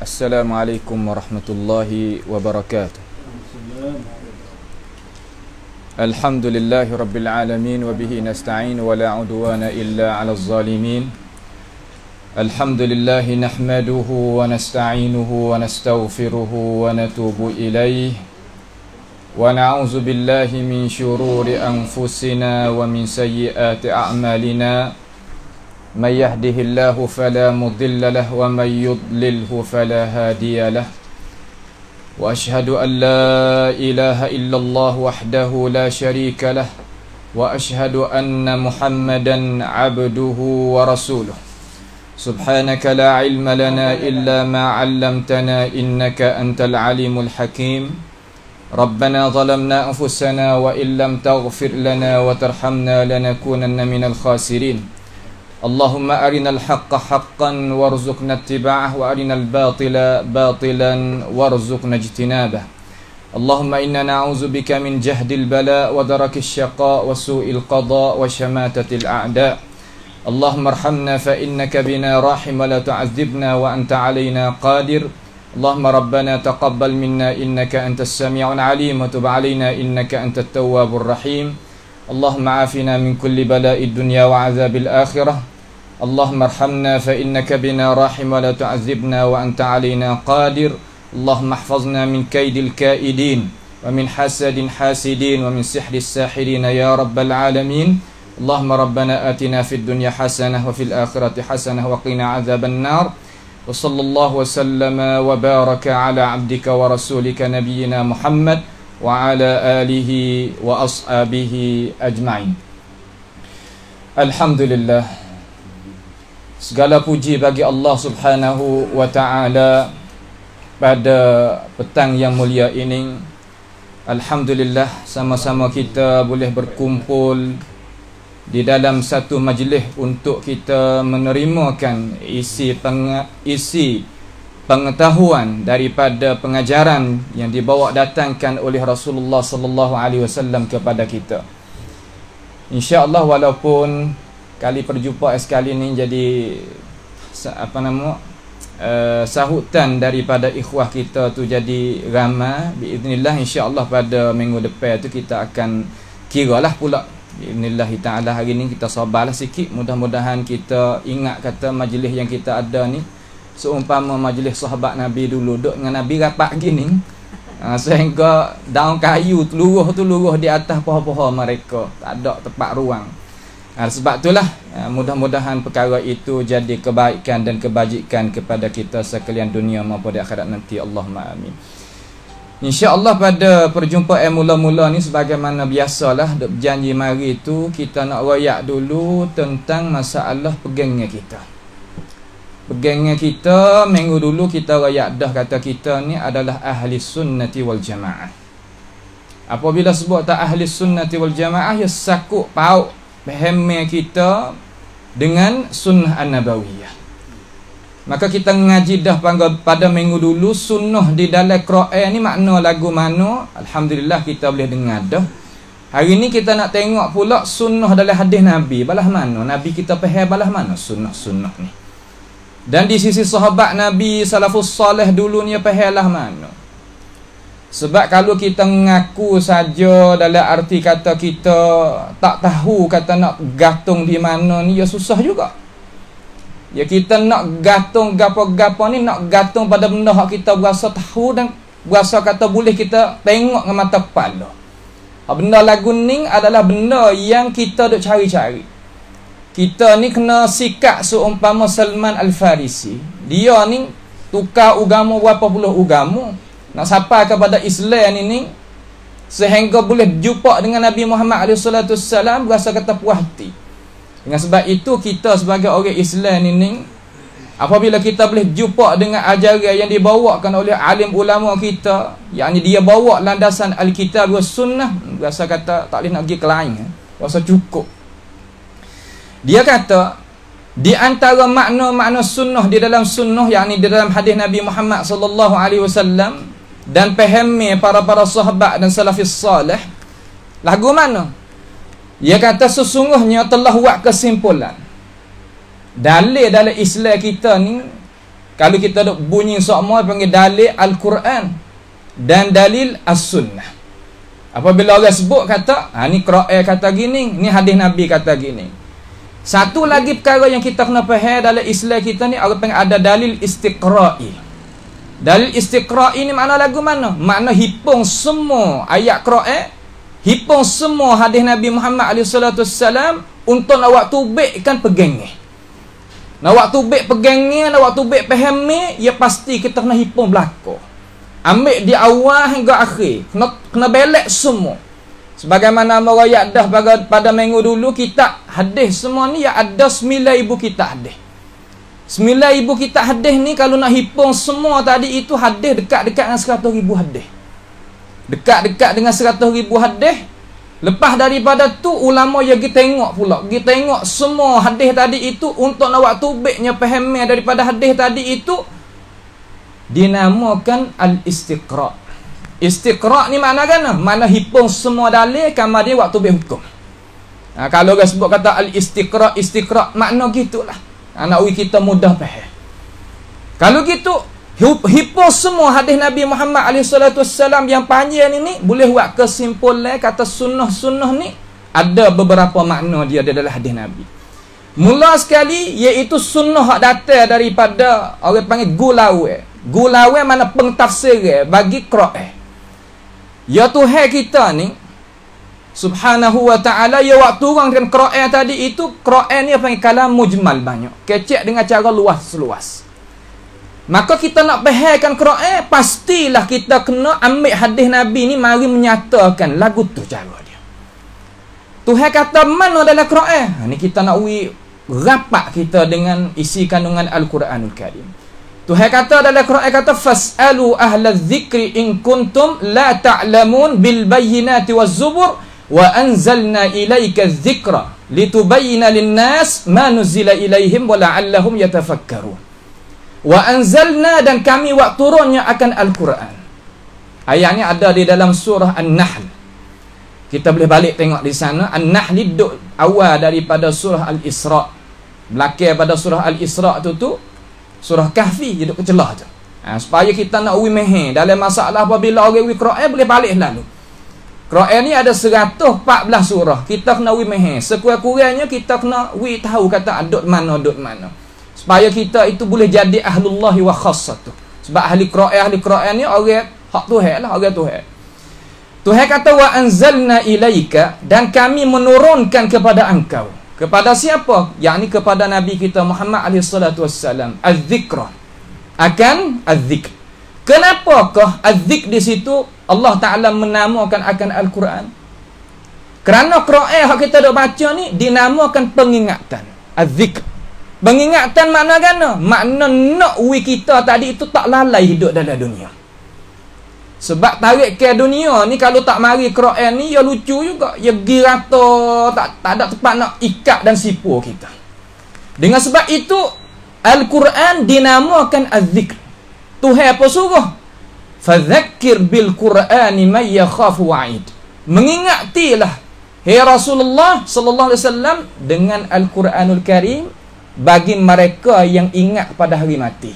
Assalamualaikum warahmatullahi wabarakatuh. Alhamdulillahi rabbil alamin wa bihi nasta'in wa la udwana illa 'alal zalimin. Alhamdulillahi nahmaduhu wa nasta'inuhu wa nastaghfiruhu wa natubu ilayhi wa na'udzu billahi min shururi anfusina wa min sayyiati a'malina. من يهده الله فلا مضل له ومن يضلله فلا هادي له وأشهد أن لا إله إلا الله وحده لا شريك له وأشهد أن محمدا عبده ورسوله سبحانك لا علم لنا إلا ما علمتنا إنك أنت العليم الحكيم ربنا ظلمنا أنفسنا وإن لم تغفر لنا وترحمنا لنكونن من الخاسرين اللهم أرنا الحق حقا وارزقنا اتباعه وأرنا الباطل باطلا وارزقنا اجتنابه اللهم إنا نعوذ بك من جهد البلاء ودرك الشقاء وسوء القضاء وشماتة الأعداء اللهم ارحمنا فإنك بنا راحم ولا تعذبنا وأنت علينا قادر اللهم ربنا تقبل منا إنك أنت السميع العليم وتب علينا إنك أنت التواب الرحيم اللهم عافنا من كل بلاء الدنيا وعذاب الآخرة اللهم ارحمنا فإنك بنا راحم ولا تعذبنا وأنت علينا قادر اللهم احفظنا من كيد الكائدين ومن حسد حاسدين ومن سحر الساحرين يا رب العالمين اللهم ربنا آتنا في الدنيا حسنة وفي الآخرة حسنة وقنا عذاب النار وصلى الله وسلم وبارك على عبدك ورسولك نبينا محمد wa ala alihi wa ashabihi ajma'in. Alhamdulillah, segala puji bagi Allah subhanahu wa ta'ala pada petang yang mulia ini. Alhamdulillah, sama-sama kita boleh berkumpul di dalam satu majlis untuk kita menerimakan isi pengetahuan daripada pengajaran yang dibawa datangkan oleh Rasulullah sallallahu alaihi wasallam kepada kita. Insya-Allah, walaupun kali perjumpaan sekali ini jadi sahutan daripada ikhwah kita tu jadi ramai, biiznillah insya-Allah pada minggu depan tu kita akan kiralah pula biiznillah taala. Hari ni kita sabarlah sikit, mudah-mudahan kita ingat kata majlis yang kita ada ni seumpama majlis sahabat Nabi dulu, duduk dengan Nabi rapat gini, sehingga daun kayu luruh di atas pohon-pohon mereka, tak ada tempat ruang. Sebab itulah mudah-mudahan perkara itu jadi kebaikan dan kebajikan kepada kita sekalian dunia maupun di akhirat nanti. Allahumma amin. InsyaAllah pada perjumpaan mula-mula ni sebagaimana biasalah berjanji mari itu kita nak royak dulu tentang masalah pegangnya kita. Pegangnya kita minggu dulu kita rakyat dah kata kita ni adalah ahli sunnati wal jamaah. Apabila sebut tak ahli sunnati wal jamaah, ya sakut paut fahamnya kita dengan sunnah an-nabawiyah. Maka kita ngaji dah pada minggu dulu sunnah di dalam Quran ni makna lagu mana. Alhamdulillah kita boleh dengar dah. Hari ni kita nak tengok pula sunnah dalam hadis Nabi balah mana. Nabi kita faham balah mana sunnah-sunnah ni. Dan di sisi sahabat Nabi salafus salih dulunya pahalah mana. Sebab kalau kita mengaku saja dalam arti kata kita tak tahu kata nak gantung di mana ni, ya susah juga. Ya kita nak gantung gapo-gapo ni, nak gantung pada benda hak kita berasa tahu dan berasa kata boleh kita tengok dengan mata kepala. Benda lagu ni adalah benda yang kita duk cari-cari. Kita ni kena sikap seumpama Salman Al-Farisi. Dia ni tukar agama berapa puluh agama nak sampai kepada Islam ni sehingga boleh jumpa dengan Nabi Muhammad SAW, berasa kata puas hati. Dengan sebab itu kita sebagai orang Islam ni apabila kita boleh jumpa dengan ajaran yang dibawakan oleh alim ulama kita, yakni dia bawa landasan Alkitab dan Sunnah, berasa kata tak boleh nak pergi ke lain, berasa cukup. Dia kata di antara makna-makna sunnah di dalam sunnah, yakni di dalam hadis Nabi Muhammad sallallahu alaihi wasallam dan fahamnya para sahabat dan salafis salih, lagu mana? Dia kata sesungguhnya telah buat kesimpulan dalil dalam Islam kita ni Kalau kita duk bunyi semua panggil dalil Al-Quran dan dalil As-Sunnah. Apabila orang sebut kata, ni Quran kata gini, ni hadis Nabi kata gini. Satu lagi perkara yang kita kena faham dalam Islam kita ni, orang panggil ada dalil istiqra'i. Dalil istiqra'i ni makna lagu mana? Makna hipung semua ayat Quran, hipung semua hadis Nabi Muhammad SAW untuk nak waktu baik kan pegangnya. Nak waktu baik pegangnya, nak waktu baik fahami, ya pasti kita kena hipung belakang. Ambil di awal hingga akhir. Kena belak semua. Sebagaimana merayat dah pada minggu dulu, kita hadis semua ni ya ada 9,000 kita hadis. 9,000 kita hadis ni kalau nak hipung semua tadi itu hadis dekat-dekat dengan 100,000 hadis. Dekat-dekat dengan 100,000 hadis. Lepas daripada tu ulama yang kita tengok pula. Kita tengok semua hadis tadi itu untuk nak waktu baiknya fahami daripada hadis tadi itu dinamakan al-istiqra'. Istiqra' ni makna kan? Mana hipung semua dalil kamar dia waktu berhukum. Kalau orang sebut kata al-istiqra', makna gitulah. Anak kita mudah faham. Kalau gitu, hipung semua hadis Nabi Muhammad SAW yang panjang ini, boleh buat kesimpulan kata sunnah-sunnah ni ada beberapa makna dia dalam hadis Nabi. Mula sekali, iaitu sunnah yang datang daripada orang panggil gulawe. Gulawe mana pengtafsir bagi Quran. Ya Tuhan kita ni Subhanahu wa ta'ala, ya waktu orang dengan Quran tadi itu, Quran ni panggil kalam mujmal banyak. Kecek dengan cara luas-luas. Maka kita nak fahamkan Quran, pastilah kita kena ambil hadis Nabi ni mari menyatakan lagu tu cara dia. Tuhan kata mana dalam Quran? Ni kita nak rapat kita dengan isi kandungan Al-Quranul Karim. Tuhan kata dalam Quran kata fas'alu ahla dzikri in kuntum la ta'lamun bil bayyinati waz zubur wa anzalna ilaika dzikra litubayyana lin-nas ma nuzila ilaihim wa la'allahum yatafakkarun. Wa anzalna, dan kami waktu turunnya akan Al-Quran. Ayatnya ada di dalam surah An-Nahl. Kita boleh balik tengok di sana. An-Nahl duduk awal daripada surah Al-Isra'. Belakang pada surah Al-Isra' tu surah Kahfi je duk kecelah tu. Supaya kita nak mehe dalam masalah apabila orang Quran boleh balik lalu. Quran ni ada 114 surah. Kita kena mehe. Sekurang-kurangnya kita kena tahu kata adut mana. Supaya kita itu boleh jadi ahlullahi wa khassatuh. Sebab ahli Quran ni orang hak Tuhan lah, orang Tuhan. Tuhan kata wa anzalna ilaika, dan kami menurunkan kepada engkau. Kepada siapa? Yakni kepada Nabi kita Muhammad SAW. Az-zikra. Akan az-zikr. Kenapakah az-zikr di situ Allah Ta'ala menamakan akan Al-Quran? Kerana Quran yang kita dah baca ni dinamakan pengingatan. Az-zikr. Pengingatan makna gana? Makna nak kita tadi itu tak lalai hidup dalam dunia. Sebab tarik ke dunia ni kalau tak mari Quran ni, ya lucu juga. Ya girata, tak ada tempat nak ikat dan sipu kita. Dengan sebab itu Al-Quran dinamakan Az-Zikr. Tuhan apa suruh? Fadzakir bil Qur'ani may yakhafu wa'id. Mengingatilah hai Rasulullah sallallahu alaihi wasallam dengan Al-Quranul Karim bagi mereka yang ingat pada hari mati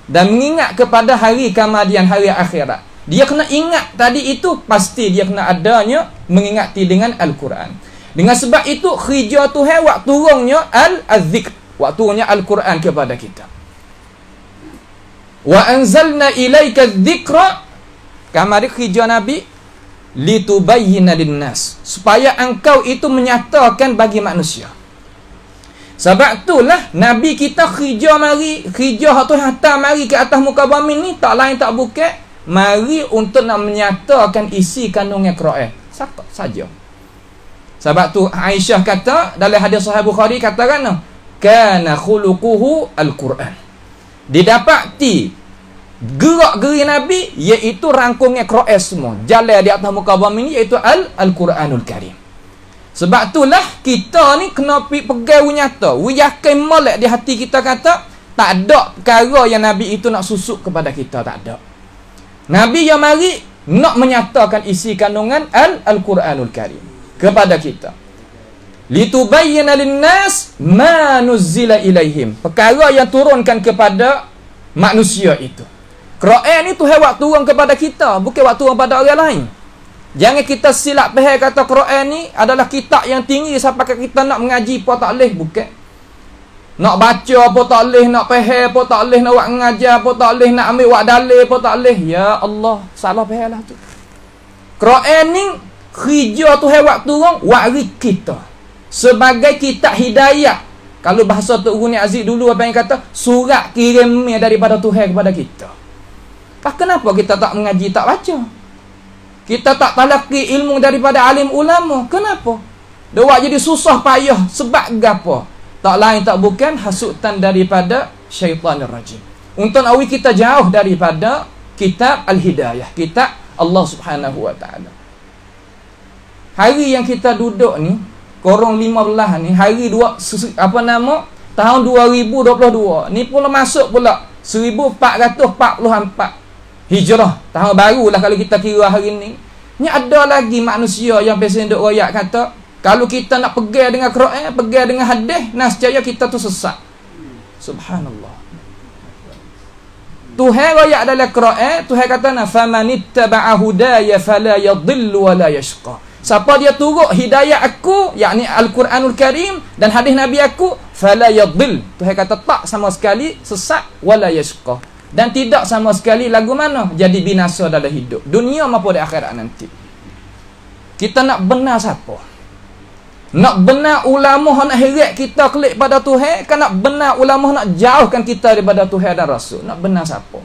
dan mengingat kepada hari kemudian, hari akhirat. Dia kena ingat tadi itu, pasti dia kena adanya mengingati dengan Al-Quran. Dengan sebab itu khija Tuhan waktu turunnya al-zikr, waktu turunnya Al-Quran kepada kita. Wa anzalna ilaika dzikra, kamari khija Nabi litubayyana lin-nas, supaya engkau itu menyatakan bagi manusia. Sebab itulah Nabi kita khija tu hantar mari ke atas muka bumi ni, tak lain tak bukan mari untuk nak menyatakan isi kandungan Quran. Sakat saja. Sebab tu Aisyah kata dalam hadis Sahih Bukhari katakan kana khuluquhu al-Quran. Didapati gerak-geri Nabi iaitu rangkungnya Quran semua. Jalan di atas muka bumi ni iaitu Al-Quranul Karim. Sebab itulah kita ni kena pegang nyata, yakin molek di hati kita kata tak ada perkara yang Nabi itu nak susuk kepada kita, tak ada. Nabi yang mari nak menyatakan isi kandungan Al-Quranul Karim kepada kita. Litubayyana lin-nas ma nuzzila ilaihim. Perkara yang turunkan kepada manusia itu. Quran ni Tuhan buat turun kepada kita, bukan buat turun pada orang lain. Jangan kita silap faham kata Quran ni adalah kitab yang tinggi sampai kita nak mengaji apa tak boleh, bukan. Nak baca apa tak boleh, nak faham apa tak boleh, nak buat mengajar apa tak boleh, nak ambil buat dalil apa tak boleh. Ya Allah, salah faham lah tu. Quran ni kerja Tuhan buat turun waris kita sebagai kitab hidayah. Kalau bahasa Tok Guru Ni Aziz dulu apa yang kata, surat kirimnya daripada Tuhan kepada kita. Kenapa kita tak mengaji, tak baca? Kita tak talaki ilmu daripada alim ulama. Kenapa? Dia buat jadi susah payah. Sebab apa? Tak lain tak bukan hasutan daripada syaitanir rajim. Untuk awi kita jauh daripada kitab Al-Hidayah, kitab Allah Subhanahu Wa Taala. Hari yang kita duduk ni, korong 15 ni, hari tahun 2022. Ni pula masuk pula 1444 Hijrah. Tahun barulah kalau kita kira hari ni. Ni ada lagi manusia yang biasa duk royak kata, kalau kita nak pegang dengan Quran, pegang dengan hadis, nescaya kita tu sesat. Subhanallah. Tuhan royak dalam Quran, Tuhan kata, "Famanittaba'a hudaya fala yadhillu wa la yashqa." Siapa dia turut hidayah aku, yakni Al-Quranul Karim dan hadis Nabi aku, fala yadhill. Tuhan kata tak sama sekali sesat wala yashqa. Dan tidak sama sekali lagu mana jadi binasa dalam hidup dunia maupun di akhirat nanti. Kita nak benar siapa? Nak benar ulama nak heret kita klik pada Tuhan, kan nak benar ulama nak jauhkan kita daripada Tuhan dan Rasul? Nak benar siapa?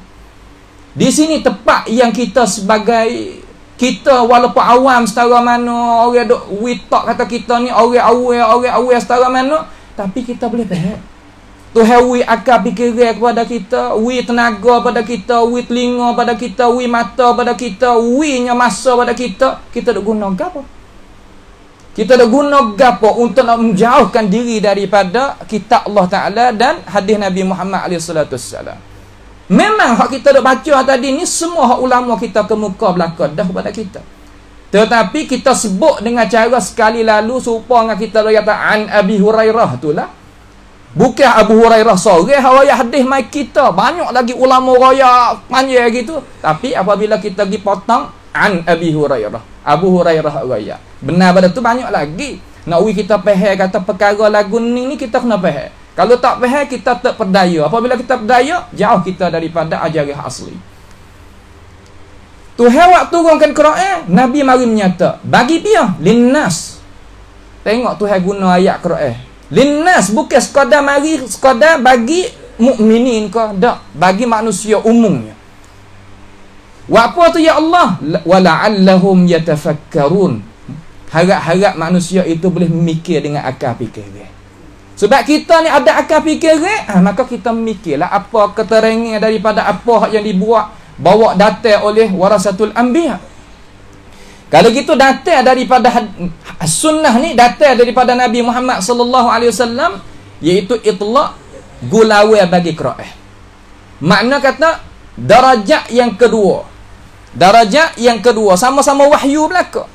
Di sini tepat yang kita sebagai kita walaupun awam setara mana, orang duk witak kata kita ni orang awal setara mana, tapi kita boleh faham. Tuhan wi akal fikiran kepada kita, wi tenaga pada kita, wi telinga pada kita, wi mata pada kita, wi nya masa pada kita. Kita nak guna gapo? Kita nak guna gapo untuk nak menjauhkan diri daripada kitab Allah Taala dan hadis Nabi Muhammad SAW. Memang hak kita dak baca tadi ni semua hak ulama kita kemuka belaka dah kepada kita. Tetapi kita sebut dengan cara sekali lalu serupa dengan kita kata an Abi Hurairah itulah. Bukan Abu Hurairah seorang riwayat hadis mai kita. Banyak lagi ulama riwayat panjang gitu. Tapi apabila kita pergi potong an Abi Hurairah, Abu Hurairah riwayat. Benar pada tu banyak lagi. Nak kita faham kata perkara lagu ni kita kena faham. Kalau tak faham kita tak berdaya. Apabila kita berdaya, jauh kita daripada ajaran asli. Tuhan waktu turunkan Quran, Nabi mari menyata bagi dia linnas. Tengok Tuhan guna ayat Quran. Linnas bukan sekadar bagi mukminin ke, tak, bagi manusia umumnya. Wa apa tu ya Allah? Wala'allahum yatafakkarun. Harap-harap manusia itu boleh memikir dengan akal fikiran. Sebab kita ni ada akal fikiran, maka kita memikirlah apa keterangan daripada apa yang dibuat bawa data oleh warasatul anbiya. Kalau gitu data daripada sunnah ni, data daripada Nabi Muhammad sallallahu alaihi wasallam, iaitu itlaq gulawai bagi Quran. Makna kata darajat yang kedua. Darajat yang kedua sama-sama wahyu belaka.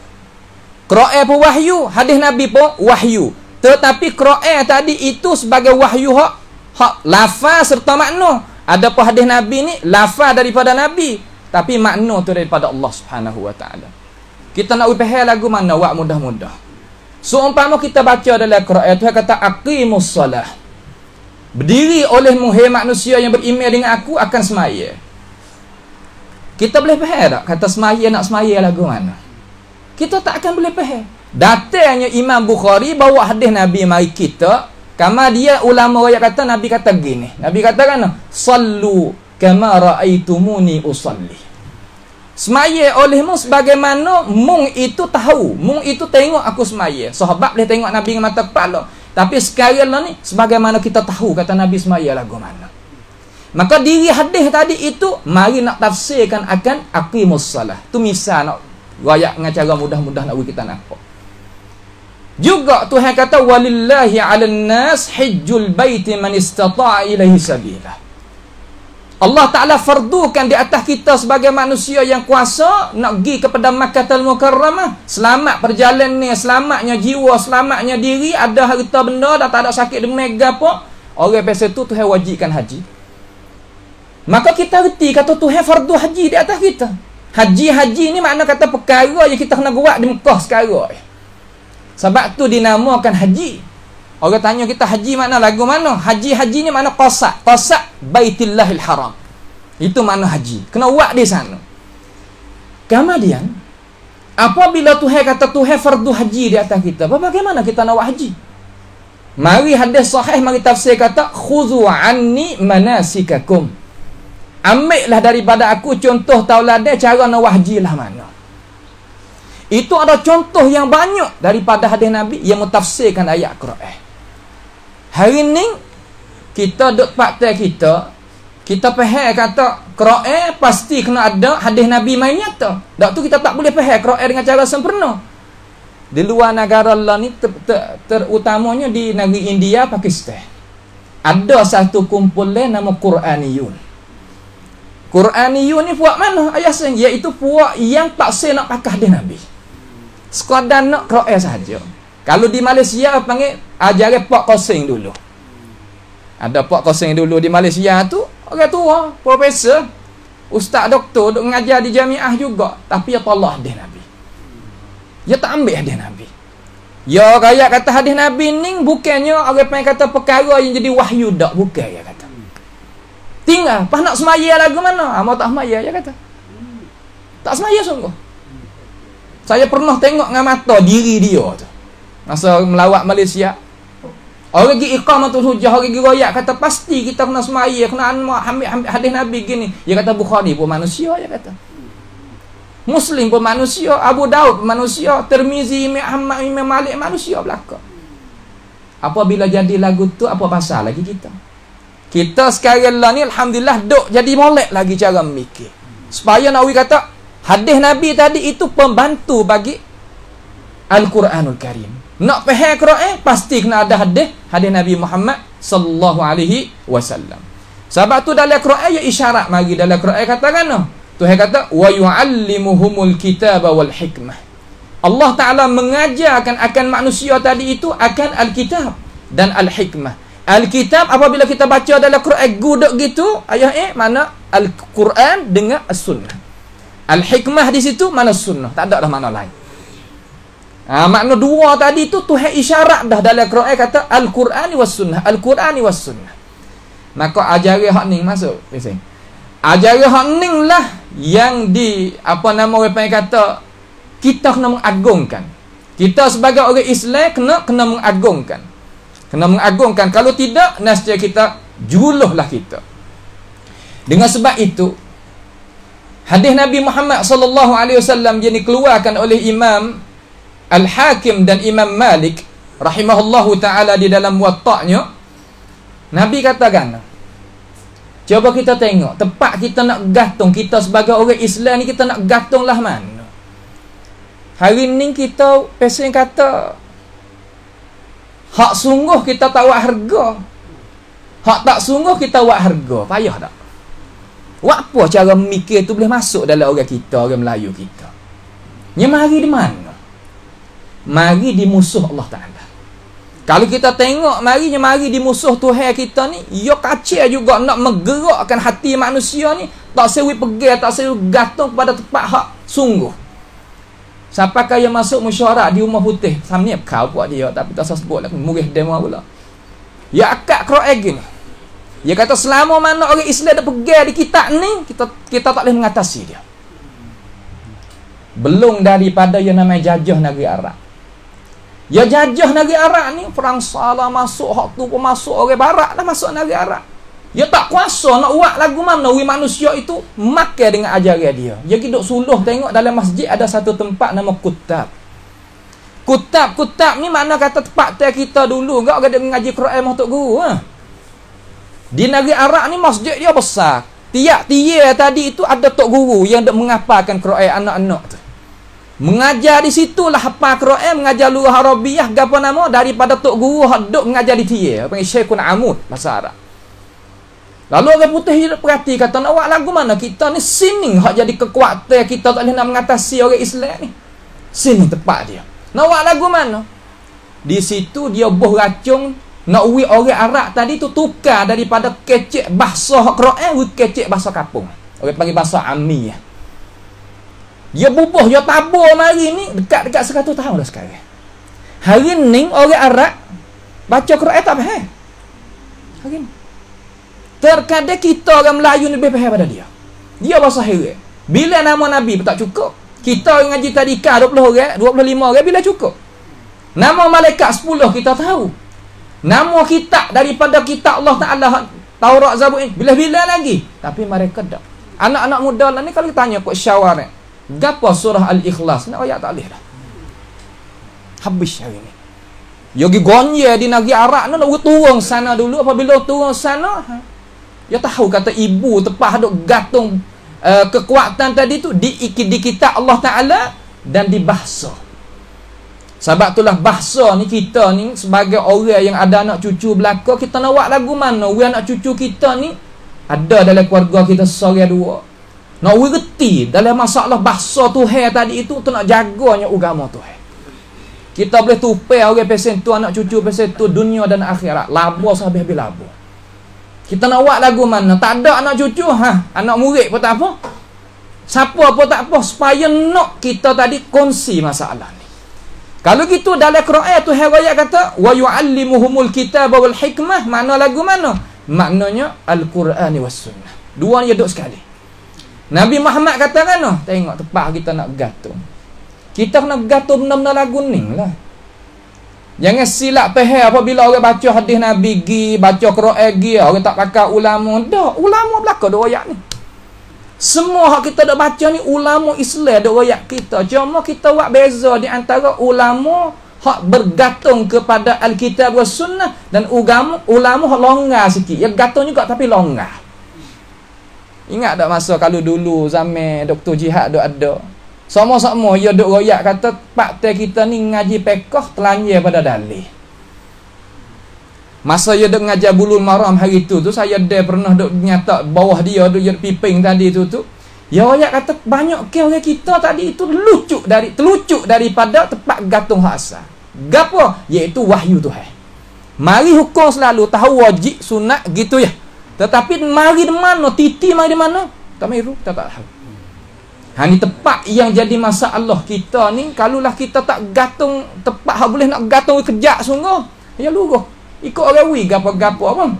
Quran pun wahyu, hadis Nabi pun wahyu. Tetapi Quran tadi itu sebagai wahyu hak lafaz serta makna. Adapun hadis Nabi ni lafaz daripada Nabi, tapi makna tu daripada Allah Subhanahu Wa Taala. Kita nak faham lagu mana wak mudah-mudah. Seumpama kita baca dalam Quran Tuhan kata aqimus solah. Berdiri oleh muhai manusia yang beriman dengan aku akan semaya. Kita boleh faham tak kata semaya nak semaya lagu mana? Kita tak akan boleh faham. Datangnya Imam Bukhari bawa hadis Nabi mari kita, kama dia ulama yang kata Nabi kata gini. Nabi kata kan sallu kama raaitumuni usalli. Semaya olehmu sebagaimana mung itu tahu, mung itu tengok aku semaya. Sahabat boleh tengok Nabi dengan mata kepala, tapi sekarang lah ni sebagaimana kita tahu kata Nabi semaya lagu mana. Maka diri hadis tadi itu mari nak tafsirkan akan aqimus salah. Tu misal nak royak dengan cara mudah-mudah nak kita nampak. Juga Tuhan kata walillahi 'alan nas hajjul baiti man istata'a ilaihi sabila. Allah Ta'ala fardukan di atas kita sebagai manusia yang kuasa nak pergi kepada Makkahul Mukarramah. Selamat perjalanan, selamatnya jiwa, selamatnya diri, ada harta benda, dah tak ada sakit demam apa. Orang biasa tu Tuhan wajibkan haji. Maka kita reti kata Tuhan fardu haji di atas kita. Haji ni makna kata perkara yang kita kena buat di Mekah sekarang. Sebab tu dinamakan haji. Orang tanya kita haji makna lagu mana? Haji ni makna qasad. Qasad Baitillahil Haram. Itu makna haji. Kena buat di sana. Kemudian apabila Tuhan kata Tuhan fardu haji di atas kita, bagaimana kita nak buat haji? Mari hadis sahih, mari tafsir kata khuzu anni manasikakum. Ambillah daripada aku contoh tauladan cara nak buat haji lah mana. Itu ada contoh yang banyak daripada hadis Nabi yang mentafsirkan ayat Quran. Hari ni kita duk paktai kita faham kata Quran pasti kena ada hadis Nabi main nyata. Dak tu kita tak boleh faham Quran dengan cara sempurna. Di luar negara Allah ni terutamanya di negeri India, Pakistan, ada satu kumpulan nama Quraniyun. Quraniyun ni puak mana ayah sen? Iaitu puak yang tak say nak pakai hadis Nabi. Sekadar nak Quran saja. Kalau di Malaysia panggil ajaran Pak Kosing dulu. Ada Pak Kosing dulu di Malaysia tu, orang tua, profesor, ustaz doktor duk mengajar di jamiah juga, tapi dia tolak hadis Nabi. Dia tak ambil hadis Nabi. Ya kaya kata hadis Nabi ni bukannya orang panggil kata perkara yang jadi wahyu dak, bukan dia kata. Tinggal pas nak semaya lagu mana? Mau tak semaya dia kata. Tak semaya sungguh. Saya pernah tengok dengan mata diri dia tu. Masa melawat Malaysia. Orang pergi iqamatul hujjah, orang pergi royak kata pasti kita kena semaya, kena ambil hadis Nabi gini. Dia kata Bukhari pun manusia, dia kata. Muslim pun manusia, Abu Daud pun manusia, Tirmizi, Imam Malik manusia belaka. Apabila jadi lagu tu, apa pasal lagi kita? Kita sekarang lah ni alhamdulillah duk jadi molek lagi cara mikir. Supaya Nawawi kata hadis Nabi tadi itu pembantu bagi Al-Quranul Karim. Nak faham Quran pasti kena ada hadis Nabi Muhammad sallallahu alaihi wasallam. Sebab tu dalam Quran ya isyarat mari dalam Quran katakan Tuhan kata wa yuallimuhumul kitaba wal hikmah. Allah Taala mengajarkan akan manusia tadi itu akan Al-Kitab dan Al-Hikmah. Al-Kitab apabila kita baca dalam Quran guduk gitu ayat mana Al-Quran dengan As-Sunnah. Al-Hikmah di situ mana Sunnah, tak ada dah mana lain. Makna dua tadi tu Tuhan isyarat dah dalam Quran kata Al-Qur'ani was Sunnah, Al-Qur'ani was Sunnah. Maka ajaran hak ning masuk bising. Ajaran hak ning lah yang di apa nama orang panggil kata kita kena mengagungkan. Kita sebagai orang Islam kena mengagungkan. Kena mengagungkan. Kalau tidak, nescaya kita juluhlah kita. Dengan sebab itu, hadis Nabi Muhammad sallallahu alaihi wasallam yang dikeluarkan oleh Imam Al-Hakim dan Imam Malik rahimahullahu taala di dalam Muwatta'nya, Nabi katakan, coba kita tengok tempat kita nak gantung, kita sebagai orang Islam ni kita nak gantunglah mana? Hari ni kita pesen kata hak sungguh kita tak buat harga. Hak tak sungguh kita buat harga. Payah tak? Buat apa cara mikir tu boleh masuk dalam orang kita, orang Melayu kita? Nya mari di mana? Mari di musuh Allah Ta'ala. Kalau kita tengok mari di musuh Tuhan kita ni, ia kacau juga nak menggerakkan hati manusia ni, tak sewi pegang, tak sewi gantung pada tempat hak sungguh. Siapa kaya masuk mesyuarat di Rumah Putih, samnya kau buat dia tapi tak sebut lah, murih demo pula. Ya akak Quran gini. Dia kata selama mana orang Islam dah pegang di kitab ni, kita tak boleh mengatasi dia. Belum daripada yang namanya jajah negeri Arab. Ya jajah negeri Arab ni, perang salah masuk, hak tu pun masuk, orang barat lah masuk negeri Arab. Dia tak kuasa nak buat lagu mana manusia itu makan dengan ajaran dia. Dia duduk suluh tengok dalam masjid ada satu tempat nama Kutab. Kutab ni mana kata tempat kita dulu enggak ada mengaji Quran untuk guru. Di negeri Arab ni masjid dia besar. Tiap-tiap tadi itu ada tok guru yang dok menghafalkan Quran anak-anak tu. Mengajar di situlah hafal Quran, mengajar lughah Arabiah gapo nama daripada tok guru hak dok mengajar di tiap. Panggil Syekhul Amud bahasa Arab. Lalu orang putih dia perhati kata nak buat lagu mana kita ni sini hak jadi kekuatan kita tak boleh nak mengatasi orang Islam ni. Sini tempat dia. Nak buat lagu mana? Di situ dia buh racun Nak wi orang Arab tadi tu tukar daripada kecek bahasa Quran kecek bahasa kampung. Orang panggil bahasa Ammi. Dia bubuh, dia tabur mari ni dekat-dekat 100 tahun dah sekarang. Hari ni orang Arab baca Quran tak faham. Hari ni. Terkadang kita orang Melayu ni lebih faham pada dia. Dia bahasa heran. Bila nama Nabi pun tak cukup. Kita yang ngaji tadika 20 orang, 25 orang bila cukup. Nama malaikat 10 kita tahu. Nama kitab daripada kitab Allah Ta'ala Taurat Zabur ini bila-bila lagi. Tapi mereka tak. Anak-anak muda lah ni kalau kita tanya kok syawarat, gapo surah Al-Ikhlas nak ayat tak boleh dah. Habis hari ni. Yogi gonye di negeri Arab ni nak turun sana dulu. Apabila turun sana, dia tahu kata ibu tepah duk gantung kekuatan tadi tu di kitab Allah Ta'ala dan di bahasa. Sebab itulah bahasa ni kita ni sebagai orang yang ada anak cucu belaka, kita nak buat lagu mana? We anak cucu kita ni ada dalam keluarga kita seorang dua. Nak we reti dalam masalah bahasa Tuhan tadi itu tu nak jaganya agama Tuhan. Kita boleh tupai orang pesen tu, anak cucu pesen tu, dunia dan akhirat. Labur sampai-habis labur. Kita nak buat lagu mana? Tak ada anak cucu, anak murid pun tak apa. Siapa pun tak apa, supaya nak kita tadi kongsi masalah ni. Kalau gitu dalam Quran Tuhan ayat kata wa yu'allimuhumul kitaba wal hikmah, makna lagu mana? Maknanya Al-Quran was sunnah. Dua ni duduk sekali. Nabi Muhammad kata kan, tengok tepat kita nak gatung. Kita kena gatung benda-benda lagu ni lah. Jangan silap faham apabila orang baca hadis Nabi gi, baca Quran gi, orang tak pakai ulama. Dah, ulama belaka dua ayat ni. Semua hak kita dah baca ni ulama Islam dah royak kita. Cuma kita buat beza di antara ulama hak bergantung kepada Alkitab was sunnah dan ulama hak longgar sikit. Ya gantung juga tapi longgar. Ingat tak masa kalau dulu zaman Dr. Jihad duk ada. Sama-sama dia duk royak kata pak teh kita ni ngaji fiqh telanjang pada dalil. Masa dia duk ngajar Bulul Maram hari tu saya ada pernah duk nyata bawah dia duk piping tadi tu. Ya ayat kata banyak ke orang kita tadi itu terlucuk daripada tempat gantung hak asal. Gapo? Iaitu wahyu Tuhan. Mari hukum selalu tahu wajib sunat gitu ya. Tetapi mari di mana? Titi mari di mana? Tak miru, kita tak tahu. Ini tempat yang jadi masalah kita ni, kalulah kita tak gantung tempat hak boleh nak gantung kejak sungguh. Ya luruh. Ikut orang wi gapo-gapo apa.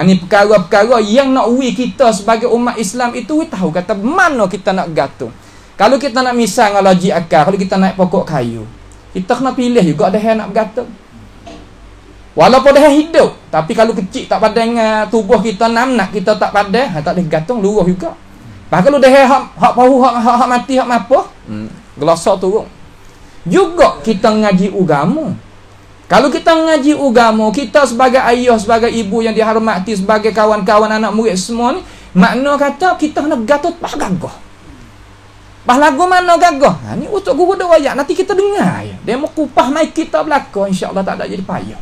Ni perkara-perkara yang nak wi kita sebagai umat Islam itu tahu kata mana kita nak gantung. Kalau kita nak misal dengan logik akal, kalau kita naik pokok kayu, kita kena pilih juga ada yang nak gantung. Walaupun dah hidup, tapi kalau kecil tak padan dengan tubuh kita, nak kita tak padan, tak boleh gantung luruh juga. Bahkan kalau dah hak pahu hak mati hak apa, gelosok turun. Juga kita ngaji agama. Kalau kita ngaji agama, kita sebagai ayah, sebagai ibu yang dihormati, sebagai kawan-kawan anak murid semua ni, makna kata kita nak gatot pah gagah. Pah lagu mana gagah? Ni untuk guru dah ayat, nanti kita dengar ya. Dia mau kupah mai kita belaka, insya-Allah tak ada jadi payah.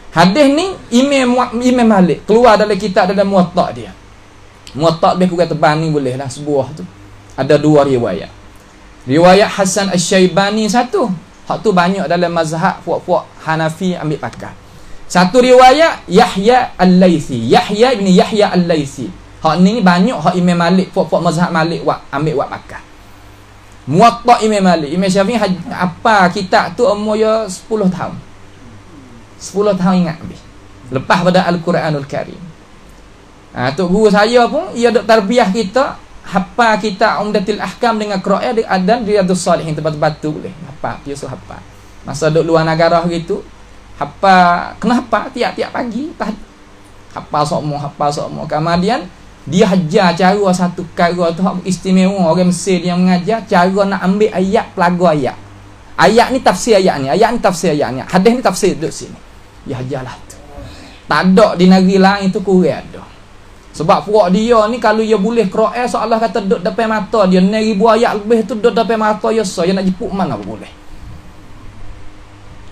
Hadis ni Imam Malik keluar dalam kitab dalam Muwatta dia. Muwatta lebih kurang tebal ni bolehlah sebuah tu. Ada dua riwayat. Riwayat Hasan Asy-Syaibani satu. Hak tu banyak dalam mazhab puak-puak Hanafi ambil pakar. Satu riwayat Yahya Al-Laitsi, Yahya bin Yahya Al-Laitsi. Hak ni banyak hak Imam Malik puak-puak mazhab Malik ambil pakar. Muwatta Imam Malik, Imam Syafi'i apa kitab tu umur 10 tahun. 10 tahun ingat habis. Lepas pada Al-Quranul Karim. Tok guru saya pun ia dok tarbiyah kita hafal kitab Umdatul Ahkam dengan Quran dan Riyadhus Shalihin tempat-tempat tu boleh hafal, dia suruh hafal. Masa duk luar negara gitu, hafal, kena hafal tiap-tiap pagi, hafal semua. Kemudian dia ajar cara satu perkara tu hak istimewa orang Mesir dia mengajar cara nak ambil ayat pelaga ayat. Ayat ni tafsir ayat ni, tafsir ayatnya. Hadis ni tafsir duduk sini. Dia ajarlah tu. Tak ada di negeri lain tu kurang ada. Sebab puak dia ni kalau dia boleh Quran seolah kata duduk depan mata dia 1000 ayat lebih tu duduk depan mata dia so dia nak jipuk mana pun boleh.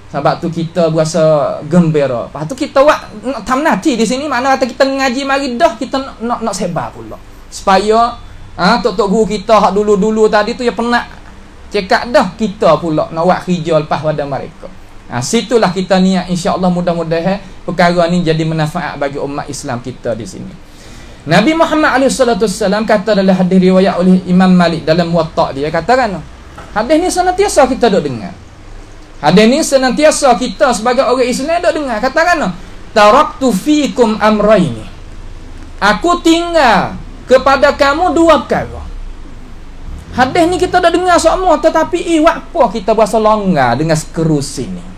Sebab tu kita berasa gembira. Lepas tu kita buat tamnati di sini mana kata kita ngaji mari dah kita nak sebar pula. Supaya tok-tok guru kita hak dulu-dulu tadi tu dia penat cekak dah kita pula nak buat kerja lepas pada mereka. Situlah kita niat, insya-Allah mudah-mudahan perkara ni jadi manfaat bagi umat Islam kita di sini. Nabi Muhammad SAW kata dalam hadis riwayat oleh Imam Malik dalam Muwatta dia, katakan hadis ni senantiasa kita duk dengar. Hadis ni senantiasa kita sebagai orang Islam duk dengar. Katakan taraktu fikum amraini. Aku tinggal kepada kamu dua perkara. Hadis ni kita dah dengar semua, tetapi apa kita berasa longgar dengan skru sini.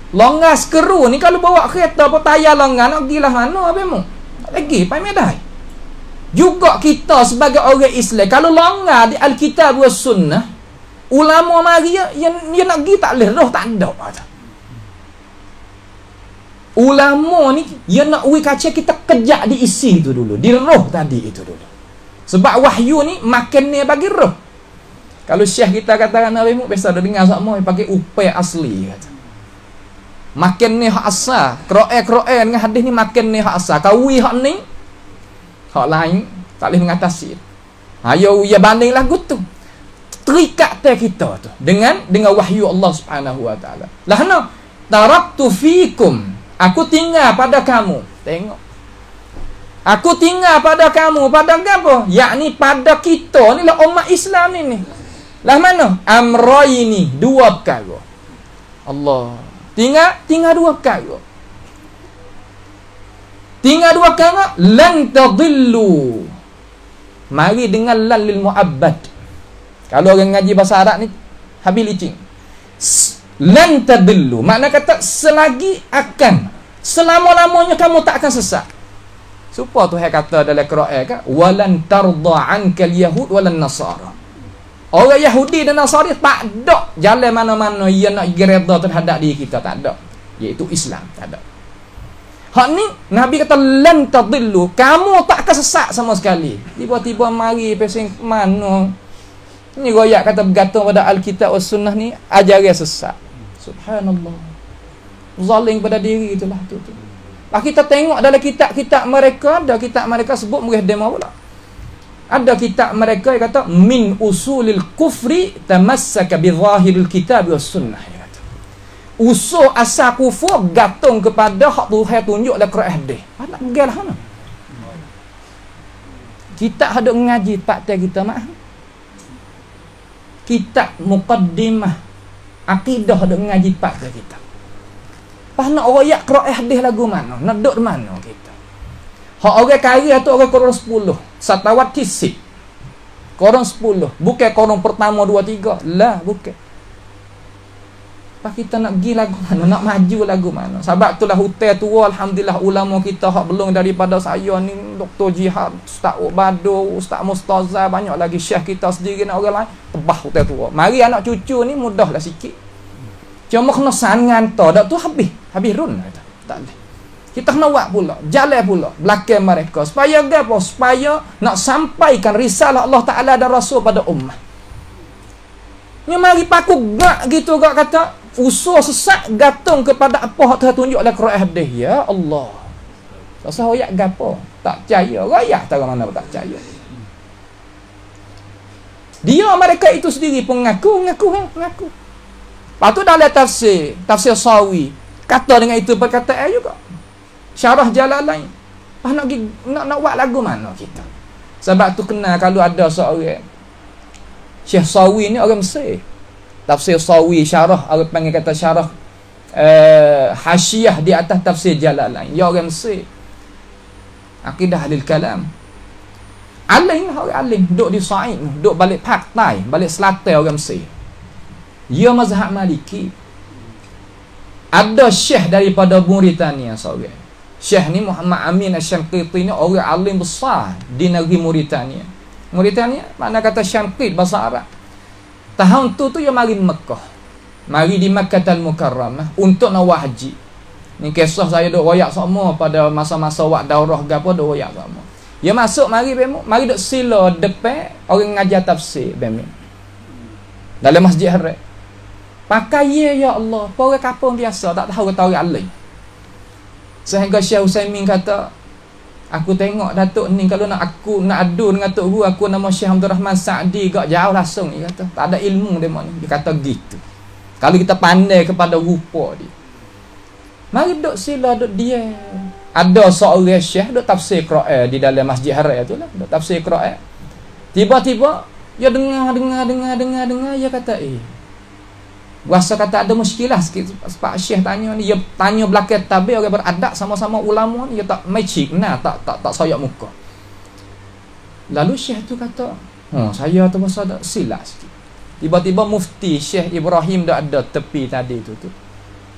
Longgar skru ni kalau bawa kereta apa tayar longgar nak pergi lah mana abemu? Lagi pai medai. Juga kita sebagai orang Islam kalau longgar di Alkitab wa Sunnah, ulama mari dia nak pergi tak leh roh tak ada. Ulama ni dia nak uji kaca kita kejak di isi tu dulu, di roh tadi itu dulu. Sebab wahyu ni makin ni bagi roh. Kalau syekh kita katakan abemu biasa dah dengar semua pakai upaya asli kata. Makin ni hak asal, Quran dengan hadis ni makin ni hak asal. Kawi hak ni, hak lain tak boleh mengatasi. Ayo ya banding lagu tu. Terikat kita tu dengan wahyu Allah Subhanahu wa taala. Lah no, taraktu fikum. Aku tinggal pada kamu. Tengok. Aku tinggal pada kamu, pada apa? Yakni pada kita ni lah umat Islam ni. Lah mana? Amraini, dua perkara. Allah. Tinggal dua perkara. Tinggal dua perkara, lan tadillu. Mari dengan lan lil muabbad. Kalau orang ngaji bahasa Arab ni habis licin. Lan tadillu, makna kata selagi akan, selama-lamanya kamu tak akan sesat. Supaya Tuhan kata dalam Quran kan, walan tarda ankal yahud walan nasara. Orang Yahudi dan Nasrani tak ada jalan mana-mana yang nak gereda terhadap diri kita, tak ada. Iaitu Islam, tak ada. Hak ni Nabi kata lan tadillu, kamu tak akan sesat sama sekali. Tiba-tiba mari pesing mana. Ni royak kata bergantung pada Alkitab dan Sunnah ni ajaran sesat. Subhanallah. Zalim pada diri itulah tu. Lah kita tengok dalam kitab-kitab mereka, ada kitab mereka sebut murid demo pula. Ada kitab mereka yang kata min usulil kufri tamassaka bi zahiril kitab was sunnah. Usul asal kufur gantung kepada hak Tuhan tunjuk dalam Quran hadis. Nak pergilah mana? Kita ada ngaji tak kita mak. Kitab muqaddimah akidah ada ngaji pak kita. Pas nak royak Quran hadis lagu mana? Nak duduk mana kita? Hak orang kaya tu orang korang 10. Satawat tisik. Korang 10. Bukan korang pertama 2 3. Lah, bukan. Pas kita nak pergi lagu mana, nak maju lagu mana. Sebab itulah hotel tua, alhamdulillah ulama kita hak belum daripada saya ni, Dr. Jihad, Ustaz Bado, Ustaz Mustaza, banyak lagi syekh kita sendiri dan orang lain tebah hotel tua. Mari anak cucu ni mudahlah sikit. Cuma kena sangan tu, dak tu habis run kata. Tak boleh. Kita kena buat pula, jalan pula belakang mereka supaya apa? Supaya nak sampaikan risalah Allah Taala dan Rasul pada ummah. Ni mari paku gak gitu gak kata usul sesat gantung kepada apa hak Tuhan tunjuk dalam Quran hadis. Ya Allah. Rasa royak gapo? Tak percaya. Royak tak mana tak percaya. Dia mereka itu sendiri pun mengaku. Lepas tu dalam tafsir Sawi kata dengan itu perkataan juga. Syarah Jalalain. Nak buat lagu mana kita? Sebab tu kenal kalau ada seorang Syekh Sawi ni orang Mesir. Tafsir Sawi syarah, orang panggil kata syarah hasyiah di atas tafsir Jalalain. Dia orang Mesir. Akidah Ahlul Kalam. Alim lah orang alim, duduk di Sa'id, duduk balik Paktai, balik Selatan orang Mesir. Dia mazhab Maliki. Ada syekh daripada Mauritania seorang. Syekh ni Muhammad Amin Asy-Syanqiti ni orang alim besar di negeri Mauritania. Mauritania mana kata Syanqit bahasa Arab. Tahun tu dia mari Mekah. Mari di Makkahul Mukarramah untuk nak haji. Ni kisah saya duk royak semua pada masa-masa wak daurah gapo duk royak semua. Dia masuk mari duk sila depan orang ngajar tafsir bemu. Dalam Masjid Haram. Pakai ya Allah, orang kampung biasa tak tahu kata orang alim. Sehingga Syekh Utsaimin kata, aku tengok Datuk ni kalau aku nak adu dengan Tok Guru, aku nama Syekh Abdul Rahman Sa'di gak jauh langsung. Dia kata tak ada ilmu dia ni. Dia kata gitu. Kalau kita pandai kepada rupa dia, mari duk sila duk dia. Ada seorang syekh duk tafsir Quran di dalam Masjid Haram tu lah, duk tafsir Quran. Tiba-tiba dia dengar, dia kata rasa kata ada muskilah sikit. Sebab syekh tanya ni, dia tanya belakang tabir orang beradab sama-sama ulama ni, dia tak matching, tak soyak muka. Lalu syekh tu kata, saya tu masa ada silap sikit. Tiba-tiba mufti Syekh Ibrahim dah ada tepi tadi tu.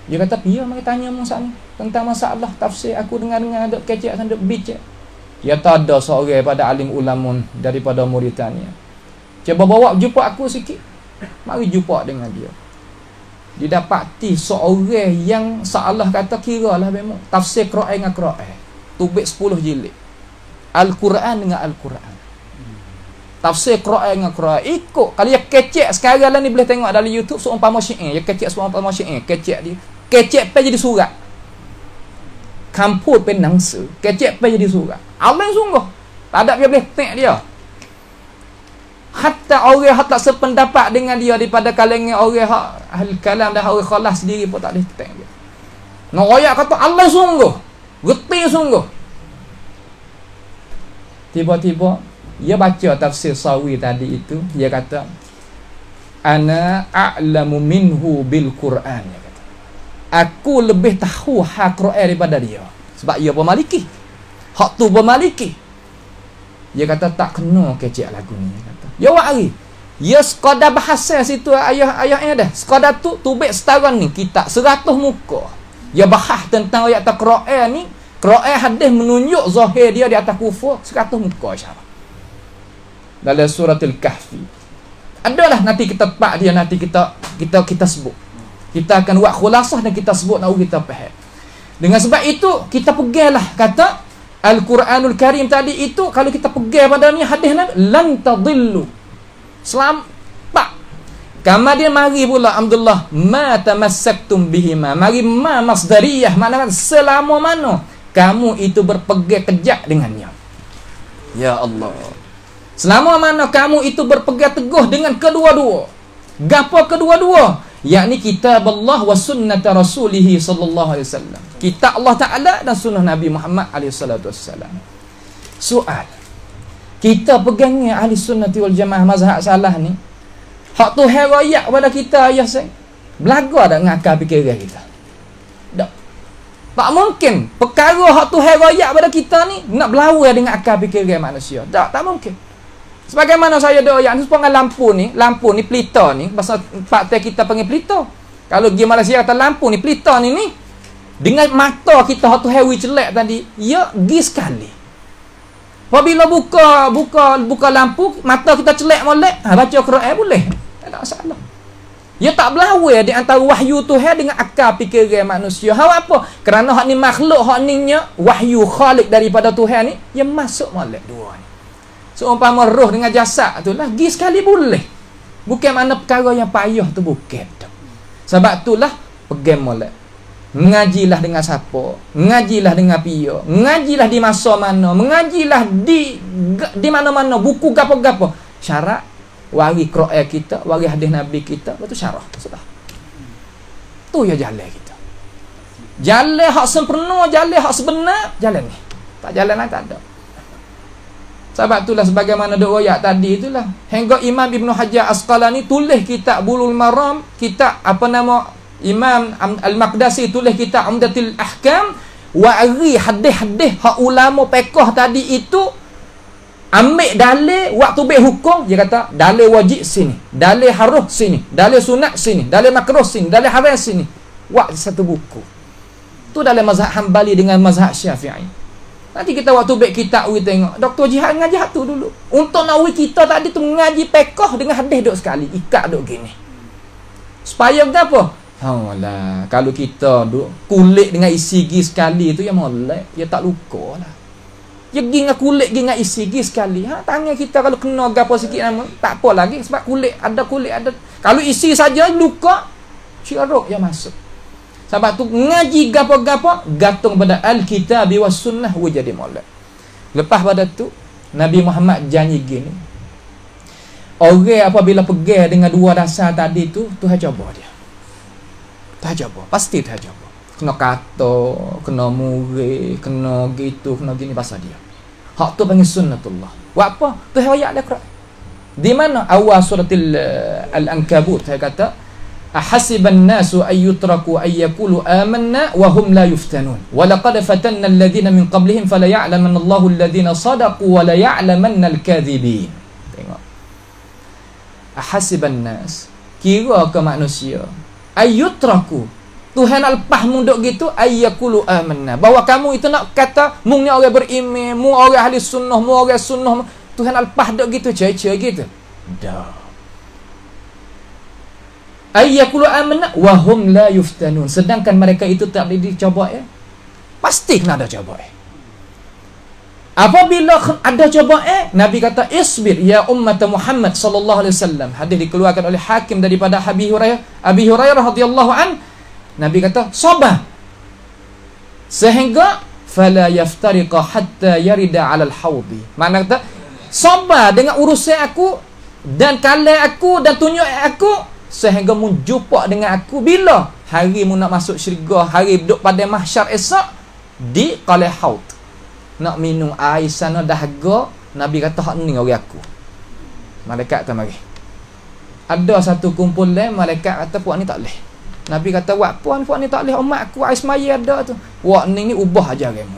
Dia kata, "Ya, mari tanya masa ni tentang masalah tafsir. Aku dengar-dengar ada kecek sana bicak." Dia tak ada seorang pada alim ulama daripada Mauritania. Cuba bawa jumpa aku sikit. Mari jumpa dengan dia. Didapati seorang yang seolah kata kiralah memang tafsir Quran dengan Quran. Tubik 10 jilid. Al-Quran dengan Al-Quran. Tafsir Quran dengan Quran. Ikut. Kalau dia kecek sekarang lah ni boleh tengok dalam YouTube seumpama syair. Dia kecek seumpama syair. Kecek dia. Kecek pe jadi surat. Kampur pe nangsa. Kecek pe jadi surat. Allah yang sungguh. Tak ada dia boleh tengok dia. Hatta orang yang tak sependapat dengan dia daripada kalangan orang yang ahli kalam dan orang khalas sendiri pun tak boleh tengok dia. Nak royak kata Allah sungguh. Reti sungguh. Tiba-tiba dia baca tafsir Sawi tadi itu, dia kata, "Ana a'lamu minhu bil Quran." Dia kata, "Aku lebih tahu hak Quran daripada dia." Sebab dia pemaliki. Hak tu pemaliki. Dia kata tak kena kecek lagu ni. Dia kata, "Ya wari. Ya sekadar bahasa situ ayah-ayahnya dah. Sekadar tu tubik setara ni kitab 100 muka. Dia bahas tentang ayat Quran ni. Quran hadis menunjuk zahir dia di atas kufur 100 muka syarat. Dalam surah Al-Kahfi. Adalah nanti kita tepat dia, nanti kita sebut. Kita akan buat khulasah dan kita sebut nak kita faham. Dengan sebab itu kita peganglah kata Al-Quranul Karim tadi itu, kalau kita pegang pada ni hadis Nabi, lan tadillu. Selampak. Kama dia mari pula Alhamdulillah, ma tamassaktum bihima. Mari ma masdariyah, maknanya selama mana kamu itu berpegang kejak dengannya. Ya Allah. Selama mana kamu itu berpegang teguh dengan kedua-dua. Gapo kedua-dua? Yakni kitab Allah wa sunnata rasulih sallallahu alaihi wasallam. Kitab Allah Ta'ala dan sunnah Nabi Muhammad alaihi salatu wasallam. Soal. Kita pegangnya ahli sunnati wal jamaah mazhab salah ni. Hak tu herayak pada kita ayah saya. Belaga tak dengan akal fikiran kita? Tak. Tak mungkin. Perkara hak tu herayak pada kita ni nak berlawan dengan akal fikiran manusia. Tak mungkin. Sebagaimana saya doa yang supaya lampu ni pelita ni, bahasa Pak Teh kita panggil pelita. Kalau pergi Malaysia kata lampu ni pelita ni dengan mata kita hatu hewi celak tadi, ya gi sekali. Apabila buka lampu, mata kita celak molek, baca Quran boleh. Tak ada masalah. Ya tak berlawan di antara wahyu Tuhan dengan akal fikiran manusia. Hak apa? Kerana hak ni makhluk, hak ni nya wahyu khalik daripada Tuhan ni, yang masuk molek dua ni. Seumpama roh dengan jasad tu lah, gi sekali boleh. Bukan mana perkara yang payah tu, bukan. Sebab itulah pegang molek. Mengajilah dengan siapa, mengajilah dengan pia, mengajilah di masa mana, mengajilah di mana-mana, buku gapo-gapo. Syarat wari Quran kita, wari hadis Nabi kita, betul syarah sudah. Tu ya jalan kita. Jalan hak sempurna, jalan hak sebenar, jalan ni. Tak jalan lain tak ada. Sebab itulah sebagaimana doa ayat tadi itulah. Hingga Imam Ibn Hajar Asqalani tulis kitab Bulul Maram, kitab Imam Al-Maqdisi tulis kitab Umdatul Ahkam, wari hadis-hadis hak ulama fiqh tadi itu, ambil dalil waktu baik hukum, dia kata dalil wajib sini, dalil haruh sini, dalil sunat sini, dalil makruh sini, dalil haram sini. Wak satu buku. Tu dalam mazhab Hambali dengan mazhab Syafi'i. Nanti kita waktu baik kita tengok Dr. Jihad ngaji tu dulu. Untuk nak kita tadi tu mengaji fiqh dengan hadis duk sekali, ikat duk gini. Supaya apa? Lah, kalau kita duk kulit dengan isi gi sekali tu yang molek, dia tak luka lah. Dia gi dengan kulit, gi dengan isi gi sekali. Tangan kita kalau kena gapo sikit nama, tak apa lagi sebab kulit ada. Kalau isi saja luka, syaruk yang masuk. Sebab tu ngaji gapo-gapo gantung pada Al-Kitab was Sunnah jadi molek. Lepas pada tu Nabi Muhammad janji gini. Orang apabila pegang dengan dua dasar tadi tu, Tuhan coba dia. Tahajabah, pasti tahajabah. Kena kata, kena murid, kena gitu, kena gini pasal dia. Hak tu panggil sunnatullah. Buat apa? Tu ayat Al-Quran. Di mana awal suratil Al-Ankabut saya kata, ahasiban nasu ay yutraku ay yaqulu amanna wa hum la yuftanun. Wa laqad fatanna alladhina min qablihim fala ya'lamanna Allahu alladhina sadaqu wa la ya'lamanna al-kadhibin. Tengok. Ahasiban nas, kira ke manusia, ay yutraku, Tuhan lepas munduk gitu, ayyakulu amanna, bahawa kamu itu nak kata mung ni orang beriman, mung orang ahli sunnah, mung orang sunnah, Tuhan lepas duk gitu, cia-cia gitu. Dah. Ayyakulu amanna wa hum la yuftanun, sedangkan mereka itu tak boleh dicoba ya. Pasti kena ada coba ya. Apabila ada coba Nabi kata isbir ya ummat Muhammad sallallahu alaihi wasallam. Hadis dikeluarkan oleh Hakim daripada Abi Hurairah radhiyallahu an. Nabi kata sabar sehingga fala yaftariqa hatta yarida 'ala al-hawdi. Makna kata sabar dengan urusan aku dan kalah aku dan tunjuk aku sehingga mun jumpa dengan aku bila hari mu nak masuk syurga, hari duduk pada mahsyar esok di qalai haud. Nak minum air sana dahaga, Nabi kata hak ni orang aku. Malaikat kata mari. Ada satu kumpulan malaikat kata puak ni tak leh. Nabi kata wak puan puak ni tak leh, umat aku ais maya ada tu. Wak ni ubah ajaranmu.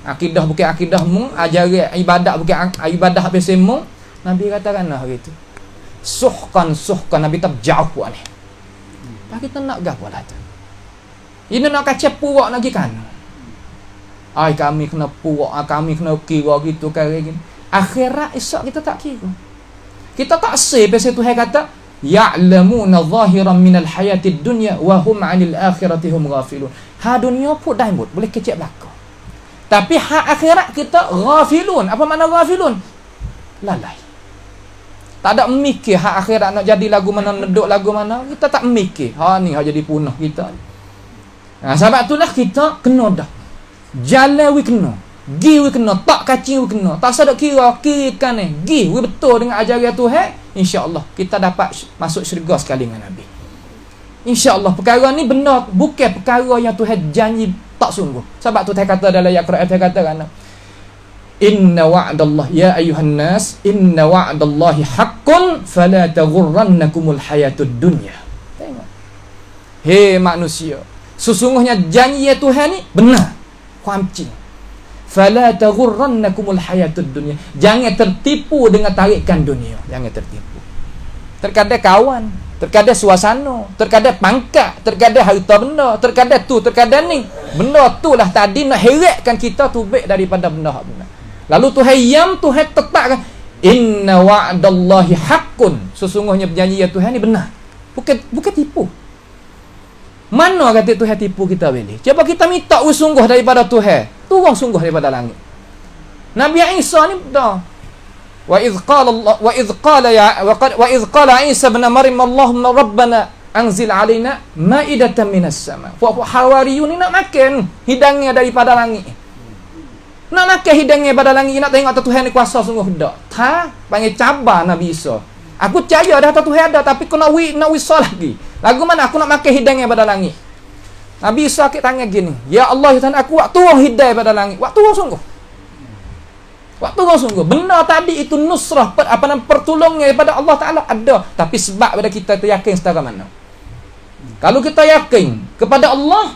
Akidah bukan akidahmu, ajaran ibadat bukan ibadah biasamu. Nabi katakan hari tu. Suhkan Nabi tak jauh puak ni. Pak kita nak gapo lah tu. Ini nak kacep puak lagi kan. Ai kami kena puak, kami kena kira gitu kare gini. Akhirat esok kita tak kira. Kita tak say pasal Tuhan kata ya'lamuna zahiran minal hayatid dunya wa hum 'anil akhirati hum ghafilun. Ha dunia pun dah boleh kecek belaka. Tapi hak akhirat kita ghafilun. Apa makna ghafilun? Lalai. Tak ada mikir hak akhirat nak jadi lagu mana, neduk lagu mana, kita tak mikir. Ha ni hak jadi punah kita. Nah, sebab itulah kita kena dah. Jalan we kena, gi we kena, tak kacing we kena. Tak sadar kira kiri kanan, gi we betul dengan ajaran Tuhan, insya-Allah kita dapat masuk syurga sekali dengan Nabi. Insya-Allah perkara ni benar, bukan perkara yang Tuhan janji tak sungguh. Sebab Tuhan kata dalam ayat Quran, Tuhan kata kan, inna wa'dallah ya ayuhan nas, inna wa'dallahi haqqun fala taghurrannakumul hayatud dunya. Tengok. Hei manusia, sesungguhnya janji Tuhan ni benar. Kuamcing. Fala taghurrannakumul hayatud dunya. Jangan tertipu dengan tarikan dunia. Jangan tertipu. Terkadang kawan, terkadang suasana, terkadang pangkat, terkadang harta benda, terkadang tu, terkadang ni. Benda tu lah tadi nak heratkan kita tubik daripada benda benar. Lalu Tuhan tetapkan inna wa'dallahi haqqun. Sesungguhnya janji Tuhan ni benar. Bukan tipu. Mana kata Tuhan tipu kita boleh? Cuba kita minta sungguh daripada Tuhan. Turun sungguh daripada langit. Nabi Isa ni dah. Wa idz qala Isa ibn Maryam Allahumma rabbana anzil alaina ma'idatan minas sama. Puak-puak Hawariyun ni nak makan hidangnya daripada langit. Nak makan hidangnya daripada langit, nak tengok atas Tuhan ni kuasa sungguh dak. Ta panggil cabar Nabi Isa. Aku percaya dah atas Tuhan ada, tapi aku nak wisal lagi. Lagu mana aku nak makan hidangnya pada langit. Nabi Isa sakit tangan gini. Ya Allah, ya Tuhan aku waktu hidayah pada langit. Waktu sungguh. Benar tadi itu nusrah, pertolongan daripada Allah Ta'ala ada. Tapi sebab pada kita yakin setara mana. Kalau kita yakin kepada Allah,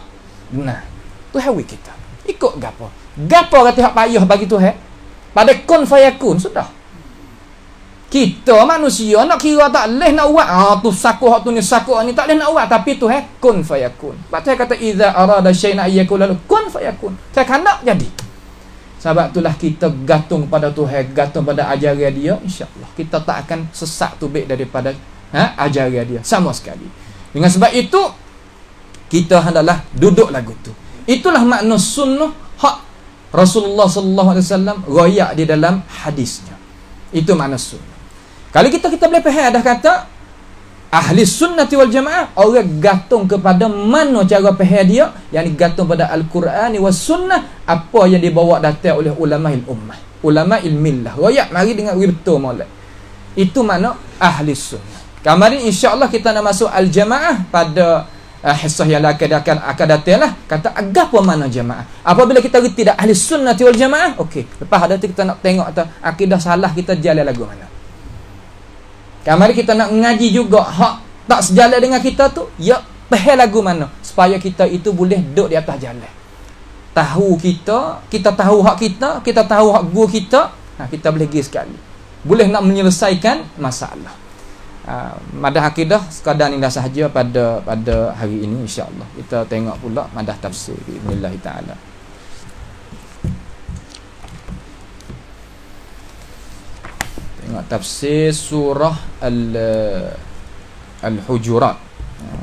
benar. Tuhan kita. Ikut gapo. Gapo kata hak payah bagi Tuhan. Pada kun fayakun, sudah. Kita manusia nak kira tak leh nak buat tu saku hak tu ni saku ni tak leh nak buat, tapi tu kun fayakun. Sebab tu kata iza arada syai'an ayyakul kun fayakun. Saya kandak jadi. Sebab itulah kita gantung pada Tuhan, gantung pada ajaran dia, insya-Allah kita tak akan sesat tubik daripada ajaran dia sama sekali. Dengan sebab itu kita hendaklah duduk lagu tu. Itulah makna sunnah hak Rasulullah sallallahu alaihi wasallam royak di dalam hadisnya. Itu makna sunnah. Kalau kita boleh faham dah kata ahli sunnati wal jamaah, orang gantung kepada mana cara faham dia, yang digantung pada Al-Quran was sunnah, apa yang dibawa datang oleh ulama-il ummah, ulama-il millah. Royak mari dengan betul molek. Itu makna ahli sunnah. Kemarin insya-Allah kita nak masuk al-jamaah pada hissah yang akan datang lah. Kata agapa mana jemaah. Apabila kita reti dah ahli sunnati wal jemaah, okey. Lepas ada tu kita nak tengok tu akidah salah kita jalan lagu mana. Kamari kita nak ngaji juga hak tak sejalan dengan kita tu, ya pahal lagu mana supaya kita itu boleh duduk di atas jalan. Tahu kita tahu hak kita tahu hak guru kita, kita boleh pergi sekali. Boleh nak menyelesaikan masalah. Madah akidah sekadar ini dah sahaja pada hari ini, insya-Allah. Kita tengok pula madah tafsir bismillah taala. Tengok tafsir surah Al-Hujurat.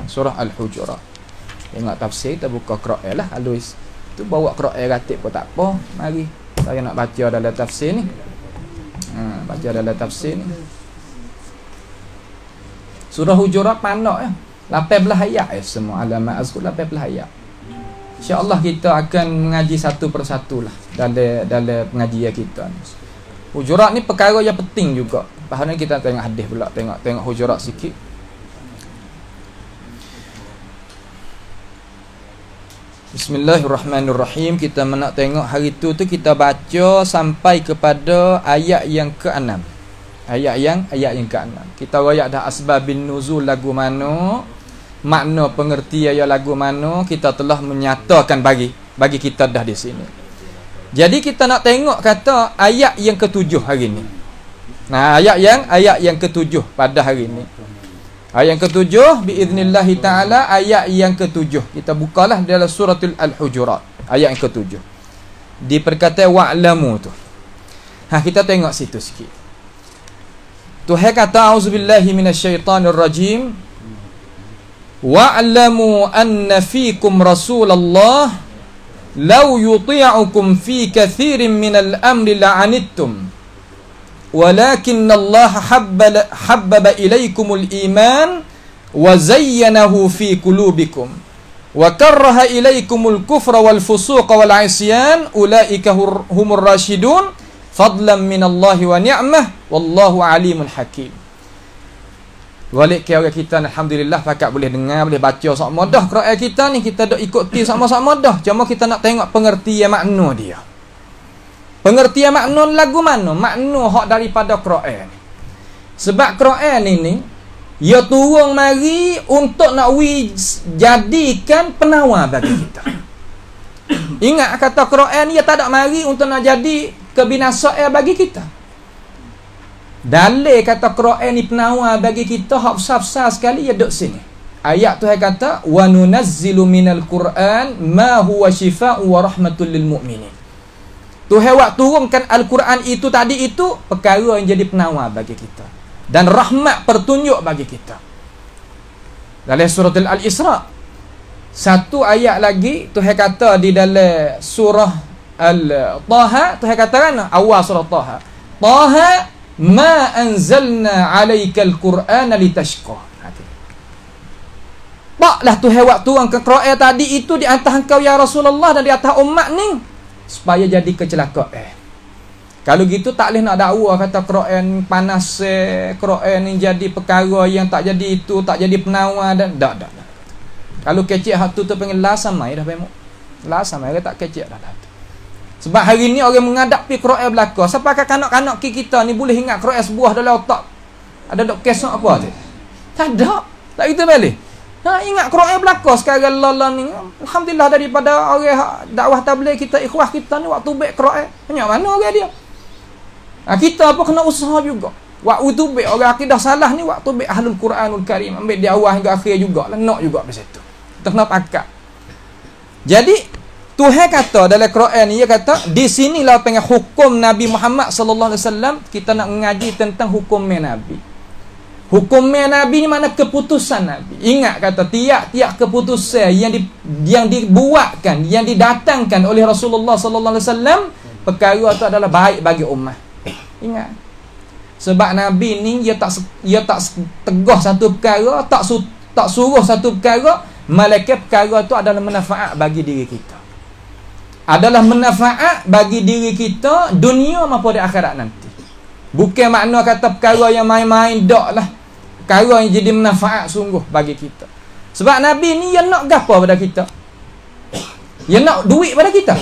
Surah Al-Hujurat. Tengok tafsir, kita buka Quran lah. Alus tu bawa Quran ratib pun tak apa. Mari saya nak baca dalam tafsir ni. Baca dalam tafsir ni. Surah Hujurat pandak ya. 18 ayat semua alamat azkur 18 ayat. Insya-Allah kita akan mengaji satu persatu lah dalam pengajian kita ni. Hujurat ni perkara yang penting juga. Lepas ni kita tengok hadis pula, tengok Hujurat sikit. Bismillahirrahmanirrahim. Kita nak tengok hari tu kita baca sampai kepada ayat yang ke-6. Ayat yang ke-6. Kita royak dah asbabin nuzul lagu mana, makna pengertian lagu mana, kita telah menyatakan bagi kita dah di sini. Jadi kita nak tengok kata ayat yang ke-7 hari ni. Nah, ayat yang ke-7 pada hari ni. Ayat yang ke-7 biiznillah taala, ayat yang ke-7. Kita bukalah dalam suratul Al-Hujurat, ayat yang ke-7. Di perkataan wa'lamu tu. Kita tengok situ sikit. Tuhan kata auzubillahi minasyaitanir rajim. Wa'lamu anna fiikum Rasulullah law yuti'ukum fi katsirin minal amri la'anittum walakinnallaha habbaba ilaikumul iman wa zayyanahu fi qulubikum wa karraha ilaikumul kufra wal fusuqa wal 'isyan ulaika humur rasyidun fadlan minallahi wa ni'mah wallahu alimun hakim. Balik ke orang kita alhamdulillah pakat boleh dengar, boleh baca sama dah Quran kita ni, kita dok ikuti sama-sama dah. Cuma kita nak tengok pengertian makna dia. Pengertian makna lagu mana? Makna hak daripada Quran ni. Sebab Quran ini ia turun mari untuk nak jadikan penawar bagi kita. Ingat kata Quran ia tak ada mari untuk nak jadi kebinasaan bagi kita. Dalil kata Quran ni penawar bagi kita hak besar-besar sekali ya duk sini. Ayat tu kata wa nunazzilu minal Quran ma huwa shifaa'un wa rahmatul lil mu'minin. Tuhan buat turunkan Al-Quran itu tadi itu perkara yang jadi penawar bagi kita dan rahmat pertunjuk bagi kita. Dalam surah Al-Isra satu ayat lagi Tuhan kata di dalam surah Al-Taha, Tuhan katakan awal surah Taha, Taha ma anzalna alaikal Qur'ana litashqa. Taklah Tuhan waktu turunkan Quran tadi itu di atas engkau ya Rasulullah dan di atas umat ni supaya jadi kecelakaan. Kalau gitu tak boleh nak dakwa kata Quran panas, Quran ni jadi perkara yang tak jadi itu, tak jadi penawar dan dak. Kalau kecil hak tu pengen lasamai dah pemok. Lasamai tak kecil dah. Sebab hari ni orang menghadapi Quran belaka. Siapa kanak-kanak kita ni boleh ingat Quran sebuah dalam otak. Ada dok kesok apa tu? Tak ada. Tak gitu balik. Ingat Quran belaka sekarang lala ni. Alhamdulillah daripada orang dakwah tabligh kita, ikhwah kita ni waktu baik Quran. Banyak mana orang dia? Kita apa kena usaha juga. Waktu tu baik orang akidah salah ni waktu baik ahlul Quranul Karim. Ambil di awal hingga akhir jugalah. Nak juga di situ. Kita kena pakat. Jadi Tuhan kata dalam Quran ni, dia kata di sinilah pengen hukum Nabi Muhammad sallallahu alaihi wasallam. Kita nak mengaji tentang hukum Nabi. Hukum Nabi ni mana keputusan Nabi. Ingat kata tiap-tiap keputusan yang dibuatkan, yang didatangkan oleh Rasulullah sallallahu alaihi wasallam, perkara itu adalah baik bagi umat. Ingat. Sebab Nabi ni dia tak tegah satu perkara, tak suruh satu perkara, malaikat perkara itu adalah manfaat bagi diri kita. Adalah manfaat bagi diri kita dunia maupun di akhirat nanti. Bukan makna kata perkara yang main-main dak lah. Perkara yang jadi manfaat sungguh bagi kita. Sebab Nabi ni yang nak gapo pada kita? Yang nak duit pada kita?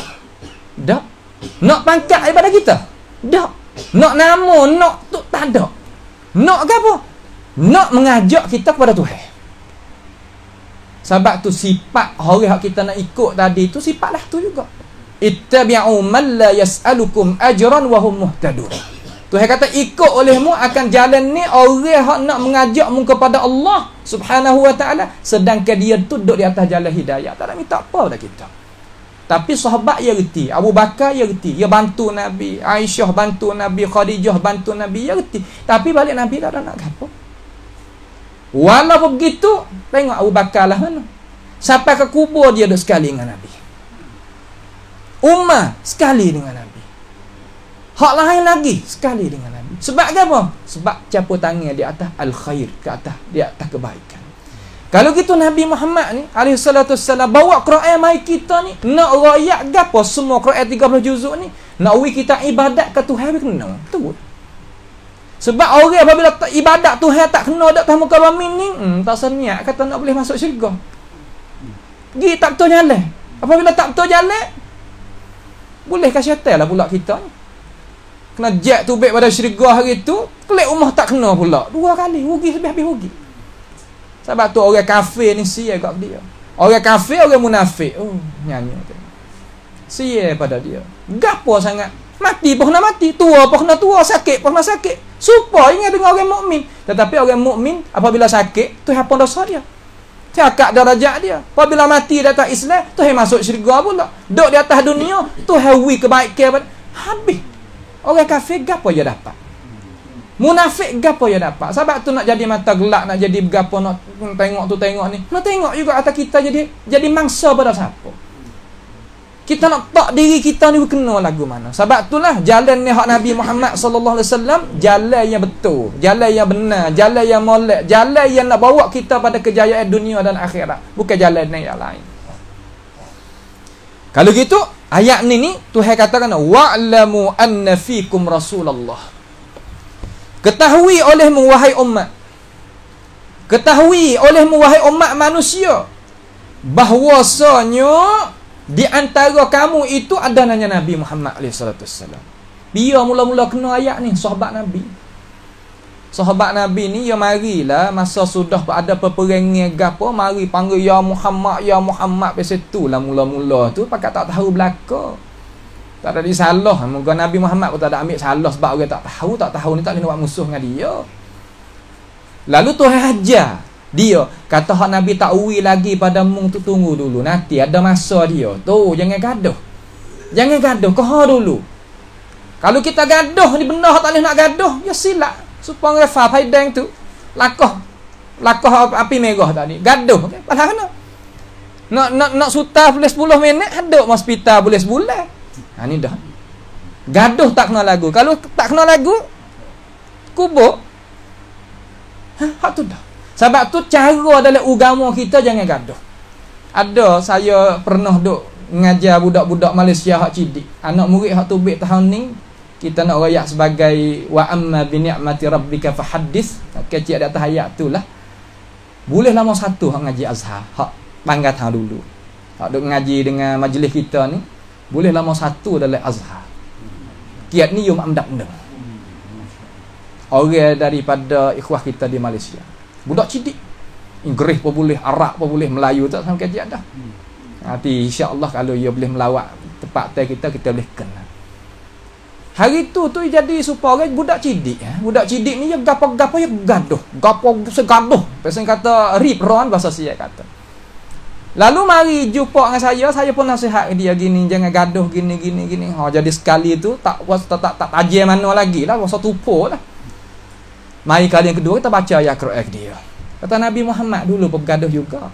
Tak. Nak pangkat pada kita? Tak. Nak nama, nak tu tak ada. Nak gapo? Nak mengajak kita kepada Tuhan. Sebab tu sifat orang yang kita nak ikut tadi tu sifatlah tu juga. Ittabi'u man la yas'alukum ajran wa hum muhtadun. Tuhan kata ikut olehmu akan jalan ni orang yang nak mengajakmu kepada Allah Subhanahu wa taala sedangkan dia tu duduk di atas jalan hidayah. Tak ada minta apa dah kita. Tapi sahabat dia reti, Abu Bakar dia reti, dia bantu Nabi, Aisyah bantu Nabi, Khadijah bantu Nabi, dia reti. Tapi balik Nabi tak ada nak apa. Walaupun begitu, tengok Abu Bakar lah mana. Sampai ke kubur dia duduk sekali dengan Nabi. Umar sekali dengan Nabi. Hak lain lagi sekali dengan Nabi. Sebab apa? Sebab capur tangan di atas al-khair, ke atas, di atas kebaikan. Kalau gitu Nabi Muhammad ni alaihi salatu wassalam bawa Quran mai kita ni nak royak gapo semua Quran 30 juzuk ni nak wi kita ibadat ke Tuhan kena. Tu. Sebab orang apabila ibadat Tuhan tak kena dak tahu muka bumi ni, tak seniat kata nak boleh masuk syurga. Pergi tak betul jalan. Apabila tak betul jalan, boleh ke syaitan lah pula kita ni. Kena jet tu baik pada syurga hari tu, klik rumah tak kena pula. 2 kali rugi habis rugi. Sebab tu orang kafir ni sia kat dia. Orang kafir, orang munafik. Oh, nyanyi tu. Sia pada dia. Gapo sangat. Mati pun kena mati, tua pun kena tua, sakit pun kena sakit. Supaya ingat dengan orang mukmin. Tetapi orang mukmin apabila sakit, tu hapun dosa dia. Cakap darajat dia. Apabila mati di atas Islam, tu masuk syurga pula. Duduk di atas dunia, tu hawi kebaikan. Habis. Orang kafir gapo dia dapat? Munafik gapo dia dapat? Sebab tu nak jadi mata gelap, nak jadi gapo, nak tengok tu tengok ni. Nak tengok juga atas kita jadi mangsa pada siapa? Kita nak tak diri kita ni kena lagu mana. Sebab itulah jalan ni hak Nabi Muhammad sallallahu alaihi wasallam, jalan yang betul, jalan yang benar, jalan yang molek, jalan yang nak bawa kita pada kejayaan dunia dan akhirat, bukan jalan yang lain. Kalau gitu, ayat ni Tuhan katakan wa'lamu anna fikum Rasulullah. Ketahui olehmu wahai umat. Ketahui olehmu wahai umat manusia bahwasanya di antara kamu itu ada nanya Nabi Muhammad SAW. Dia mula-mula kena ayat ni, sahabat Nabi. Sahabat Nabi ni, ya marilah masa sudah ada peperangan gapo, mari panggil ya Muhammad, ya Muhammad. Pasal itulah mula-mula tu pakat tak tahu belaka. Tak ada disalah. Moga Nabi Muhammad pun tak ada ambil salah sebab orang tak tahu ni tak kena buat musuh dengan dia. Lalu Tuhan ajar dia kata hak Nabi tak uwi lagi pada mung tu, tunggu dulu, nanti ada masa dia tu, jangan gaduh kau dulu. Kalau kita gaduh ni benda tak boleh nak gaduh, ya silap supaya refa paidang tu lakoh api merah tadi gaduh okay? Padahal nak suta boleh 10 minit, haduk hospital boleh sebulan. Ni dah gaduh tak kena lagu. Kalau tak kena lagu kubur hak tu dah. Sebab tu cara dalam agama kita jangan gaduh. Ada saya pernah duk ngajar budak-budak Malaysia hak cidik. Anak murid hak tubik tahun ni kita nak rayak sebagai wa amma bi ni'mati rabbika fahaddits. Kecil di atas ayat tu lah. Boleh lama satu hak ngaji Azhar, hak pangkat hang dulu. Hak duk ngaji dengan majlis kita ni, boleh lama satu dalam Azhar. Kiat ni yum amdak benda. Orang daripada ikhwah kita di Malaysia. Budak cidik. Inggeris pun boleh, Arab pun boleh, Melayu tak sama kajian dah. Nanti insya-Allah kalau ia boleh melawat tempat kita boleh kenal. Hari tu jadi supaya budak cidik. Budak cidik ni ya gapo-gapo ya gaduh. Gapo segaduh. Pasal kata rip ron bahasa Sia kata. Lalu mari jumpa dengan saya pun nasihat dia gini, jangan gaduh gini. Jadi sekali tu tak tajam mana lagi lah, masa tupo lah. Mari kali yang kedua kita baca ayat Quran dia. Kata Nabi Muhammad dulu bergaduh juga.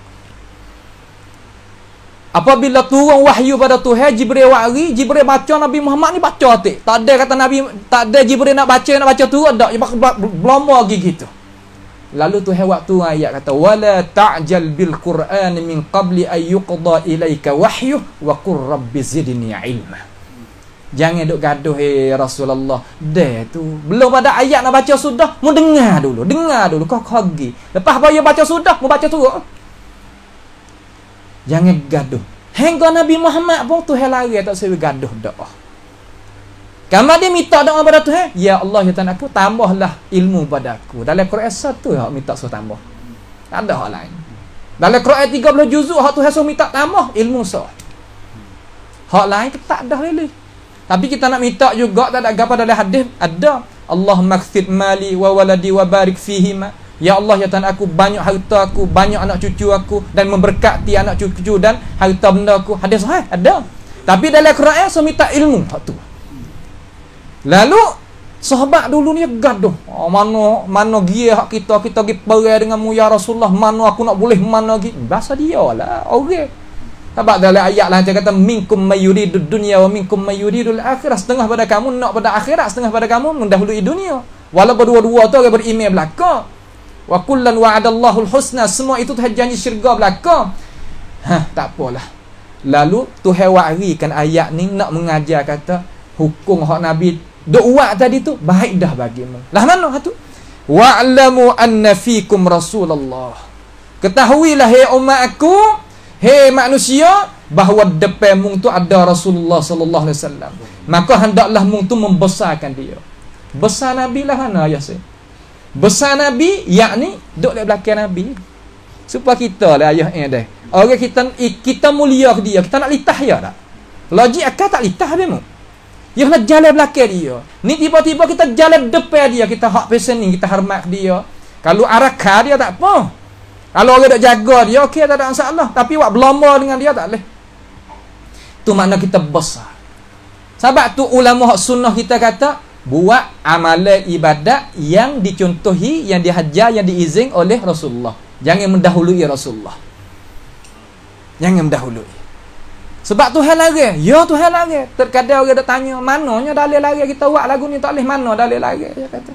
Apabila turun wahyu pada Tuhan, Jibril wari, Jibril baca, Nabi Muhammad ni baca atik. Tak ada kata Nabi, tak ada Jibril nak baca turun tak, dia belum lagi gitu. Lalu Tuhan waktu ayat kata wala ta'jal bil Qur'an min qabli ay yuqda ilaika wahyu wa qur rabbi zidni ilma. Jangan duk gaduh Rasulullah. Dah tu belum ada ayat nak baca sudah, mu dengar dulu kau pergi. Lepas apa baca sudah, mu baca turun. Jangan gaduh. Hingga Nabi Muhammad pun Tuhan lari tak sewi gaduh doa. Kamar dia minta doa pada Tuhan, ya Allah ya Tuhan aku, tambahlah ilmu pada aku. Dalam Quran satu hak minta suruh tambah. Tak ada hak lain. Dalam Quran 30 juzuk hak Tuhan suruh minta tambah ilmu sah. Hak lain tak ada lagi. Tapi kita nak minta juga tak ada apa dalam hadis ada. Allahumma kthir mali wa waladi wa barik fihima. Ya Allah ya Tuhan aku, banyak harta aku, banyak anak cucu aku, dan memberkati anak cucu dan harta benda aku. Hadis sahih ada. Tapi dalam Quran suruh minta ilmu hak tu. Lalu sahabat dulu ni gaduh. Oh, mana dia hak kita pergi perang denganmu ya Rasulullah. Mana aku nak boleh mana lagi. Bahasa dia lah. Okey. Sebab dalam ayat lain dia kata minkum mayyuridud dunya wa minkum mayyuridul akhirah. Setengah pada kamu nak pada akhirat, setengah pada kamu mendahului dunia. Walaupun dua-dua tu orang beriman belaka. Wa kullan wa'adallahu al-husna. Semua itu Tuhan janji syurga belaka. Tak apalah. Lalu Tuhan warikan ayat ni nak mengajar kata hukum hak Nabi doa tadi tu baik dah bagimu. Lah mana tu? Wa'lamu anna fikum Rasulullah. Ketahuilah hai umat aku, hai manusia, bahawa depan mung tu ada Rasulullah sallallahu alaihi wasallam. Maka hendaklah mung tu membesarkan dia. Besar Nabi lah mana ayah saya. Besar Nabi yakni duk di belakang Nabi. Supaya kita lah ayah dah. Orang kita mulia ke dia, kita nak litah ya tak? Logik akal tak litah dia mu. Ya nak jalan belakang dia. Ni tiba-tiba kita jalan depan dia, kita hak pesening, kita hormat dia. Kalau arakah dia tak apa. Kalau orang nak jaga dia, okey tak ada masalah. Tapi buat berlomba dengan dia tak boleh. Tu makna kita besar. Sebab tu ulama hak sunnah kita kata buat amalan ibadat yang dicontohi, yang dihajar, yang diizin oleh Rasulullah. Jangan mendahului Rasulullah. Jangan mendahului. Sebab Tuhan lari. Ya Tuhan lari. Terkadang orang dah tanya, mananya dalil lari kita buat lagu ni tak boleh, mana dalil lari? Dia kata.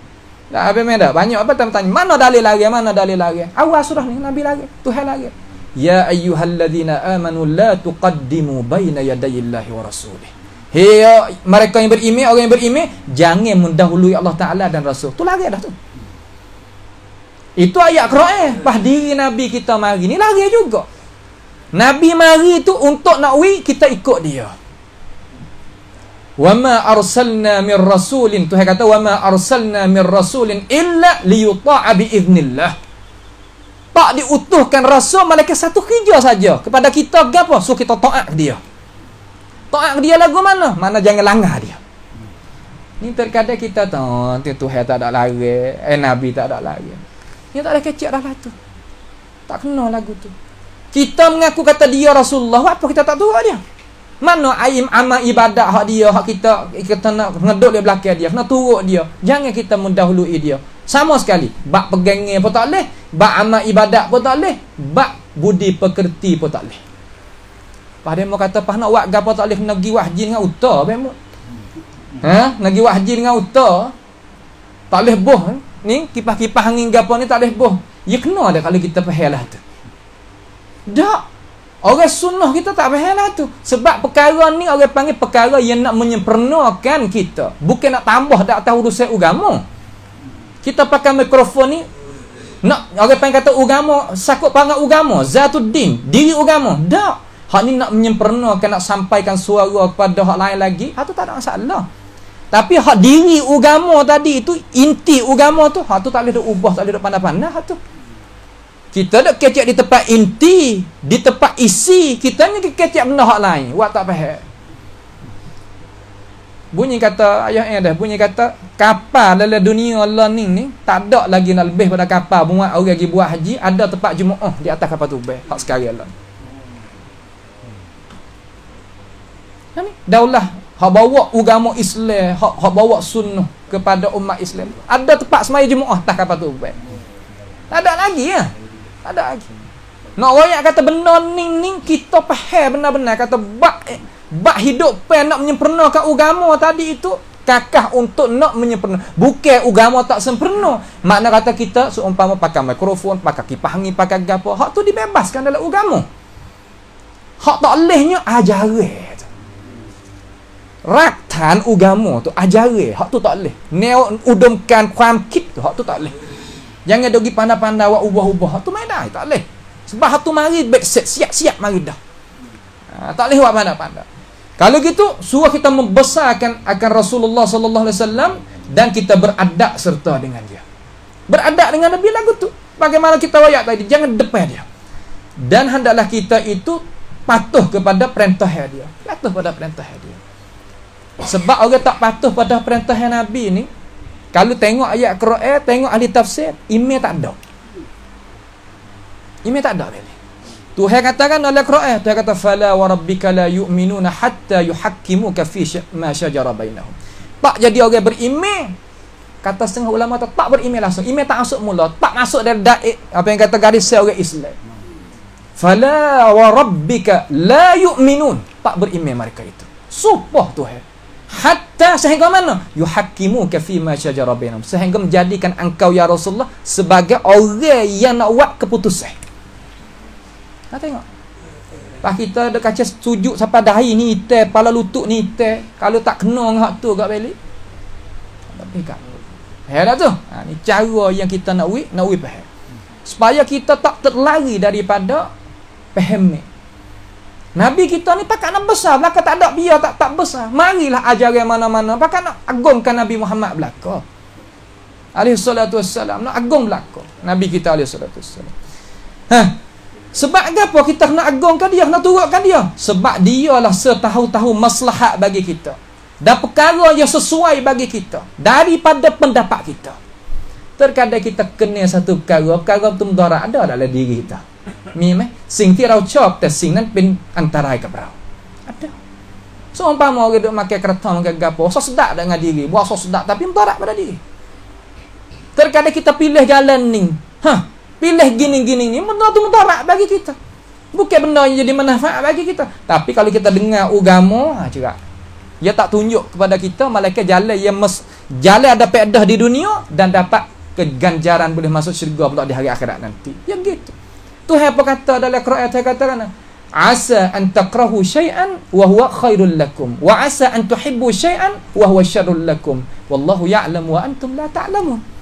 Dah apa meda? Banyak apa tanya, mana dalil lari? Mana dalil lari? Awal surah ni Nabi lari. Tuhan lari. Ya ayyuhalladzina amanu la tuqaddimu baina yadayillahi wa rasulih. Hei mereka yang beriman, orang yang beriman, jangan mendahului Allah Taala dan Rasul. Tu lari dah tu. Itu ayat Quran. Pas diri Nabi kita mari ni lari juga. Nabi mari tu untuk nak kita ikut dia. Wa ma arsalna mir rasulin, Tuhan kata wa ma arsalna mir rasulin illa liyuta'a bi idznillah. Tak diutuhkan rasul malaikat satu kerja saja kepada kita gapo? So kita taat dia. Taat dia lagu mana? Mana jangan langgar dia. Ni terkadang kita tahu Tuhan tak ada lari, Nabi tak ada lari. Ni tak ada kecek dah lah tu. Tak kena lagu tu. Kita mengaku kata dia Rasulullah, apa kita tak tahu dia? Mana amal ibadat hak dia, hak kita nak ngeduk di belakang dia, nak turut dia. Jangan kita mendahului dia. Sama sekali. Bak pegangnya pun tak boleh, bak amal ibadat pun tak boleh, bak budi pekerti pun tak boleh. Pas dia mau kata pas nak buat gapo tak boleh, kena pergi wahji dengan uta bemo. Nak pergi wahji dengan uta. Tak boleh boh. Ni kipas-kipas angin gapo ni tak boleh boh. Ya kena ada kalau kita faham lah tu. Tak. Orang sunnah kita tak faham lah tu. Sebab perkara ni orang panggil perkara yang nak menyempurnakan kita. Bukan nak tambah tak tahu urusan agama. Kita pakai mikrofon ni nak orang panggil kata agama, sakut panggil agama, zatuddin, diri agama. Tak. Hak ni nak menyempurnakan, nak sampaikan suara kepada hak lain lagi. Hak tu tak ada masalah. Tapi hak diri agama tadi itu, inti agama tu, hak tu tak boleh ubah, tak boleh pandai-pandai hak tu. Kita nak kecek di tempat inti, di tempat isi. Kita ni kecek benda hak lain. Wak tak faham. Bunyi kata, ayah dah, bunyi kata, kapal dalam dunia learning ni, tak ada lagi nak lebih pada kapal. Buat orang pergi buat haji, ada tempat jemaah di atas kapal tu. Hak sekarang lah. Daulah, hak bawa agama Islam, hak bawa sunnah kepada umat Islam. Ada tempat semaya jemaah atas kapal tu. Tak ada lagi ya. Tak ada lagi. Nak royak kata benda ni kita faham benar-benar kata bak hidup nak menyempurnakan agama tadi itu kakah untuk nak menyempurna. Bukan agama tak sempurna. Makna kata kita seumpama pakai mikrofon, pakai kipas angin, pakai gapo, hak tu dibebaskan dalam agama. Hak tak lehnya ajaran. Raktan agama tu ajaran, hak tu tak leh. Neo udumkanความคิดtu hak tu tak leh. Jangan dogi pandai-pandai awak ubah-ubah. Tu main dah, tak boleh. Sebab hatu mari baik set, siap-siap mari dah. Tak boleh buat pandai-pandai. Kalau gitu, suruh kita membesarkan akan Rasulullah sallallahu alaihi wasallam dan kita beradab serta dengan dia. Beradab dengan Nabi lagu tu. Bagaimana kita wayak tadi, jangan depan dia. Dan hendaklah kita itu patuh kepada perintah dia. Patuh pada perintah dia. Sebab orang tak patuh pada perintah Nabi ni, kalau tengok ayat Quran, tengok ahli tafsir, iman tak ada. Iman tak ada balik. Tuhan katakan dalam Quran, Tuhan kata fala wa rabbika la yu'minuna hatta yuhakkimuka fi ma syajara bainahum. Tak jadi orang beriman. Kata setengah ulama tak beriman langsung. Iman tak masuk mula, tak masuk dari daik apa yang kata garis orang Islam. Fala wa rabbika la yu'minun. Tak beriman mereka itu. Sumpah Tuhan. Hatta sehingga mana? Yuhakkimuka fi ma syajara bainahum. Sehingga menjadikan engkau ya Rasulullah sebagai orang yang nak buat keputusan. Tengok. Pas kita ada kaca sujud sampai dahi ni hitam, kepala lutut ni hitam. Kalau tak kena dengan hak tu kat balik. Tak pekat. Dah tu. Ni cara yang kita nak wui faham. Supaya kita tak terlari daripada faham ni. Nabi kita ni pakat nak besar, belaka tak ada biar tak besar. Marilah ajaran mana-mana pakat nak agungkan Nabi Muhammad belaka. Alaihi salatu wassalam, nak agung belaka Nabi kita alaihi salatu wassalam. Sebab apa kita kena agungkan dia, kena turutkan dia? Sebab dialah setahu-tahu maslahat bagi kita. Dan perkara yang sesuai bagi kita daripada pendapat kita. Terkadang kita kena satu perkara tu mudarat ada dalam diri kita. Sing tirau chop te sing nan pen antara ke berau. Ada. So umpama orang duk makan kereta makan gapo, so sedap dengan diri, buat so sedap tapi mudarat pada diri. Terkadang kita pilih jalan ni. Pilih gini-gini ni, benda tu mudarat bagi kita. Bukan benda yang jadi manfaat bagi kita. Tapi kalau kita dengar agama, cerak. Dia tak tunjuk kepada kita malaikat jalan yang jalan ada faedah di dunia dan dapat keganjaran boleh masuk syurga pula di hari akhirat nanti. Yang gitu. Tuhan apa kata dalam Quran? Tuhan katakan, asa an takrahu syai'an wa huwa khairul lakum wa asa an tuhibbu syai'an wa huwa syarrul lakum wallahu ya'lamu wa antum la ta'lamun.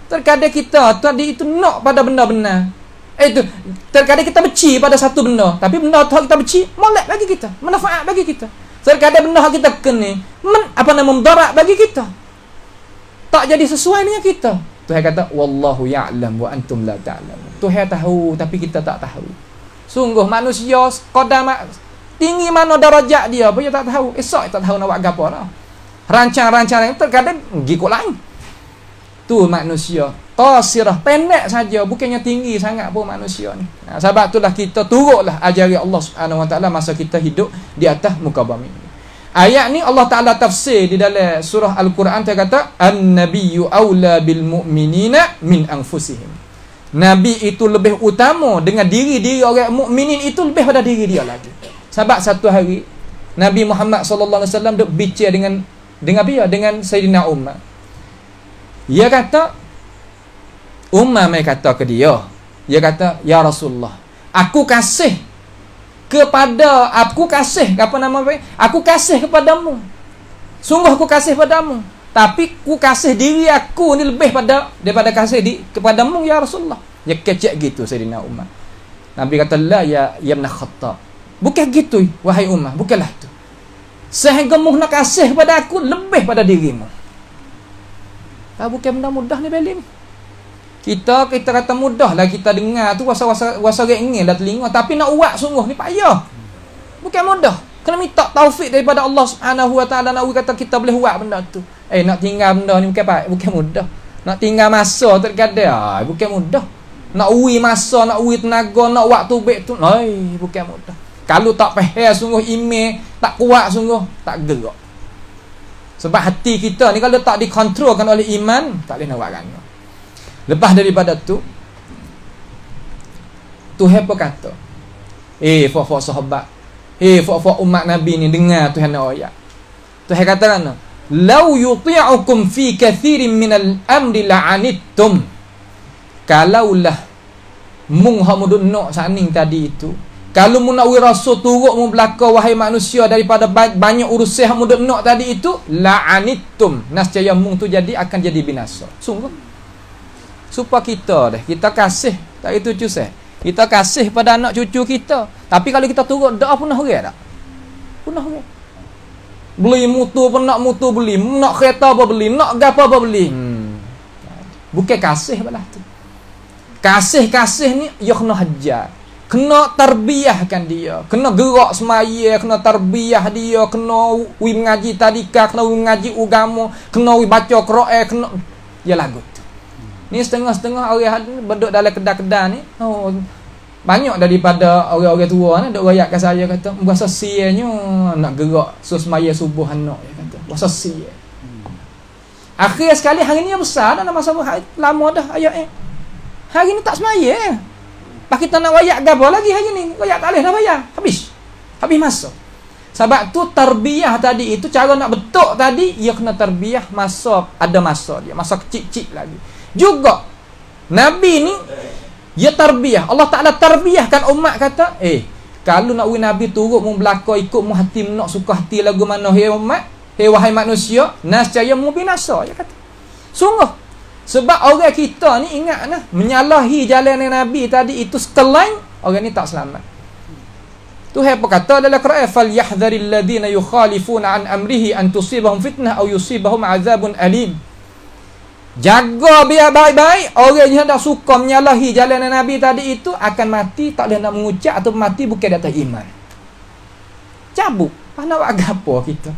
Terkadang kita tadi itu nak pada benda benar. Itu terkadang kita benci pada satu benda, tapi benda tu kita benci molek bagi kita, manfaat bagi kita. Terkadang benda kita kena mudarat bagi kita. Tak jadi sesuai dengan kita. Tuhan kata wallahu ya'lam wa antum la ta'lamun. Tuhan tahu tapi kita tak tahu. Sungguh manusia qadam tinggi mana darajat dia, apa dia tak tahu. Esok tak tahu nak buat gapo dah. Rancang-rancang terkadang gikut lain. Tu manusia qasirah, pendek saja, bukannya tinggi sangat pun manusia ni. Sebab itulah kita turutlah ajari Allah Subhanahu wa taala masa kita hidup di atas muka bumi. Ayat ni Allah Taala tafsir di dalam surah Al-Quran, dia kata an-nabiyyu aula bil mu'minina min anfusihim. Nabi itu lebih utama dengan diri orang mukminin itu lebih pada diri dia lagi. Sebab satu hari Nabi Muhammad sallallahu alaihi wasallam duk bincang dengan Sayyidina Umar. Dia kata, Umar mai kata ke dia kata, ya Rasulullah, aku kasih kepadamu. Sungguh aku kasih padamu, tapi aku kasih diri aku ni lebih daripada kasih kepadamu ya Rasulullah. Dia kecek gitu Sayyidina Umar. Nabi kata, la ya Ibn Khattab. Bukan gitu wahai Umar, bukanlah itu. Sehingga mu nak kasih kepada aku lebih pada dirimu. Bukan benda mudah ni balik ni. Kita kata mudah lah kita dengar tu wasa ingin dah telinga, tapi nak buat sungguh ni payah. Bukan mudah. Kena minta taufik daripada Allah Subhanahu wa taala nak kata kita boleh buat benda tu. Nak tinggal benda ni bukan mudah. Nak tinggal masa terkadang bukan mudah. Nak ui masa, nak ui tenaga, nak waktu baik tu, bukan mudah. Kalau tak faham sungguh email, tak kuat sungguh, tak gerak. Sebab hati kita ni kalau tak dikontrolkan oleh iman, tak boleh nak buat kan. Lepas daripada tu, Tuhan apa kata? Fok-fok sahabat, fok-fok umat Nabi ni dengar Tuhan ayat. Tuhan kata kan, "Lau yuti'ukum fi kathirin minal amri la'anittum." Kalaulah mung hak muduk nak saning tadi itu, kalau mu nak rasul turut mu belaka wahai manusia daripada banyak urusan hak muduk nak tadi itu, la'anittum, nascaya mung tu akan jadi binasa. Sungguh supaya kita kasih tak itu cusah. Kita kasih pada anak cucu kita. Tapi kalau kita turut doa punah orang tak? Punah orang. Beli motor pun nak motor beli, nak kereta apa beli, nak gapo apa beli. Bukan kasih balah tu. Kasih ni dia kena hajar. Kena tarbiyahkan dia. Kena gerak semaya, kena tarbiyah dia, kena wi mengaji tadika, kena wi mengaji agama, kena wi baca Quran, kena ya lagu tu. Ni setengah-setengah orang berduk dalam kedai-kedai ni. Oh, banyak daripada orang-orang tua ni duk royak kat saya kata, "Puasa sianya nak gerak semaya subuh anak," dia kata. Puasa sia. Akhir sekali hari ni besar dah masa lama dah ayat hari ni tak semaya. Pak kita nak royak gapo lagi hari ni? Royak tak boleh dah bayar. Habis masa. Sebab tu tarbiyah tadi itu cara nak betul tadi, ia kena tarbiyah masa ada masa dia, masa kecil-kecil lagi. Juga Nabi ni dia tarbiyah. Allah Taala tarbiyahkan umat kata, kalau nak Nabi turut mu belaka ikut mu hati nak suka hati lagu mana hai umat, hai wahai manusia, nascaya mu binasa dia kata. Sungguh. Sebab orang kita ni ingat nah, menyalahi jalan Nabi tadi itu sekelain orang ni tak selamat. Tuhan apa kata dalam Quran, "Falyahdharil ladzina yukhalifuna an amrihi an tusibahum fitnah aw yusibahum azabun alim." Jaga biar baik-baik. Orang yang tak suka menyalahi jalan Nabi tadi itu akan mati, tak boleh nak mengucap atau mati bukan di atas iman. Cabut. Nak buat apa kita?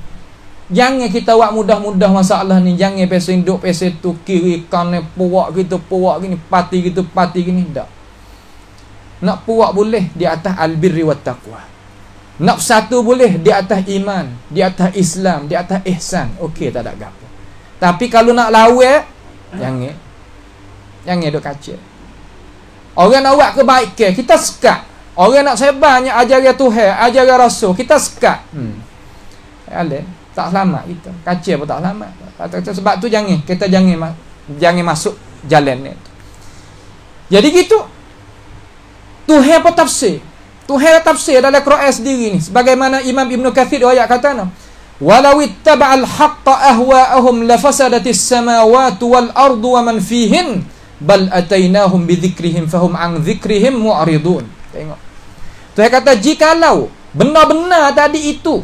Jangan kita buat mudah-mudah masalah ni. Jangan pesen duk pesen tu kiri kanan puak kita puak gini, pati gitu pati gini dak. Nak puak boleh di atas al-birri wat taqwa. Nak satu boleh di atas iman, di atas Islam, di atas ihsan. Okey, tak ada gapo. Tapi kalau nak lawan, jangan duk kacau. Orang nak buat kebaikan, kita sekat. Orang nak sebarnya ajaran Tuhan, ajaran Rasul, kita sekat. Tak selamat kita. Kacau pun tak selamat. Sebab tu kita jangan masuk jalan ni. Jadi gitu. Tuhan apa tafsir? Tuhan tafsir dalam Quran sendiri ni. Sebagaimana Imam Ibn Kathir ayat kata, "Walau ittaba'al haqqa ahwa'ahum lafasadatis samawati wal ardu wa man fihin bal atainahum bidzikrihim fahum an dzikrihim mu'ridun." Tengok. Tuhan kata jikalau benar-benar tadi itu,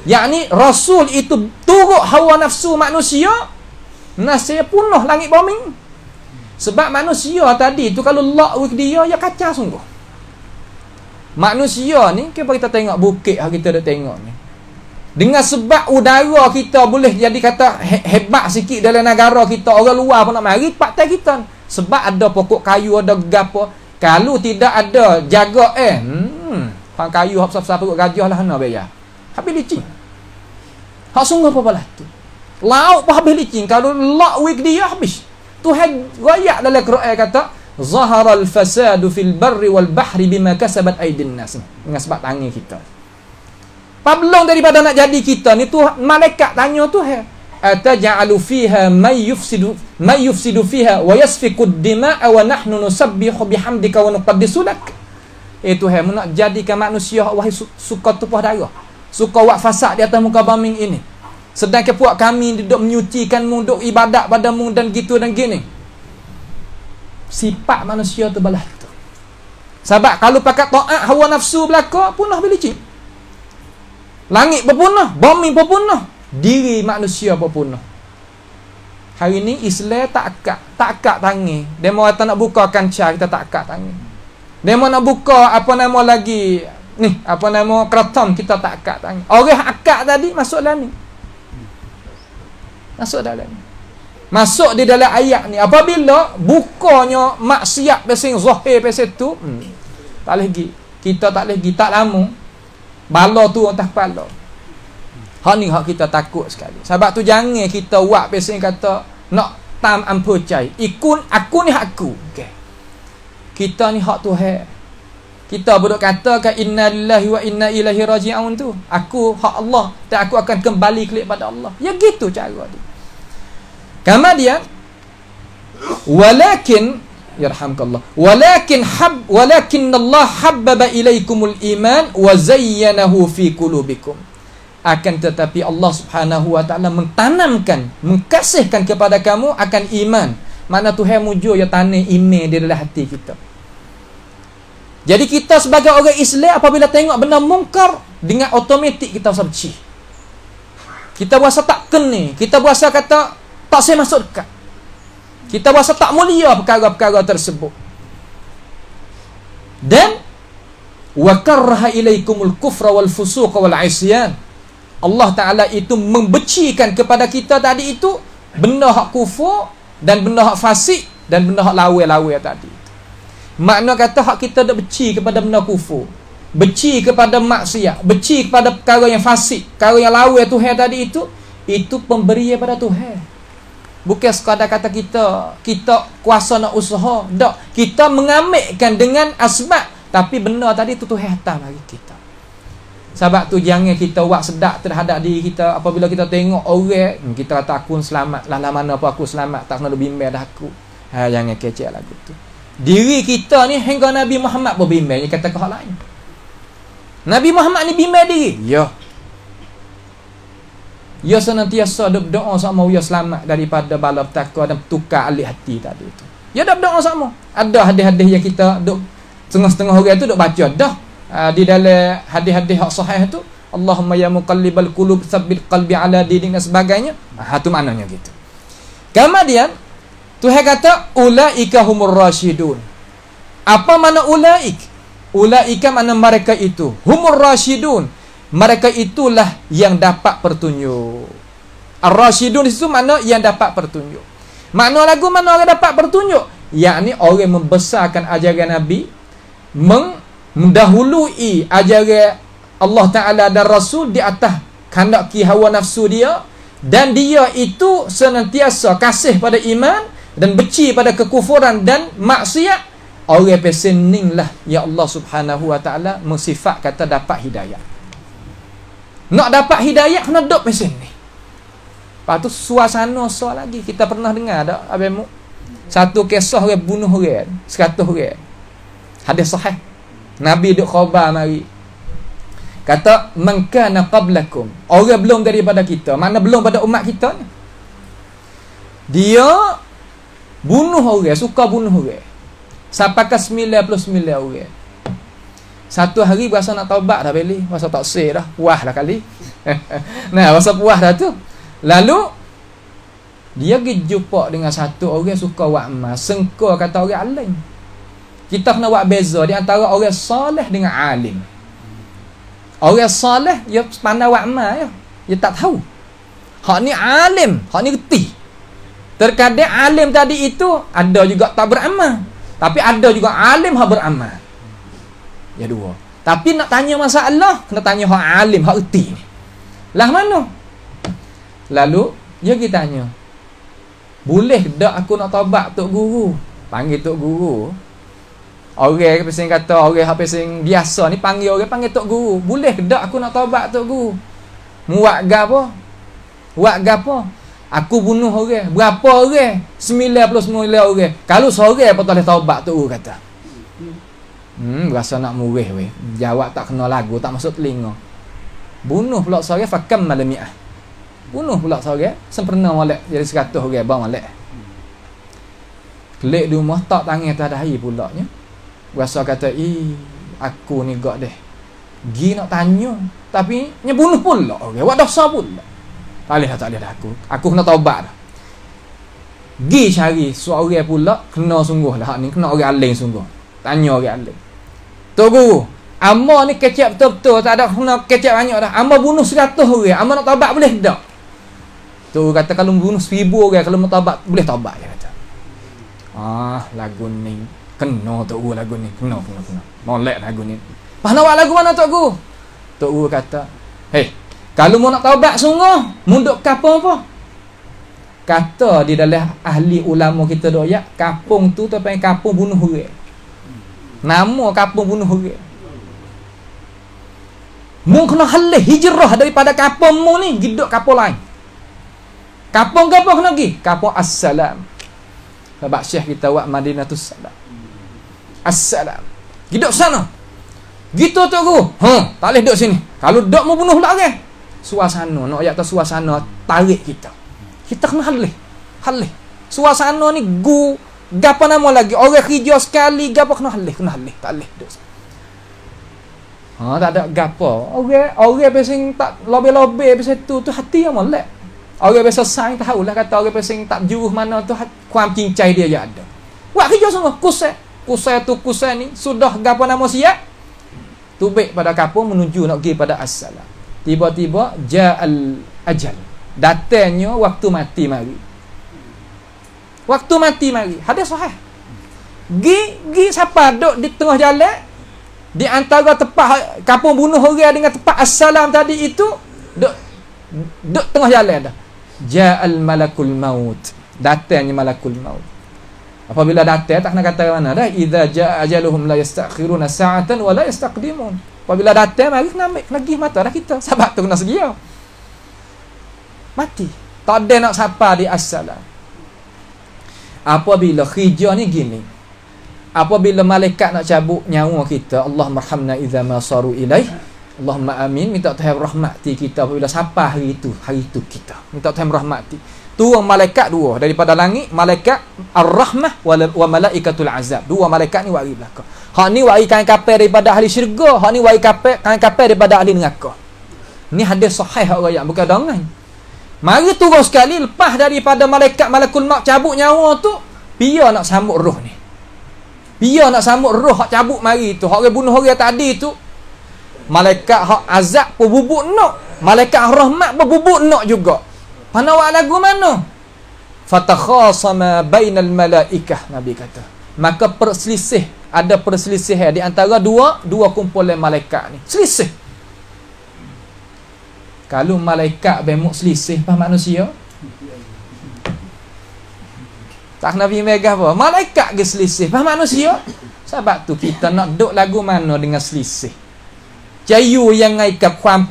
yakni Rasul itu turut hawa nafsu manusia, nasib punah langit bumi. Sebab manusia tadi itu kalau lock dia, ya kacau sungguh. Manusia ni, kita tengok bukit kita dah tengok ni. Dengan sebab udara kita boleh jadi kata hebat sikit dalam negara kita, orang luar pun nak mari paktai kita. Sebab ada pokok kayu, ada gapo. Kalau tidak ada jaga hang kayu hap sap-sap pokok gajah lah nak bayar. Habis licin. Hak sungguh apa balah tu. Lauk pun habis licin. Kalau lock week dia habis. Tuhan royak dalam Quran kata, "Zaharal fasadu fil barri wal bahri bima kasabat aydin nas." Dengan sebab tangan kita. Pabelong daripada nak jadi kita ni tu malaikat tanya Tuhan, "Ataj'alu fiha may yufsidu fiha wa yasfiku ad-dima'a wa nahnu nusabbihu bihamdika wa nuqaddisu lak." Tuhan mu nak jadikan manusia wahai suka tumpah darah, suka buat fasad di atas muka bumi ini. Sedangkan puak kami duduk menyucikanmu, duduk ibadat padamu dan gitu dan gini. Sifat manusia tu balah tu. Sebab kalau pakat taat hawa nafsu belaka, punah belicin. Langit berpunah, bumi berpunah, diri manusia berpunah. Hari ni Islam tak akak tangan. Demo kata nak buka kancah, kita tak akak tangan. Demo nak buka apa nama lagi ni, apa nama keraton, kita tak akak tangan. Orang akak tadi masuk dalam ni. Masuk dalam ni. Masuk di dalam ayat ni. Apabila bukanya maksiat pasal zahir pasal tu, tak lagi. Kita tak lagi, tak lama. Bala tu atas kepala. Hak ni hak kita takut sekali. Sebab tu jangan kita buat pasal kata nak tam ampucai. Aku ni hak aku. Okay. Kita ni hak Tuhan. Kita boleh katakan inna lillahi wa inna ilaihi raji'un tu. Aku hak Allah dan aku akan kembali kepada Allah. Ya gitu cara dia. Kemudian walakin yarhamkallah walakin Allah habbaba ilaikumul iman wa zayyanahu fi qulubikum. Akan tetapi Allah Subhanahu wa taala mentanamkan, mengkasihkan kepada kamu akan iman. Mana Tuhan mujur ya tanam iman di dalam hati kita. Jadi kita sebagai orang Islam apabila tengok benda mungkar, dengan automatik kita rasa benci. Kita rasa tak kena, kita rasa kata tak saya masuk dekat. Kita rasa tak mulia perkara-perkara tersebut. Dan wa karraha ilaikumul kufra wal fusuq wal isyan. Allah Taala itu membecikan kepada kita tadi itu benda hak kufur dan benda hak fasik dan benda hak lawa-lawa tadi. Makna kata hak kita dak benci kepada benda kufur, benci kepada maksiat, benci kepada perkara yang fasik, perkara yang lawa Tuhan tadi itu pemberian pada Tuhan. Bukan sekadar kata kita kuasa nak usaha, dak. Kita mengambilkan dengan asbab, tapi benda tadi itu Tuhan hantar bagi kita. Sebab tu jangan kita buat sedak terhadap diri kita. Apabila kita tengok orang, kita kata aku selamat lah mana apa aku selamat, tak kena bimbang dah aku. Jangan kecek lagu tu. Diri kita ni hingga Nabi Muhammad berbimbang, ni kata ke hal lain. Nabi Muhammad ni bimbang diri. Ya senantiasa berdoa sama ya selamat daripada bala petaka dan tukar alih hati tadi tu. Ya dah berdoa sama. Ada hadis-hadis yang kita duk setengah-setengah orang tu duk baca dah. Di dalam hadis-hadis hak sahih tu, Allahumma ya muqallibal qulub tsabbit qalbi ala dinik dan sebagainya. Tu maknanya gitu. Kemudian Tuhan kata ulaika humur rasyidun. Apa makna ulaik? Ulaika makna mereka itu humur rasyidun. Mereka itulah yang dapat petunjuk. Ar-rasyidun itu makna yang dapat petunjuk. Makna lagu mana orang dapat petunjuk? Yakni orang membesarkan ajaran Nabi, mendahului ajaran Allah Ta'ala dan Rasul di atas kehendak hawa nafsu dia, dan dia itu senantiasa kasih pada iman dan benci pada kekufuran dan maksiat. Orang pesening lah ya Allah Subhanahu Wa Ta'ala mensifat kata dapat hidayah. Nak dapat hidayah kena duduk pesen ni. Lepas tu suasana so lagi. Kita pernah dengar tak abang mu? Satu kisah orang bunuh orang 100 orang. Hadis sahih. Nabi duk khabar mari. Kata man kana qablakum. Orang belum daripada kita, mana belum pada umat kita ni. Dia bunuh orang, suka bunuh orang. Sampai ke 99 orang. Satu hari berasa nak taubat dah beli, berasa tak sih dah, puas dah kali. Nah, berasa puas dah tu. Lalu dia pergi jumpa dengan satu orang suka buat amal, sengka kata orang alim. Kita kena buat beza di antara orang soleh dengan alim. Orang soleh dia pandai buat amal ya. Dia tak tahu. Hak ni alim, hak ni reti. Terkadang alim tadi itu ada juga tak beramal, tapi ada juga alim hak beramal. Ya dua. Tapi nak tanya masalah, kena tanya hak alim, hak reti ni. Lah mana? Lalu dia pergi tanya, boleh tak aku nak taubat Tok Guru? Panggil Tok Guru. Orang pesing kata, orang hak pesing biasa ni panggil orang panggil Tok Guru. Boleh tak aku nak taubat Tok Guru? Muat gapo? Buat gapo? Aku bunuh orang. Berapa orang? 99 orang. Kalau seorang apa boleh taubat Tok Guru kata. Rasa nak murih weh. Jawab tak kena lagu, tak masuk telinga. Bunuh pula seorang fakam malamiah. Bunuh pula seorang sempurna molek jadi 100 orang bang molek. Kelik di rumah tak tangan tak ada air pula nya. Rasa kata, aku ni gak deh. Gi nak tanya, tapi nya bunuh pula orang. Buat dosa pula. Tak boleh aku. Aku kena taubat dah. Gi cari seorang pula kena sungguh lah hak ni, kena orang alim sungguh. Tanya orang alim. Tok Guru, amba ni kecap betul-betul, tak ada kena kecap banyak dah. Amba bunuh 100 orang, amba nak taubat boleh tak? Tu kata kalau bunuh 1000 orang, kalau nak taubat boleh taubat dia kata. Lagu ni kena Tok Guru, lagu ni kena. Molek lagu ni. Mana buat lagu mana Tok Guru? Tok Guru kata, "Hei, kalau mau nak taubat sungguh, munduk kapung apa?" Kata di dalam ahli ulama kita doyak, kapung tu panggil kapung bunuh orang. Nama kapung bunuh orang. Mu kena halih hijrah daripada kapung mu ni giduk kapung lain. Kapung ke apa kena pergi? Kapung Assalam. Sebab Syekh kita buat Madinatus Salam. Assalam. Giduk sana. Gitu Tok Guru. Tak boleh duduk sini. Kalau duduk mu bunuh pula orang. Suasana, nak ayat suasana tarik kita. Kita kena halih. Suasana ni gapo nama lagi? Orang kerja sekali gapo kena halih. Tak boleh duduk. Tak ada gapo. Orang biasa tak lobe-lobe biasa tu hati yang molek. Orang biasa saing tahulah kata orang biasa tak juruh mana tu kuam cincai dia je ada. Buat kerja semua kusai ni sudah gapo nama siap. Tubik pada kapung menuju nak pergi pada as-salam. Tiba-tiba ja'al ajal. Datangnya waktu mati mari. Waktu mati mari. Hadis sahih. Gi siapa duk di tengah jalan di antara tempat kapung bunuh orang dengan tempat as-salam tadi itu duk tengah jalan dah. Ja'al malakul maut. Datangnya malakul maut. Apabila datang tak nak kata mana dah, idza jaa ajaluhum la yastakhiruna sa'atan wa la yastaqdimun. Apabila datang mari kena ambil lagi mata dah kita. Sebab tu kena sedia. Mati. Tak ada nak sapa di as-salam. Apabila khija ni gini. Apabila malaikat nak cabut nyawa kita, Allahumma arhamna idza ma saru ilaih. Allahumma amin, minta Tuhan rahmati kita apabila sampai hari itu kita. Minta Tuhan rahmati. Turun malaikat dua daripada langit, malaikat ar-rahmah wa malaikatul azab. Dua malaikat ni wari belaka. Hak ni wari kain kapal daripada ahli syurga, hak ni wari kain kapal daripada ahli neraka. Ni hadis sahih hak raya bukan dongan. Mari turun sekali lepas daripada malakul maut cabut nyawa tu, biar nak sambut roh ni. Biar nak sambut roh hak cabut mari tu, hak orang bunuh orang tadi tu. Malaikat hak azab pun bubuk nak. Malaikat rahmat pun bubuk nak juga. Mana awak lagu mana? Fatakhasama bainal malaikah, Nabi kata. Maka ada perselisihan di antara dua kumpulan malaikat ni. Selisih. Kalau malaikat bemuk selisih pas manusia, tak Nabi megah apa? Malaikat ke selisih pas manusia. Sebab tu kita nak duk lagu mana dengan selisih. Cayu yang ngaikat kuam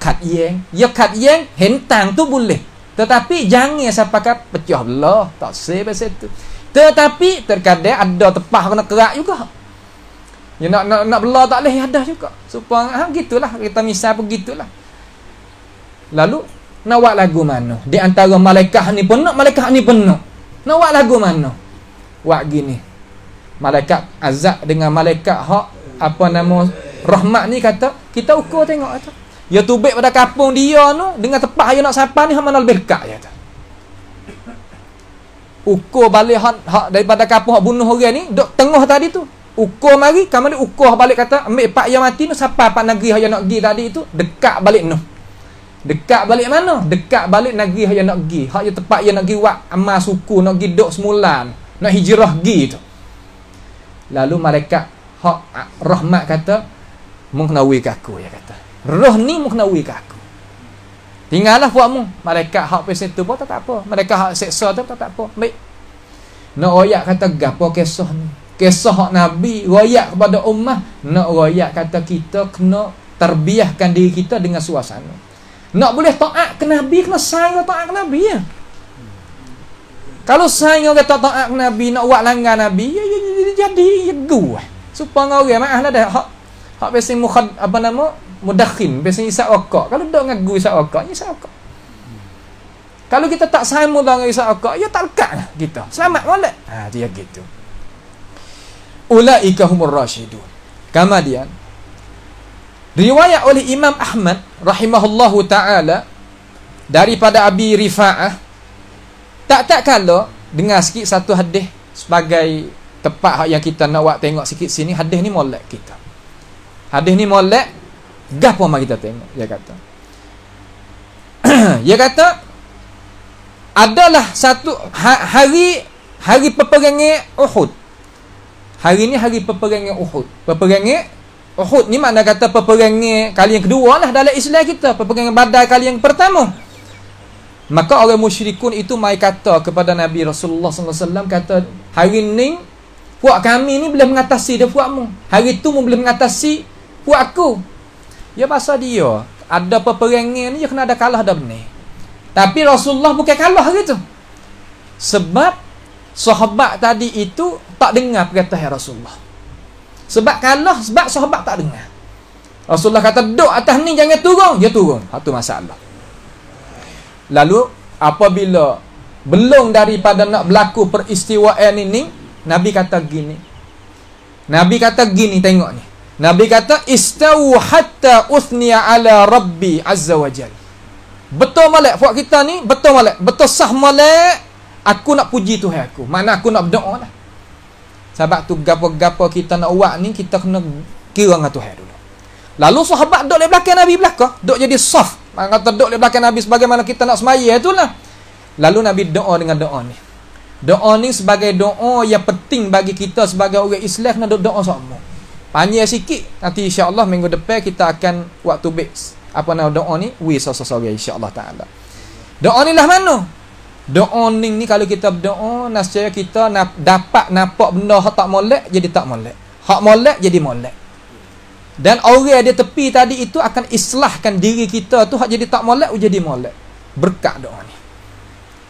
kat yang. Ya kat yang hentang tu boleh. Tetapi jangan sampai pecah belah. Tak sah pasal tu. Tetapi terkadang ada tepah kena kerak juga. Ya nak belah tak boleh ada juga. Supaya gitulah kita misal begitulah. Lalu nak buat lagu mana? Di antara malaikat ni penuh, malaikat ni penuh. Nak buat lagu mana? Buat gini. Malaikat azab dengan malaikat hak apa nama rahmat ni kata, kita ukur tengok kata. Ya tubik pada kapung dia tu dengan tepat dia nak sapa ni hak mana lebih dekat je kata. Ukur balik hak daripada kapung hak bunuh orang ni duk tengah tadi tu. Ukur mari, kamu ukur balik kata ambil pak yang mati tu sapa pak negeri hak yang nak pergi tadi tu dekat balik noh. Dekat balik mana? Dekat balik negeri hak yang nak pergi. Hak yang tepat yang nak pergi buat amal suku, nak pergi duk semulan, nak hijrah pergi tu. Lalu malaikat hak rahmat kata, "Mu kena wi ke aku," ya kata. Roh ni mu kena wi ke aku. Tinggallah buatmu. Malaikat hak pesan tu pun tak apa. Malaikat hak seksa tu tak apa. Baik. Nak royak kata gapo kisah ni? Kisah hak Nabi royak kepada ummah, nak royak kata kita kena terbiahkan diri kita dengan suasana. Nak boleh taat ke Nabi, kena sayang taat ke Nabi ya. Kalau sayang kata taat ke Nabi, nak buat langgar Nabi, ya jadi gu. Supaya orang maaflah dah hak biasa apa nama mudakhin, biasa isap rokok. Kalau dok ngagu isap rokok, isap rokok. Kalau kita tak sama dengan isap rokok, ya tak lekatlah kita. Selamat molek. Dia gitu. Ulaika humur rasyidun. Kemudian riwayat oleh Imam Ahmad rahimahullahu taala daripada Abi Rifa'ah, tak kala dengar sikit satu hadis sebagai tepat yang kita nak buat tengok sikit sini. Hadis ni molek kita. Hadis ni molek. Gapo mari kita tengok. Dia kata dia kata adalah satu hari peperangan Uhud. Hari ni hari peperangan Uhud. Peperangan Uhud ni makna kata peperangan kali yang kedua lah dalam Islam kita. Peperangan Badar kali yang pertama. Maka orang musyrikun itu mai kata kepada Nabi Rasulullah SAW, kata, hari ni puak kami ni boleh mengatasi dia puakmu. Hari tu mu boleh mengatasi puak aku. Ya pasal dia ada peperangan ni dia kena ada kalah dah benar. Tapi Rasulullah bukan kalah gitu. Sebab sahabat tadi itu tak dengar perkataan Rasulullah. Sebab kalah, sebab sahabat tak dengar. Rasulullah kata, duduk atas ni jangan turun. Dia turun. Itu masalah. Lalu apabila belum daripada nak berlaku peristiwaan ini, Nabi kata gini. Nabi kata gini, tengok ni. Nabi kata istau hatta uthniya ala rabbi azza wa jal. Betul molek puak kita ni, betul molek, betul sah molek. Aku nak puji Tuhan aku. Mana aku nak berdoa lah. Sebab tu gapo-gapo kita nak buat ni, kita kena kira dengan Tuhan dulu. Lalu sahabat duduk di belakang Nabi belakang, duduk jadi saf. Orang kata duduk di belakang Nabi sebagaimana kita nak semaya itulah. Lalu Nabi doa dengan doa ni. Doa ni sebagai doa yang penting bagi kita sebagai orang Islam, kena doa sama. Panjang sikit, nanti insya-Allah minggu depan kita akan waktu base. Apa nama doa ni? Sore insya-Allah taala. Doa ni lah mana? Doa ni kalau kita berdoa, nescaya kita dapat nampak benda hak tak molek jadi tak molek. Hak molek jadi molek. Dan orang di tepi tadi itu akan islahkan diri kita tu hak jadi tak molek jadi molek. Berkat doa ni.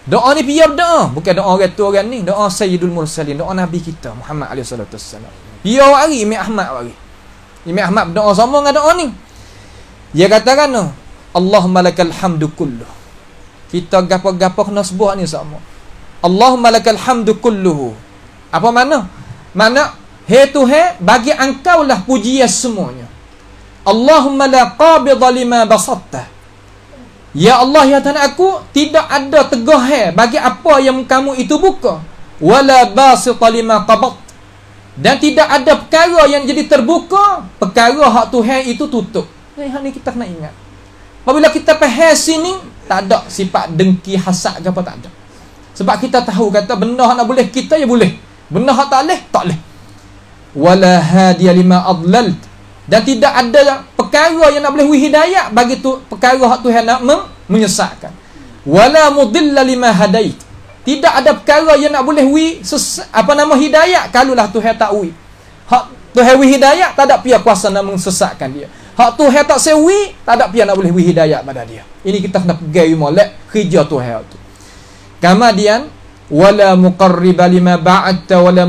Doa ni biar doa, bukan doa orang tu orang ni, doa Sayyidul Mursalin, doa Nabi kita Muhammad alaihi salatu wassalam. Biar hari Imam Ahmad hari. Imam Ahmad berdoa sama dengan doa ni. Dia katakan, Allahumma lakal hamdu kulluh. Kita gapo-gapo kena sebut ni sama. Allahumma lakal hamdu kulluhu. Apa makna? Makna, hai Tuhan, bagi engkau lah pujian semuanya. Allahumma la qabidha lima basatta. Ya Allah, ya Tuhan aku, tidak ada tegah bagi apa yang kamu itu buka. Wala basita lima qabat. Dan tidak ada perkara yang jadi terbuka, perkara hak Tuhan itu tutup. Hak ni kita kena ingat. Apabila kita faham sini, tak ada sifat dengki, hasad ke apa, tak ada. Sebab kita tahu kata benda hak nak boleh kita ya boleh. Benda hak tak boleh, tak boleh. Wala hadiya lima adlalt. Dan tidak ada perkara yang nak boleh hidayah bagi tu perkara hak Tuhan nak menyesatkan. Wala mudilla lima hadait. Tidak ada perkara yang nak boleh hidayah kalaulah Tuhan tak wi. Hak Tuhan wi hidayah, tak ada pihak kuasa nak mensesatkan dia. Hak Tuhan tak sewi, tak ada pihak nak boleh wi hidayah pada dia. Ini kita kena pegang molek kerja Tuhan tu. Kemudian wala muqarriba lima ba'adta wala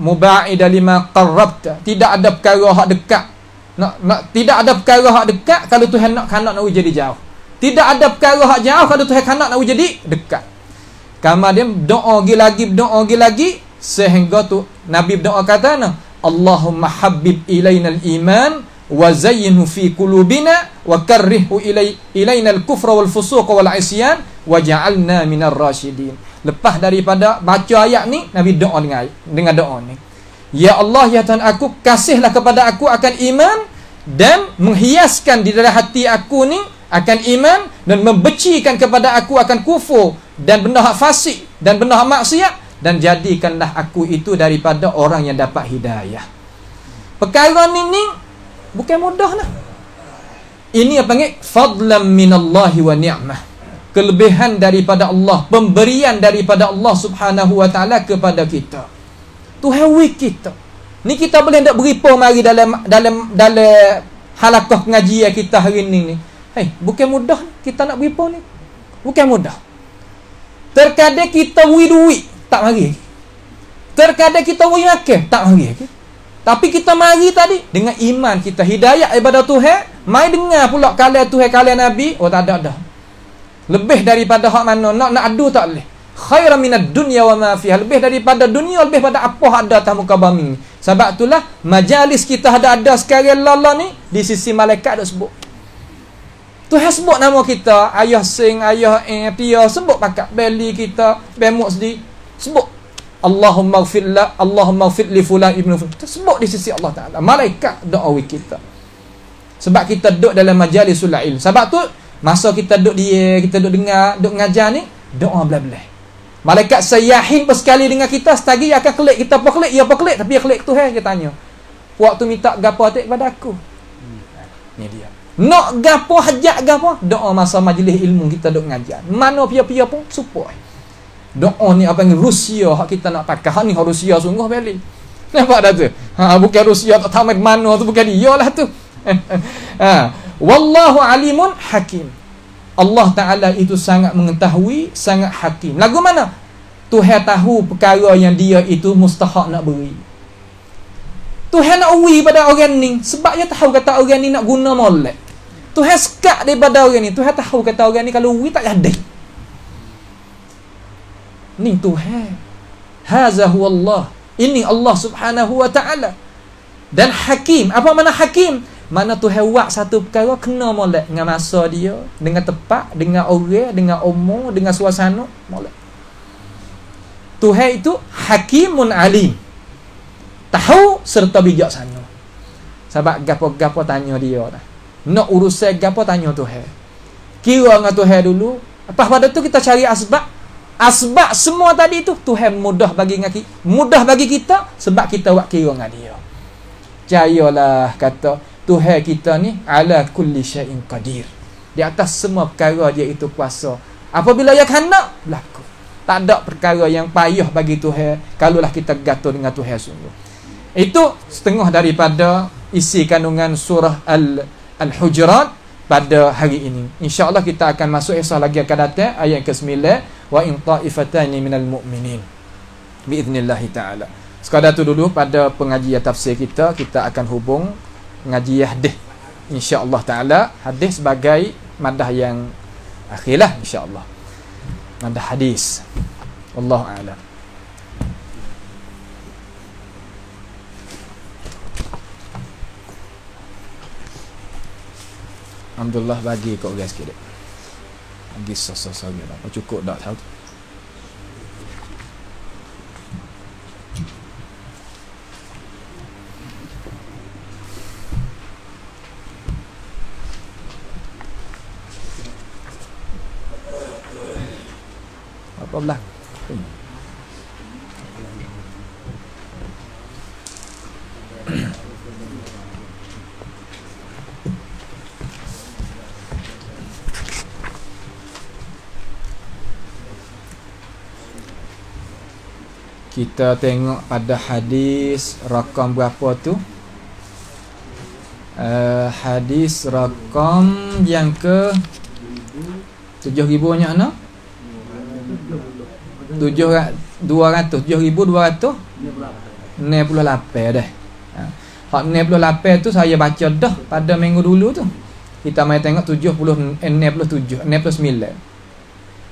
muba'ida lima qarrabta. Tidak ada perkara hak dekat. Tidak ada perkara hak dekat kalau Tuhan nak jadi jauh. Tidak ada perkara hak jauh kalau Tuhan nak jadi dekat. Kemudian doa lagi sehingga tu Nabi berdoa kata Allahumma habbib ilainal iman wa zayyinhu fi qulubina wa karrihhu ilainal kufra wal fusuq wal isyan waj'alna minar rasyidin. Lepas daripada baca ayat ni, Nabi doa dengan doa ni. Ya Allah, ya Tuhan aku, kasihlah kepada aku akan iman dan menghiaskan di dalam hati aku ni akan iman dan membecikan kepada aku akan kufur dan benda hak fasik dan benda hak maksiat, dan jadikanlah aku itu daripada orang yang dapat hidayah. Perkara ni bukan mudah lah. Ini apa panggil fadlan minallahi wa ni'mah. Kelebihan daripada Allah, pemberian daripada Allah Subhanahu wa taala kepada kita. Tuhan wi kita. Ni kita boleh tak beripo mari dalam halaqah pengajian kita hari ni. Bukan mudah kita nak beripo ni. Bukan mudah. Terkadang kita wi duit tak mari. Terkadang kita wi makan tak mari. Tapi kita mari tadi dengan iman kita, hidayah daripada Tuhan, mai dengar pula kalian Tuhan kalian Nabi, tak ada dah. Lebih daripada hak mana nak adu tak boleh. Khairan minad dunya wa ma fiha. Lebih daripada dunia, lebih pada apa ada atas muka bumi ni. Sebab itulah majalis kita ada sekarang lala ni di sisi malaikat ada sebut. Tuhan sebut nama kita, ayah sing, ayah pia, sebut pakat beli kita, bemuk sedih, sebut Allahumma ighfir li fulan ibnu fulan. Sebut di sisi Allah Taala. Malaikat doa kita. Sebab kita duduk dalam majalisul ilm. Sebab tu masa kita duduk kita duduk dengar, duduk ngajar ni, doa belah-belah. Malaikat sayahin sekali dengan kita, setagi akan klik kita apa klik, ya apa klik, tapi ya klik Tuhan dia tanya. Waktu minta gapo atik kepada aku. Ni dia. Nak gapo hajat gapo, doa masa majlis ilmu kita duduk ngajar. Mana pia-pia pun support. Doa ni apa yang Rusia hak kita nak pakai. Hak ni hak Rusia sungguh balik. Nampak dah tu? Bukan Rusia tak tahu mana tu, bukan dia lah tu. Wallahu alimun hakim. Allah Ta'ala itu sangat mengetahui, sangat hakim. Lagu mana? Tuhan tahu perkara yang dia itu mustahak nak beri. Tuhan nak beri pada orang ni sebab dia tahu kata orang ni nak guna molek. Tuhan sekat daripada orang ni. Tuhan tahu kata orang ni kalau beri tak jadi. Ni Tuhan. Haza huwa Allah. Ini Allah Subhanahu wa ta'ala. Dan hakim. Apa makna hakim? Mana Tuhan buat satu perkara kena molek dengan masa dia, dengan tepat, dengan orang, dengan umur, dengan suasana, molek. Tuhan itu hakimun alim. Tahu serta bijaksana. Sebab gapo-gapo tanya dia dah. Nak urusan gapo tanya Tuhan. Kira dengan Tuhan dulu. Lepas pada tu kita cari asbab. Asbab semua tadi tu Tuhan mudah bagi kita sebab kita buat kira dengan dia. Percayalah kata Tuhan kita ni ala kulli syai'in qadir. Di atas semua perkara dia itu kuasa. Apabila ia hendak berlaku. Tak ada perkara yang payah bagi Tuhan kalaulah kita gantung dengan Tuhan sungguh. Itu setengah daripada isi kandungan surah Al-Hujurat pada hari ini. Insya-Allah kita akan masuk esok lagi akan datang ayat ke-9 wa in ta'ifatani minal mu'minin biiznillah taala. Sekadar tu dulu pada pengajian tafsir kita akan hubung ngaji hadis insya-Allah taala. Hadis sebagai madah yang akhirlah insya-Allah. Madah hadis. Wallahu a'lam. Alhamdulillah bagi kau guys sikit. Bagi sos-sos lagi dah. Cukup dah tahu. Apa belah? Kita tengok pada hadis rakam berapa tu? Hadis rakam yang ke 7,000 nya ana? 7,200 7,268 dah. Hak 68 tu saya baca dah pada minggu dulu tu. Kita mai tengok 69.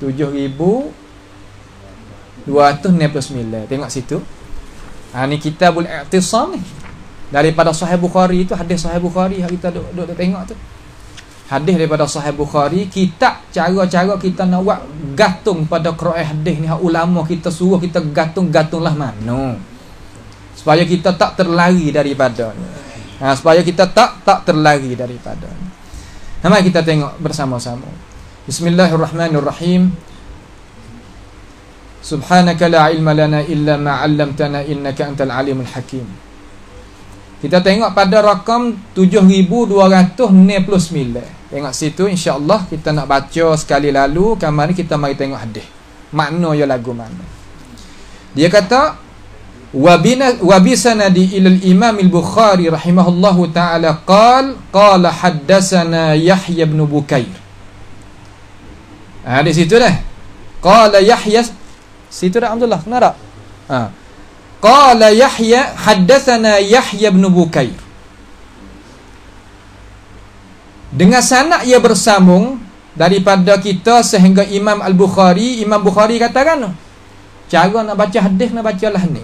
7,269. Tengok situ. Ni kita boleh i'tisam ni. Daripada Sahih Bukhari tu, hadis Sahih Bukhari kita duk tengok tu. Hadis daripada Sahih Bukhari, kita cara-cara kita nak buat gantung pada qiraat hadis ni, ulama kita suruh kita gantunglah mana. Supaya kita tak terlari daripada. Supaya kita tak terlari daripada. Mari kita tengok bersama-sama. Bismillahirrahmanirrahim. Subhanaka la ilma lana illa ma 'allamtana innaka antal alimul hakim. Kita tengok pada rakam 7,269. Tengok situ insya-Allah kita nak baca sekali lalu. Kamari kita mari tengok hadis. Makna ya lagu mana. Dia kata wa bi sanadi ila al-Imam al-Bukhari rahimahullahu taala qala haddatsana Yahya bin Bukair. Di situ dah. Qala Yahya situ dah Alhamdulillah. Kena tak? Qala Yahya haddatsana Yahya bin Bukair. Dengan sanad ia bersambung daripada kita sehingga Imam Al-Bukhari. Imam Bukhari katakan cara nak baca hadis nak bacalah ni.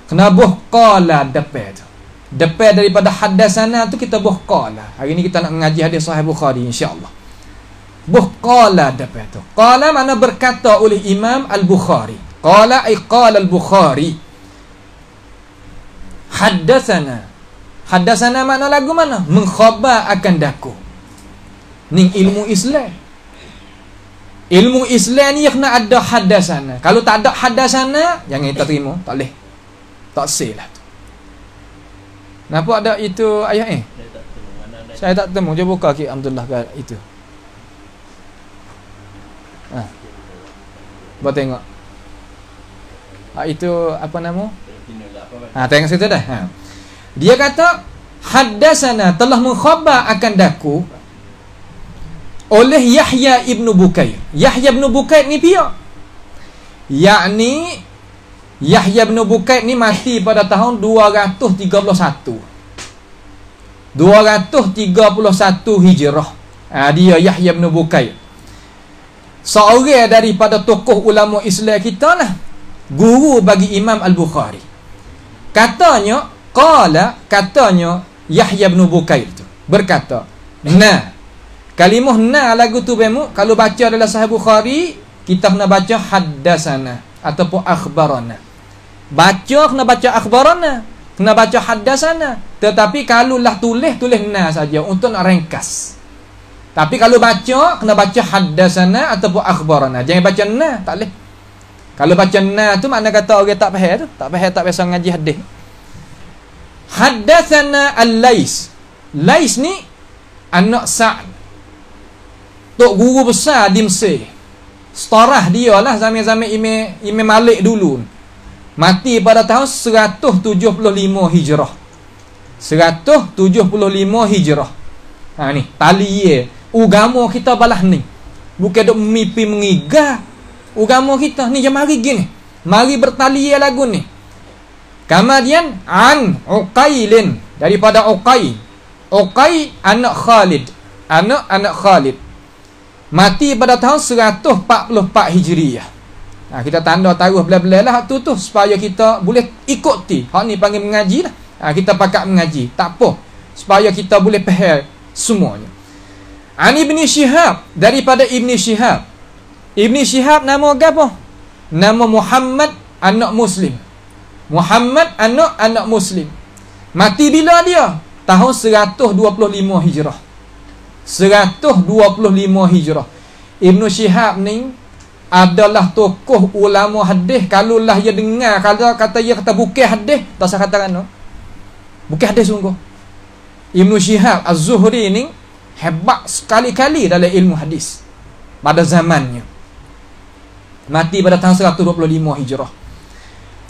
Kena buh qala depan tu. Depan daripada haddatsana tu kita buh qala. Hari ni kita nak mengaji hadis Sahih Bukhari insya-Allah. Buh qala depan tu. Qala makna berkata oleh Imam Al-Bukhari. Qala ay qala Al-Bukhari. Haddatsana. Haddatsana makna lagu mana? Mengkhabar akan daku. Ning ilmu Islam. Ilmu Islam ni kena ada haddatsana. Kalau tak ada haddatsana, jangan kita terima, tak boleh. Tak sah lah tu. Kenapa ada itu ayat ni? Saya tak temu. Dia buka ke Alhamdulillah itu. Buat tengok. Itu apa nama? Tengok situ dah. Dia kata haddatsana telah mengkhabar akan daku oleh Yahya ibn Bukair. Yahya ibn Bukair ni pia. Yakni Yahya ibn Bukair ni mati pada tahun 231. 231 Hijrah. Dia Yahya ibn Bukair. Seorang daripada tokoh ulama Islam kita lah. Guru bagi Imam Al-Bukhari. Katanya Qala, katanya Yahya bin Bukair tu berkata, kalimah lagu tu bemu kalau baca dalam Sahih Bukhari kita kena baca haddasana ataupun akhbarana. Baca kena baca akhbarana, kena baca haddasana. Tetapi kalau lah tulis saja untuk nak ringkas. Tapi kalau baca kena baca haddasana ataupun akhbarana. Jangan baca tak boleh. Kalau baca tu makna kata orang tak faham tu, tak biasa ngaji hadis. Haddasana al-Lais. Lais ni anak Sa'd, tok guru besar di Mesir. Setarah dia lah zaman-zaman Imam Malik dulu. Mati pada tahun 175 Hijrah. 175 Hijrah. Ni tali ye. Agama kita balah ni. Bukan dok mimpi mengiga. Agama kita ni jam mari gini. Mari bertali ye lagu ni. Kemudian an Uqailin, daripada Uqai. Uqai anak Khalid. Anak Khalid. Mati pada tahun 144 Hijriah. Kita tanda taruh bela-bela lah tu supaya kita boleh ikuti. Hak ni panggil mengaji lah. Kita pakat mengaji. Tak apa. Supaya kita boleh faham semuanya. An Ibn Shihab, daripada Ibn Shihab. Ibn Shihab nama apa? Nama Muhammad anak Muslim. Muhammad anak Muslim. Mati bila dia? Tahun 125 Hijrah. 125 Hijrah. Ibn Shihab ni adalah tokoh ulama hadis. Kalau lah dia dengar kata dia kata bukan hadis, tak usah katakan no. Bukan hadis sungguh. Ibn Shihab Az-Zuhri ni hebat sekali-kali dalam ilmu hadis pada zamannya. Mati pada tahun 125 Hijrah.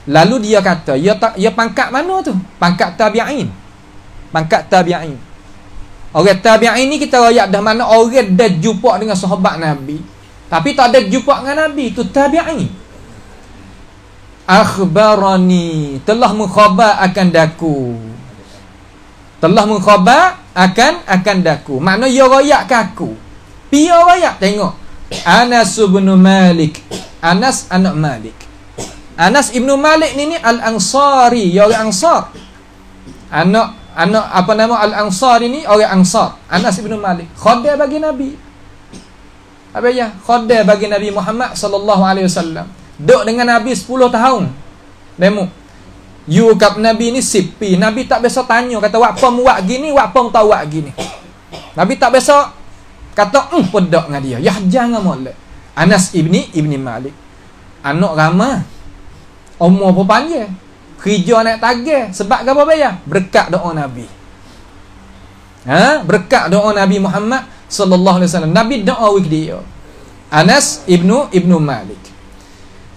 Lalu dia kata, ia pangkat mana tu? Pangkat tabi'in. Pangkat tabi'in. Orang tabi'in ni kita rakyat dah mana orang dah jumpa dengan sahabat Nabi. Tapi tak ada jumpa dengan Nabi. Itu tabi'in. Akhbarani, telah mengkhabar akan daku. Telah mengkhabar akan daku. Makna ia rakyat ke aku. Pia rakyat tengok. Anas bin Malik. Anas anak Malik. Anas ibnu Malik ni Al-Ansari, ya orang Ansar. Anak apa nama Al-Ansari ni orang Ansar. Anas ibnu Malik khadim bagi Nabi. Apa ya? Khadim bagi Nabi Muhammad sallallahu alaihi wasallam. Duduk dengan Nabi 10 tahun. Demo. You kap Nabi ni sipi. Nabi tak biasa tanya kata wak apa mu wak gini, wak apa mu tahu wak gini. Nabi tak biasa kata pedak dengan dia. Ya jangan molek. Anas ibni Malik. Anak ramah. Umur pun panjang. Kerja naik tagih. Sebab apa bayar? Berkat doa Nabi. Berkat doa Nabi Muhammad sallallahu alaihi wasallam. Nabi doa wik dia. Anas ibnu Malik.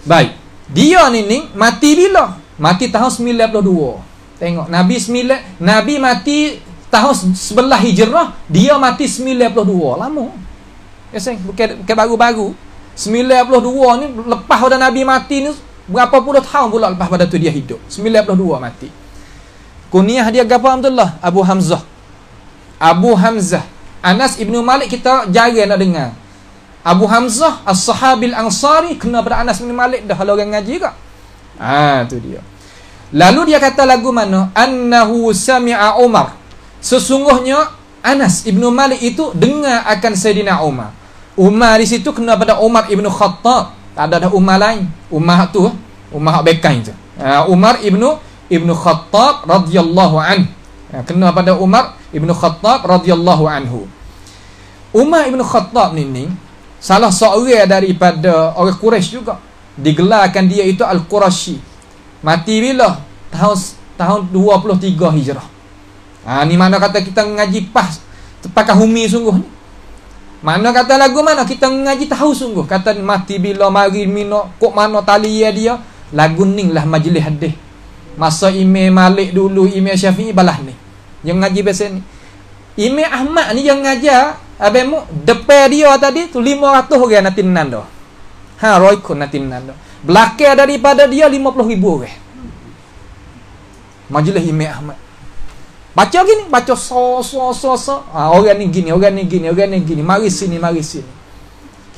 Baik. Dia ni mati bila? Mati tahun 92. Tengok Nabi mati tahun 11 Hijrah, dia mati 92. Lama. Ya sayang, bukan baru-baru. 92 ni lepas pada Nabi mati ni berapa puluh tahun pula lepas pada tu dia hidup. 92 mati. Kunyah dia apa Abdullah? Abu Hamzah. Anas ibnu Malik kita jarang nak dengar. Abu Hamzah As-Sahabil Ansari kena pada Anas ibnu Malik dah kalau orang ngaji ke? Tu dia. Lalu dia kata lagu mana? Annahu sami'a Umar. Sesungguhnya Anas ibnu Malik itu dengar akan Sayyidina Umar. Umar di situ kena pada Umar ibnu Khattab. Tak ada Umar lain. Umar tu, Umar Bekai tu. Umar ibnu Khattab radhiyallahu anhu. Kena pada Umar ibnu Khattab radhiyallahu anhu. Umar ibnu Khattab ni salah seorang daripada orang Quraisy juga. Digelarkan dia itu Al-Qurashi. Mati bila? Tahun 23 Hijrah. Ni mana kata kita ngaji pas pakai humi sungguh ni. Mana kata lagu mana kita ngaji tahu sungguh. Kata mati bila mari minok kok mana tali dia. Lagu ni lah majlis hadis. Masa Imam Malik dulu, Imam Syafi'i balah ni. Yang ngaji biasa ni. Imam Ahmad ni yang ngajar abemu depan dia tadi tu 500 orang nanti nando. Roikun nanti nando. Belakang daripada dia 50,000 orang. Majlis Imam Ahmad. Baca gini, baca so. Orang ni gini. Mari sini.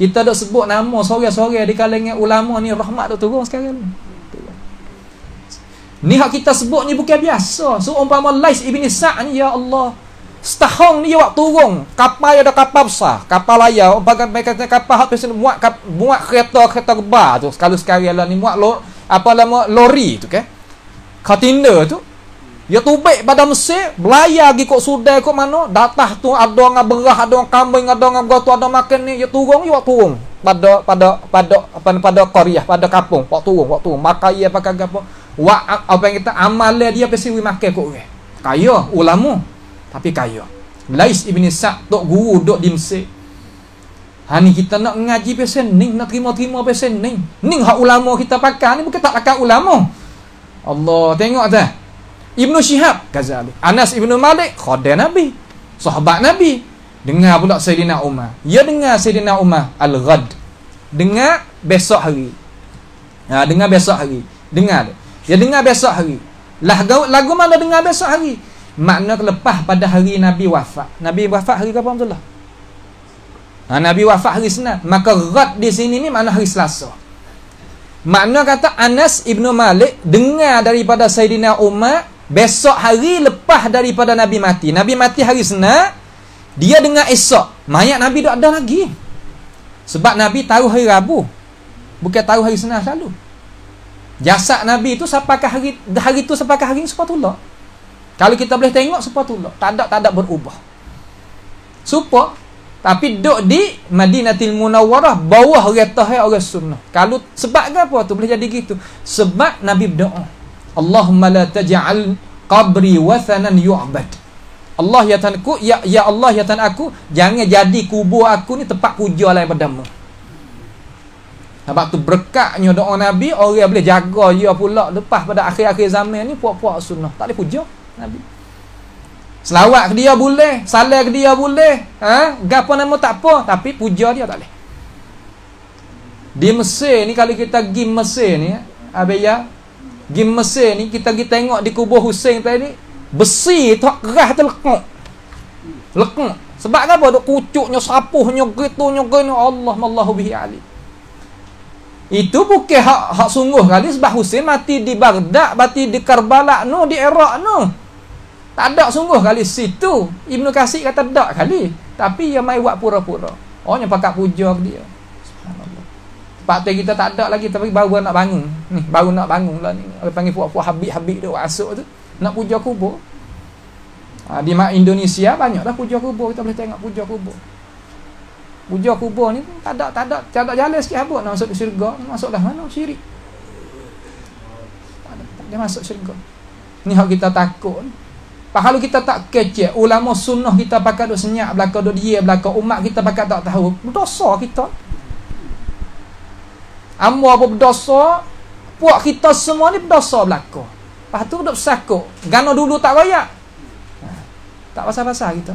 Kita dak sebut nama sore-sore di kalangan ulama ni rahmat dak turun sekarang ni. Ni hak kita sebut ni bukan biasa. So umpama Lais ibn Sa'd ni, ya Allah, setahun ni awak turun kapal, ada kapal besar, kapal layar, umpama kata kapal hak pesen muat kereta rebah tu. Kalau sekarang lah ni muat lori tu kan. Container tu. Ya tubik pada Mesir, belayar pergi kok Sudan kok mana, datah tu ada dengan berah, ada dengan kambing, ada dengan gotu, ada makan ni, ya turun pada Korea, pada kampung, wak turun, makan ia pakai apa? Apa yang kita amal dia pasti we makan kok orang. Kaya ulama, tapi kaya. Lais ibn Sa'd tok guru dok di Mesir. Hani kita nak ngaji pesen ning, nak terima pesen ning. Ning hak ulama kita pakai ni bukan tak pakai ulama. Allah tengok dah. Ibnu Syihab Ghazali, Anas ibnu Malik khadim Nabi, sahabat Nabi. Dengar pula Sayyidina Umar. Ya dengar Sayyidina Umar Al-Ghad. Dengar besok hari. Dengar besok hari. Dengar. Ya dengar besok hari. Lagu mana dengar besok hari? Makna lepas pada hari Nabi wafat. Nabi wafat hari apa betul lah? Nabi wafat hari Senin. Maka Ghad di sini ni makna hari Selasa. Makna kata Anas ibnu Malik dengar daripada Sayyidina Umar besok hari lepas daripada Nabi mati. Nabi mati hari Senin, dia dengar esok mayat Nabi tak ada lagi. Sebab Nabi tahu hari Rabu, bukan tahu hari Senin selalu. Jasad Nabi itu sampai ke hari itu sampai ke hari ini sepatutnya. Kalau kita boleh tengok sepatutnya, tak ada berubah. Supaya tapi duduk di Madinatul Munawwarah, bawah kereta orang sunnah. Kalau sebab apa tu boleh jadi gitu? Sebab Nabi berdoa, Allahumma la taj'al qabri wathanan yu'bad. Allah ya Tuhanku, ya Allah ya Tuhan aku, jangan jadi kubur aku ni tempat puja lain padamu. Sebab tu berkatnya doa Nabi, orang boleh jaga dia pula lepas pada akhir-akhir zaman ni puak-puak sunnah. Tak boleh puja Nabi. Selawat ke dia boleh, salam ke dia boleh, gapo nama tak apa, tapi puja dia tak boleh. Di Mesir ni, kalau kita pergi Mesir ni, abaya pergi Mesir ni, kita pergi tengok di kubur Husain tadi, besi tu keras tu lekuk. Sebab apa? Duk kucuknya, sapuhnya, gitunya, Allahu bihi alim. Itu bukan hak sungguh kali, sebab Husain mati di Baghdad, mati di Karbala no, di Iraq no. Tak ada sungguh kali situ. Ibnu Kasir kata tak kali, tapi dia mai buat pura-pura. Yang pakat puja dia. Subhanallah. Pak tu kita tak ada lagi, tapi baru nak bangun. Ni baru nak bangun lah ni. Orang panggil puak-puak habib-habib tu masuk tu. Nak puja kubur. Di Indonesia banyak dah puja kubur, kita boleh tengok puja kubur. Puja kubur ni tak ada jalan sikit habuk nak masuk ke syurga. Masuklah mana syirik. Dia masuk syurga. Ni hak kita takut. Kalau kita tak kecek, ulama sunnah kita pakai duk senyap belaka, duk dia belaka, umat kita pakai tak tahu, berdosa kita. Ambo apa berdosa, puak kita semua ni berdosa belaka. Lepas tu duk sakut, gana dulu tak royak. Tak pasal-pasal kita.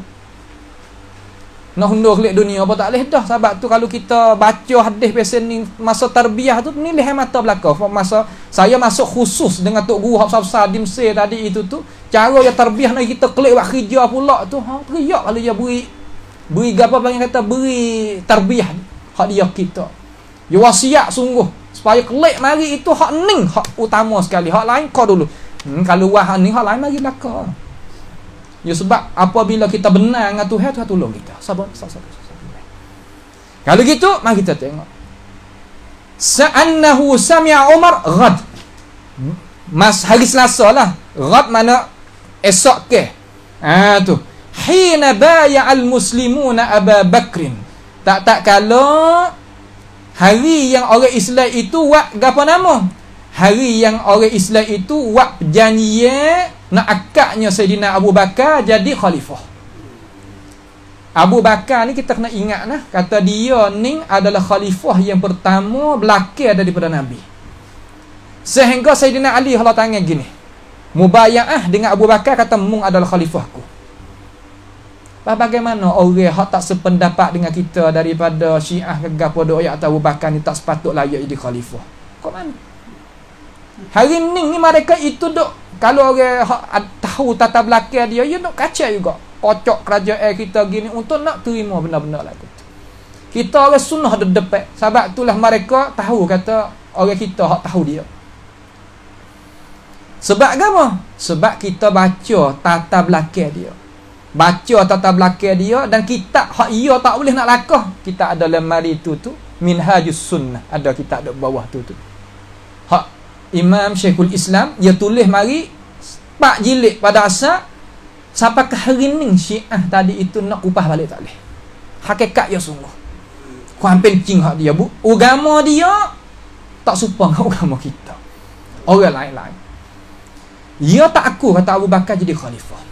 Nak hundur kelik dunia apa tak boleh dah. Sebab tu kalau kita baca hadis pesen ni masa tarbiyah tu ni leh mata belaka. Masa saya masuk khusus dengan tok guru hak besar di Mesir tadi itu tu, cara dia tarbiyah nak kita kelik buat kerja pula tu, teriak kalau dia beri apa panggil kata beri tarbiyah hak dia kita. Dia wasiat sungguh supaya kelik mari itu hak ning, hak utama sekali. Hak lain kau dulu. Kalau wah ni hak lain mari belaka. Ya sebab apabila kita benar dengan Tuhan, Tuhan tolong kita. Sabar. Kalau gitu, mari kita tengok. Sa'annahu sami'a Umar ghad. Hari Selasa lah. Ghad mana esok ke. Tu. Hina baya'al muslimuna Aba Bakrin. Tak kala hari yang orang Islam itu buat apa nama? Hari yang orang Islam itu buat perjanjian nak akadnya Sayyidina Abu Bakar jadi khalifah. Abu Bakar ni kita kena ingat lah, kata dia ni adalah khalifah yang pertama belakang daripada Nabi. Sehingga Sayyidina Ali Allah tangan gini, mubaya'ah dengan Abu Bakar, kata mung adalah khalifahku. Bagaimana orang hak tak sependapat dengan kita daripada Syiah ke gapo doa atau Abu Bakar ni tak sepatut layak jadi khalifah? Kok mana? Hari ni mereka itu duk, kalau orang tahu tata belakang dia, dia nak kacau juga. Kocok kerajaan kita gini untuk nak terima benda-benda lagu. Kita orang sunnah ada depan. Sebab itulah mereka tahu kata orang kita hak tahu dia. Sebab apa? Sebab kita baca tata belakang dia. Baca tata belakang dia, dan kitab hak ia tak boleh nak lakah. Kita ada lemari tu Minhajus Sunnah. Ada kitab di bawah tu. Hak Imam Syekhul Islam, dia tulis mari 4 jilid pada asal. Sampai ke hari ni Syiah tadi itu nak upah balik tak boleh. Hakikat dia sungguh. Kuan pencing hak dia. Agama dia tak serupa dengan agama kita. Orang lain-lain. Dia tak aku kata Abu Bakar jadi khalifah.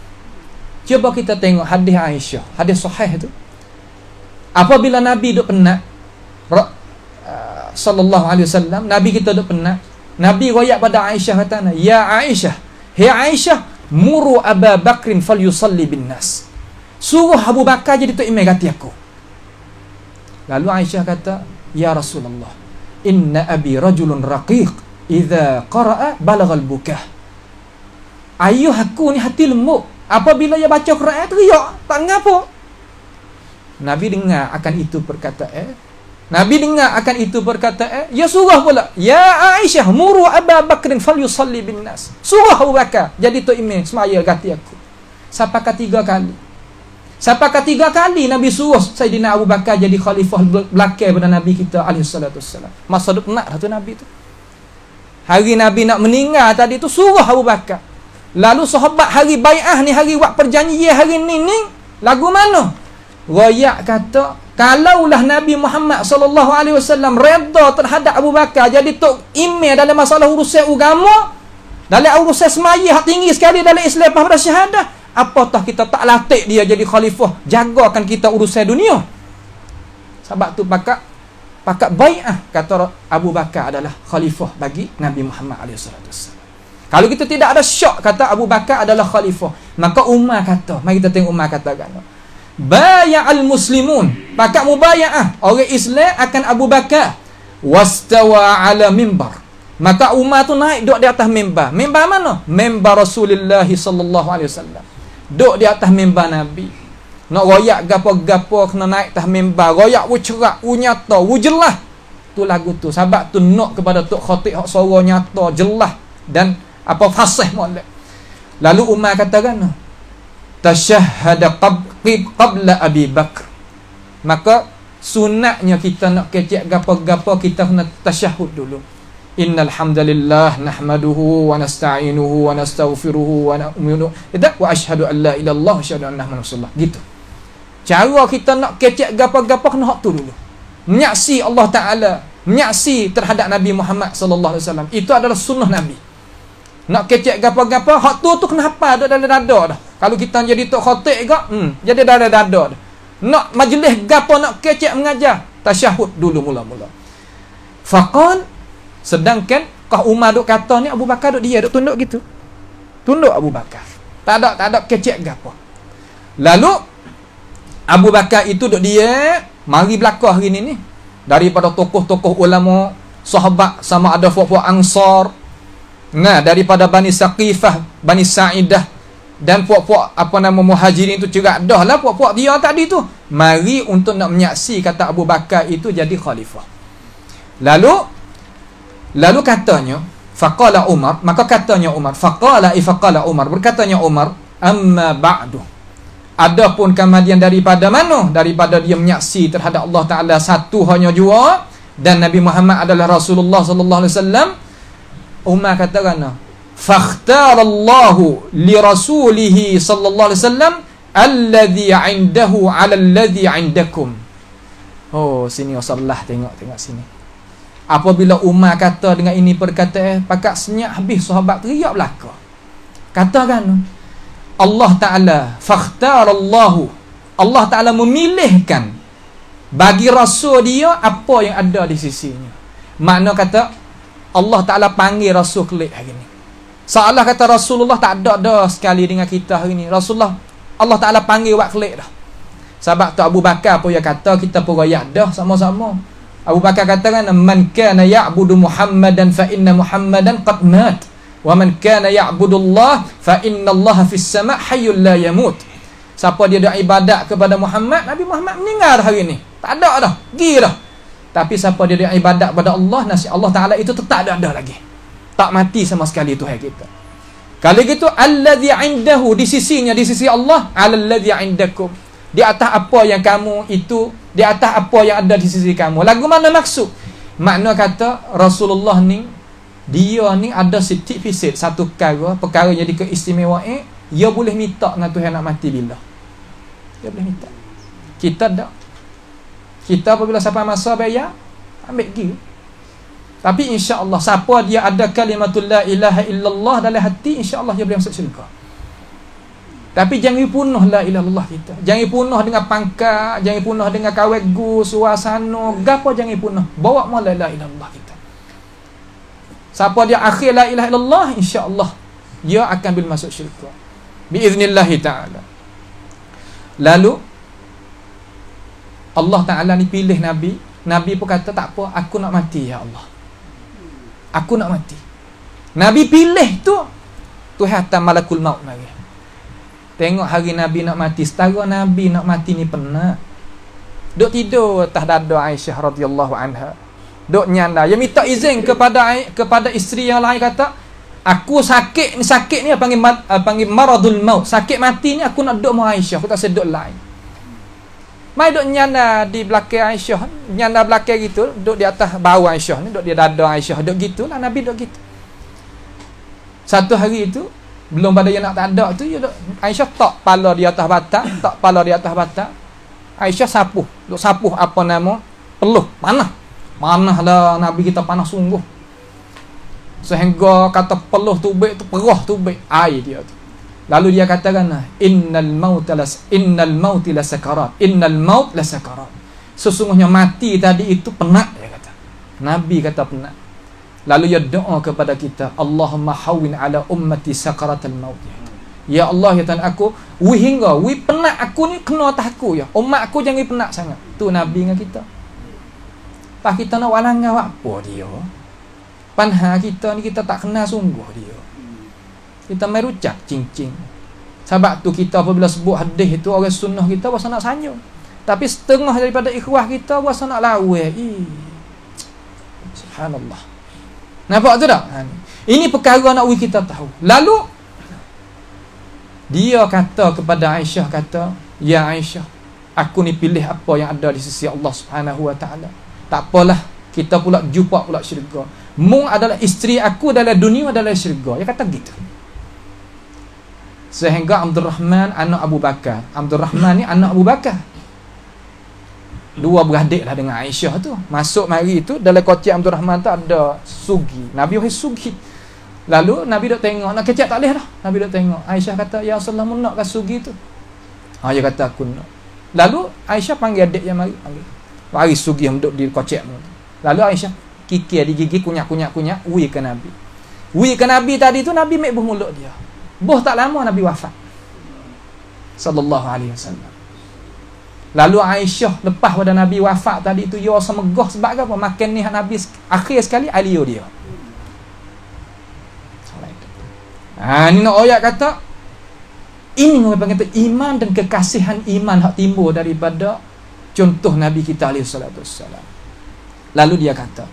Cuba kita tengok hadis Aisyah, hadis sahih tu. Apabila Nabi duk penat, sallallahu alaihi wasallam, Nabi kita duk penat, Nabi royak pada Aisyah kata, "Ya Aisyah, hei Aisyah, muru Abu Bakrin falyusalli bin nas." Suruh Abu Bakar jadi tok imam ganti aku. Lalu Aisyah kata, "Ya Rasulullah, inna abi rajulun raqiq, idza qara'a balaghal bukah." Ayuh aku ni hati lembut. Apabila dia baca Quran teriak, tak ngapa. Nabi dengar akan itu perkataan. Nabi dengar akan itu perkataan. Ya suruh pula, "Ya Aisyah, muru Abu Bakrin falyusalli bin nas." Suruh Abu Bakar jadi tok imam semaya ganti aku. Sampai ketiga kali. Sampai ketiga kali Nabi suruh Sayyidina Abu Bakar jadi khalifah belakang pada Nabi kita alaihi salatu wassalam. Masa duk nak tu Nabi tu. Hari Nabi nak meninggal tadi tu suruh Abu Bakar. Lalu sahabat hari bai'ah ni, hari buat perjanjian hari ni lagu mana? Royak kata, kalaulah Nabi Muhammad sallallahu alaihi wasallam redha terhadap Abu Bakar jadi tok imam dalam masalah urusan agama, dalam urusan semaya hak tinggi sekali dalam Islam pada syahadah, apatah kita tak latih dia jadi khalifah, jagakan kita urusan dunia. Sebab tu pakat bai'ah kata Abu Bakar adalah khalifah bagi Nabi Muhammad alaihi wasallam. Kalau kita tidak ada syak kata Abu Bakar adalah khalifah, maka Umar kata, mari kita tengok Umar katakan, baya'al muslimun, pakat mubaya'ah orang Islam akan Abu Bakar, wastawa ala mimbar, maka Umar tu naik duduk di atas mimbar. Mimbar mana? Mimbar Rasulullah sallallahu alaihi wasallam. Duduk di atas mimbar Nabi. Nak royak gapo-gapo kena naik atas mimbar, royak cerak, nyata, jelas. Tu lagu tu. Sebab tu nak kepada tok khatib hak suara nyata, jelas dan apa fasih molek. Lalu Umar katakan, tasyahhada qabla Abi Bakr. Maka sunatnya kita nak kecek gapo-gapo kita kena tasyahud dulu. Innal hamdalillah nahmaduhu wa nasta'inuhu wa nastaghfiruhu wa nu'minu wa asyhadu an la ilaha illallah wa asyhadu anna muhammadar rasulullah. Gitu. Cara kita nak kecek gapo-gapo kena hak tu dulu. Menyaksi Allah Taala, menyaksi terhadap Nabi Muhammad sallallahu alaihi wasallam. Itu adalah sunnah Nabi. Nak kecek gapa-gapa, hak tu kena hafal dah dalam dada dah. Kalau kita jadi tok khatib ke, jadi dalam dada dah. Nak majlis gapa nak kecek mengajar, tasyahud dulu mula-mula. Faqal, sedangkan kah Umar duk kata ni, Abu Bakar duk dia duk tunduk gitu. Tunduk Abu Bakar. Tak ada kecek gapa. Lalu Abu Bakar itu duk dia, mari belakang hari ni. Daripada tokoh-tokoh ulama, sahabat sama ada puak-puak Ansar. Nah, daripada Bani Saqifah, Bani Sa'idah dan puak-puak Muhajirin itu juga dah lah puak-puak dia tadi tu. Mari untuk nak menyaksi kata Abu Bakar itu jadi khalifah. Lalu katanya, faqala Umar, maka katanya Umar, faqala Umar, berkatanya Umar, amma ba'du. Adapun kemudian daripada mana? Daripada dia menyaksi terhadap Allah Taala satu hanya jua dan Nabi Muhammad adalah Rasulullah sallallahu alaihi wasallam. Umar katakan, fakhtarallahu li rasulihi sallallahu alaihi wasallam alladhi 'indahu 'ala alladhi 'indakum. Oh, sini Rasulullah tengok sini. Apabila Umar kata dengan ini perkataan, pakat senyap habis sahabat teriak belaka. Katakan Allah Taala, fakhtarallahu, Allah Taala memilihkan bagi rasul dia apa yang ada di sisinya. Makna kata Allah Ta'ala panggil Rasul kelik hari ni. Seolah kata Rasulullah tak ada dah sekali dengan kita hari ni. Rasulullah, Allah Ta'ala panggil buat kelik dah. Sebab tu Abu Bakar pun yang kata, kita pun rakyat dah sama-sama. Abu Bakar katakan, man kana ya'budu Muhammadan fa inna Muhammadan qad mat. Wa man kana ya'budu Allah fa inna Allah fis sama' hayyul la yamut. Siapa dia ada ibadat kepada Muhammad, Nabi Muhammad meninggal hari ni. Tak ada dah, pergi dah. Tapi siapa dia ibadat pada Allah, nasi Allah Ta'ala itu tetap ada lagi. Tak mati sama sekali Tuhan kita. Kalau gitu allazi indahu, di sisinya, di sisi Allah, allazi indakum, di atas apa yang kamu itu, di atas apa yang ada di sisi kamu. Lagu mana maksud? Makna kata Rasulullah ni, dia ni ada sitik fisid, satu perkara jadi keistimewaan, dia boleh minta dengan Tuhan nak mati bila. Dia boleh minta. Kita tak. Kita apabila sampai masa bayar, ambil pergi. Tapi insya-Allah siapa dia ada kalimatul la ilaha illallah dalam hati, insya-Allah dia boleh masuk syurga. Tapi jangan punuh la ilaha illallah kita. Jangan punuh dengan pangkat, jangan punuh dengan kawegu, suasana, gapo jangan punuh. Bawa mo la ilaha illallah kita. Siapa dia akhir la ilaha illallah, insya-Allah dia akan boleh masuk syurga. Biiznillah taala. Lalu Allah Taala ni pilih Nabi. Nabi pun kata tak apa, aku nak mati ya Allah. Aku nak mati. Nabi pilih tu Tuhan hantar malakul maut mari. Tengok hari Nabi nak mati, setara Nabi nak mati ni penat. Duk tidur atas dada Aisyah radhiyallahu anha. Duk nyanda. Dia minta izin kepada isteri yang lain, kata, aku sakit ni panggil maradul maut. Sakit mati ni aku nak duduk dengan Aisyah, aku tak seduk lain. Mai duk nyanda di belakang Aisyah, nyanda belakang gitu, duduk di atas bawah Aisyah ni, duduk di dada Aisyah, duduk gitulah Nabi duduk gitu. Satu hari itu, belum pada dia nak tak ada tu, Aisyah tak pala di atas batang, tak pala di atas batang. Aisyah sapuh, duk sapuh apa nama? Peluh, panah. Panahlah Nabi kita, panah sungguh. Sehingga kata peluh tubik tu, perah tubik air dia tu. Lalu dia katakan, innal maut la sakarat, innal maut la sakarat. Sesungguhnya mati tadi itu penat, dia kata. Nabi kata penat. Lalu dia doa kepada kita, Allahumma hawwin ala ummati sakaratal maut. Ya Allah, ya Tuhan aku, hingga penat aku ni kena atas aku ya. Umat aku jangan penat sangat. Tu Nabi dengan kita. Pas kita nak walangan apa dia? Panha kita ni kita tak kenal sungguh dia. Kita main rucak cincin. Sebab tu kita apabila sebut hadis itu, orang sunnah kita berasa nak sanjung. Tapi setengah daripada ikhwah kita berasa nak lawa. Subhanallah. Nampak tu tak? Ini perkara nak kita tahu. Lalu dia kata kepada Aisyah, kata, ya Aisyah, aku ni pilih apa yang ada di sisi Allah Subhanahu wa taala. Tak apalah, kita pula jumpa pula syurga. Mung adalah isteri aku dalam dunia, adalah syurga. Dia kata gitu. Sehingga Abdul Rahman anak Abu Bakar. Abdul Rahman ni anak Abu Bakar. Dua beradik lah dengan Aisyah tu. Masuk mari tu, dalam kotak Abdul Rahman tu ada sugi. Nabi wahai sugi. Lalu Nabi duk tengok, nak kecek tak boleh dah. Nabi duk tengok. Aisyah kata, ya Rasulullah, mu nak ke sugi tu? Dia kata aku nak. Lalu Aisyah panggil adik yang mari. Mari sugi yang duduk di kotak tu. Lalu Aisyah kikir di gigi, kunyak, ui ke Nabi. Ui ke Nabi tadi tu, Nabi mek mulut dia. Boh tak lama Nabi wafat sallallahu alaihi wasallam. Lalu Aisyah lepas pada Nabi wafat tadi tu, dia rasa megah sebab apa? Makan ni Nabi akhir sekali alio dia. Ni nak ayat kata, ini orang panggil iman dan kekasihan iman hak timbul daripada contoh Nabi kita alaihi salatu wassalam. Lalu dia kata,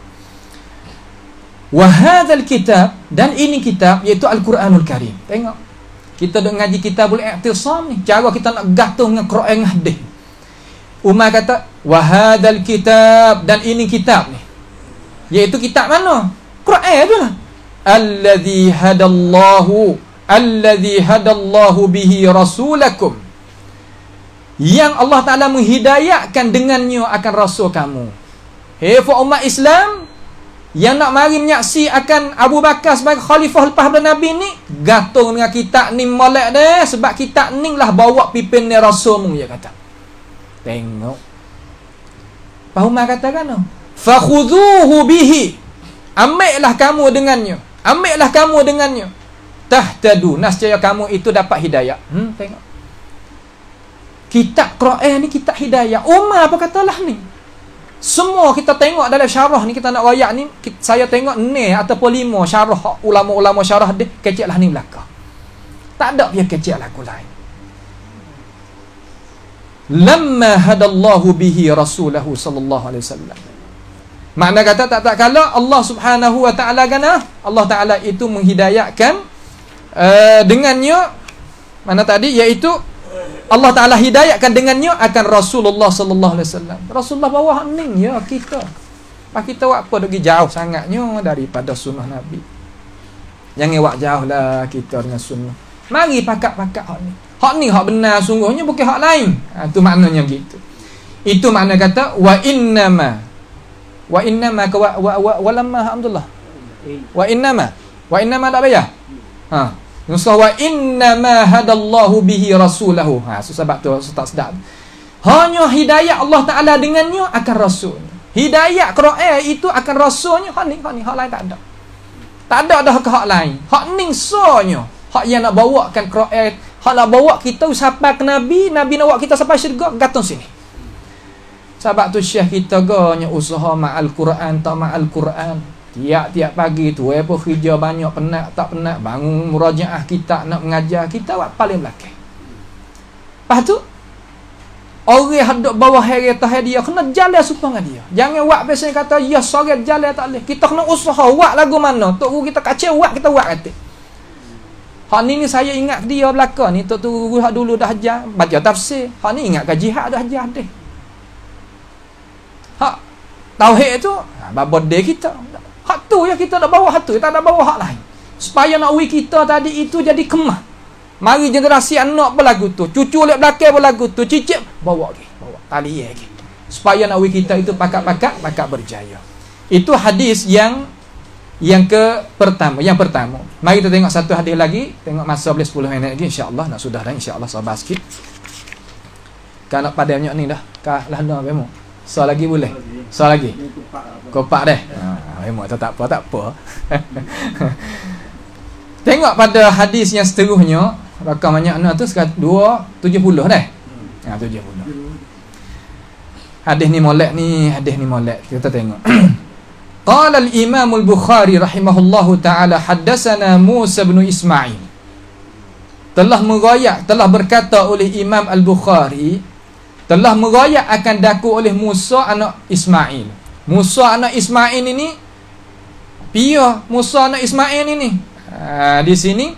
wa hadzal kitab, dan ini kitab iaitu Al-Quranul Karim. Tengok, kita duk ngaji Kitabul I'tisam ni, cara kita nak gantung dengan Quran hadis. Umar kata, wa hadzal kitab, dan ini kitab ni, iaitu kitab mana? Quran tu lah. Alladzi hadallahu bihi rasulakum, yang Allah Ta'ala menghidayahkan dengannya akan rasul kamu. For umat Islam yang nak mari menyaksi akan Abu Bakar sebagai khalifah lepas daripada Nabi ni, gantung dengan kitab ni molek dia, sebab kitab ni lah bawa pimpin ni rasulmu, dia kata. Tengok. Pak Umar katakan, fakhudhuhu bihi, ambillah kamu dengannya, ambillah kamu dengannya, tahtadu, nascaya kamu itu dapat hidayah. Tengok. Kitab Quran ni kitab hidayah. Umar apa katalah ni? Semua kita tengok dalam syarah ni, kita nak rayak ni, saya tengok ni ataupun 5 syarah ulama-ulama syarah dia, keceklah ni belakang. Tak ada dia kecek lagu lain. Lamma hadallahu bihi rasulahu sallallahu alaihi wasallam. Makna kata tak kala Allah Subhanahu wa taala Allah Taala itu menghidayahkan dengannya mana tadi, iaitu Allah Ta'ala hidayahkan dengannya akan Rasulullah sallallahu alaihi wasallam. Rasulullah bawa hening ya kita. Pak kita buat apa pergi jauh sangatnya daripada sunnah Nabi. Jangan buat jauh lah kita dengan sunnah. Mari pakat-pakat hak ni. Hak ni hak benar sungguhnya, bukan hak lain. Itu maknanya begitu. Itu makna kata wa innama walamma alhamdulillah. Wa innama tak payah. Nusah wa innama hadallahu bihi rasulahu. Sebab tu tak sedap. Hanya hidayah Allah Ta'ala dengannya akan rasul. Hidayah Quran itu akan rasulnya. Hak ni hak lain tak ada. Tak ada dah hak lain. Hak ni sonya. Hak yang nak bawakan Quran, hak nak bawa kita sampai ke Nabi nak bawa kita sampai syurga, gatong sini. Sebab tu syekh kita ganya usaha ma'al Quran tak ma'al Quran. Tiap-tiap pagi tu apa kerja banyak, penat tak penat, bangun murajaah kita nak mengajar, kita buat paling belakang. Lepas tu orang hadap bawah kereta dia kena jalan supaya dia. Jangan buat biasa kata ya sorang jalan tak boleh. Kita kena usaha buat lagu mana. Tok guru kita kacau buat, kita buat kata. Hak ni saya ingat dia belakang ni tok guru hak dulu dah ajar baca tafsir. Hak ni ingat ke jihad dah ajar deh. Hak tauhid tu babode kita. Hak tu ya kita nak bawa hak tu, kita nak bawa hak lain. Supaya nak kita tadi itu jadi kemah. Mari generasi anak berlagu tu, cucu lihat belakang berlagu tu, cicit bawa lagi, bawa tali lagi. Supaya nak kita itu pakat berjaya. Itu hadis yang pertama. Mari kita tengok satu hadis lagi. Tengok masa boleh 10 minit lagi insya-Allah. Nak sudah dah insya-Allah, sabar sikit. Kan nak pada banyak ni dah. Kah lah nak bemo. So lagi boleh. So lagi. Kopak deh. Bemo tak apa. Tengok pada hadis yang seterusnya, rakam banyak tu 270 dah. 70. Hadis ni molek. Kita tengok. Qala al-Imam al-Bukhari rahimahullahu ta'ala haddatsana Musa bin Ismail. Telah berkata oleh Imam al-Bukhari, telah merayak akan daku oleh Musa anak Ismail. Musa anak Ismail ini pia Musa anak Ismail ini. Di sini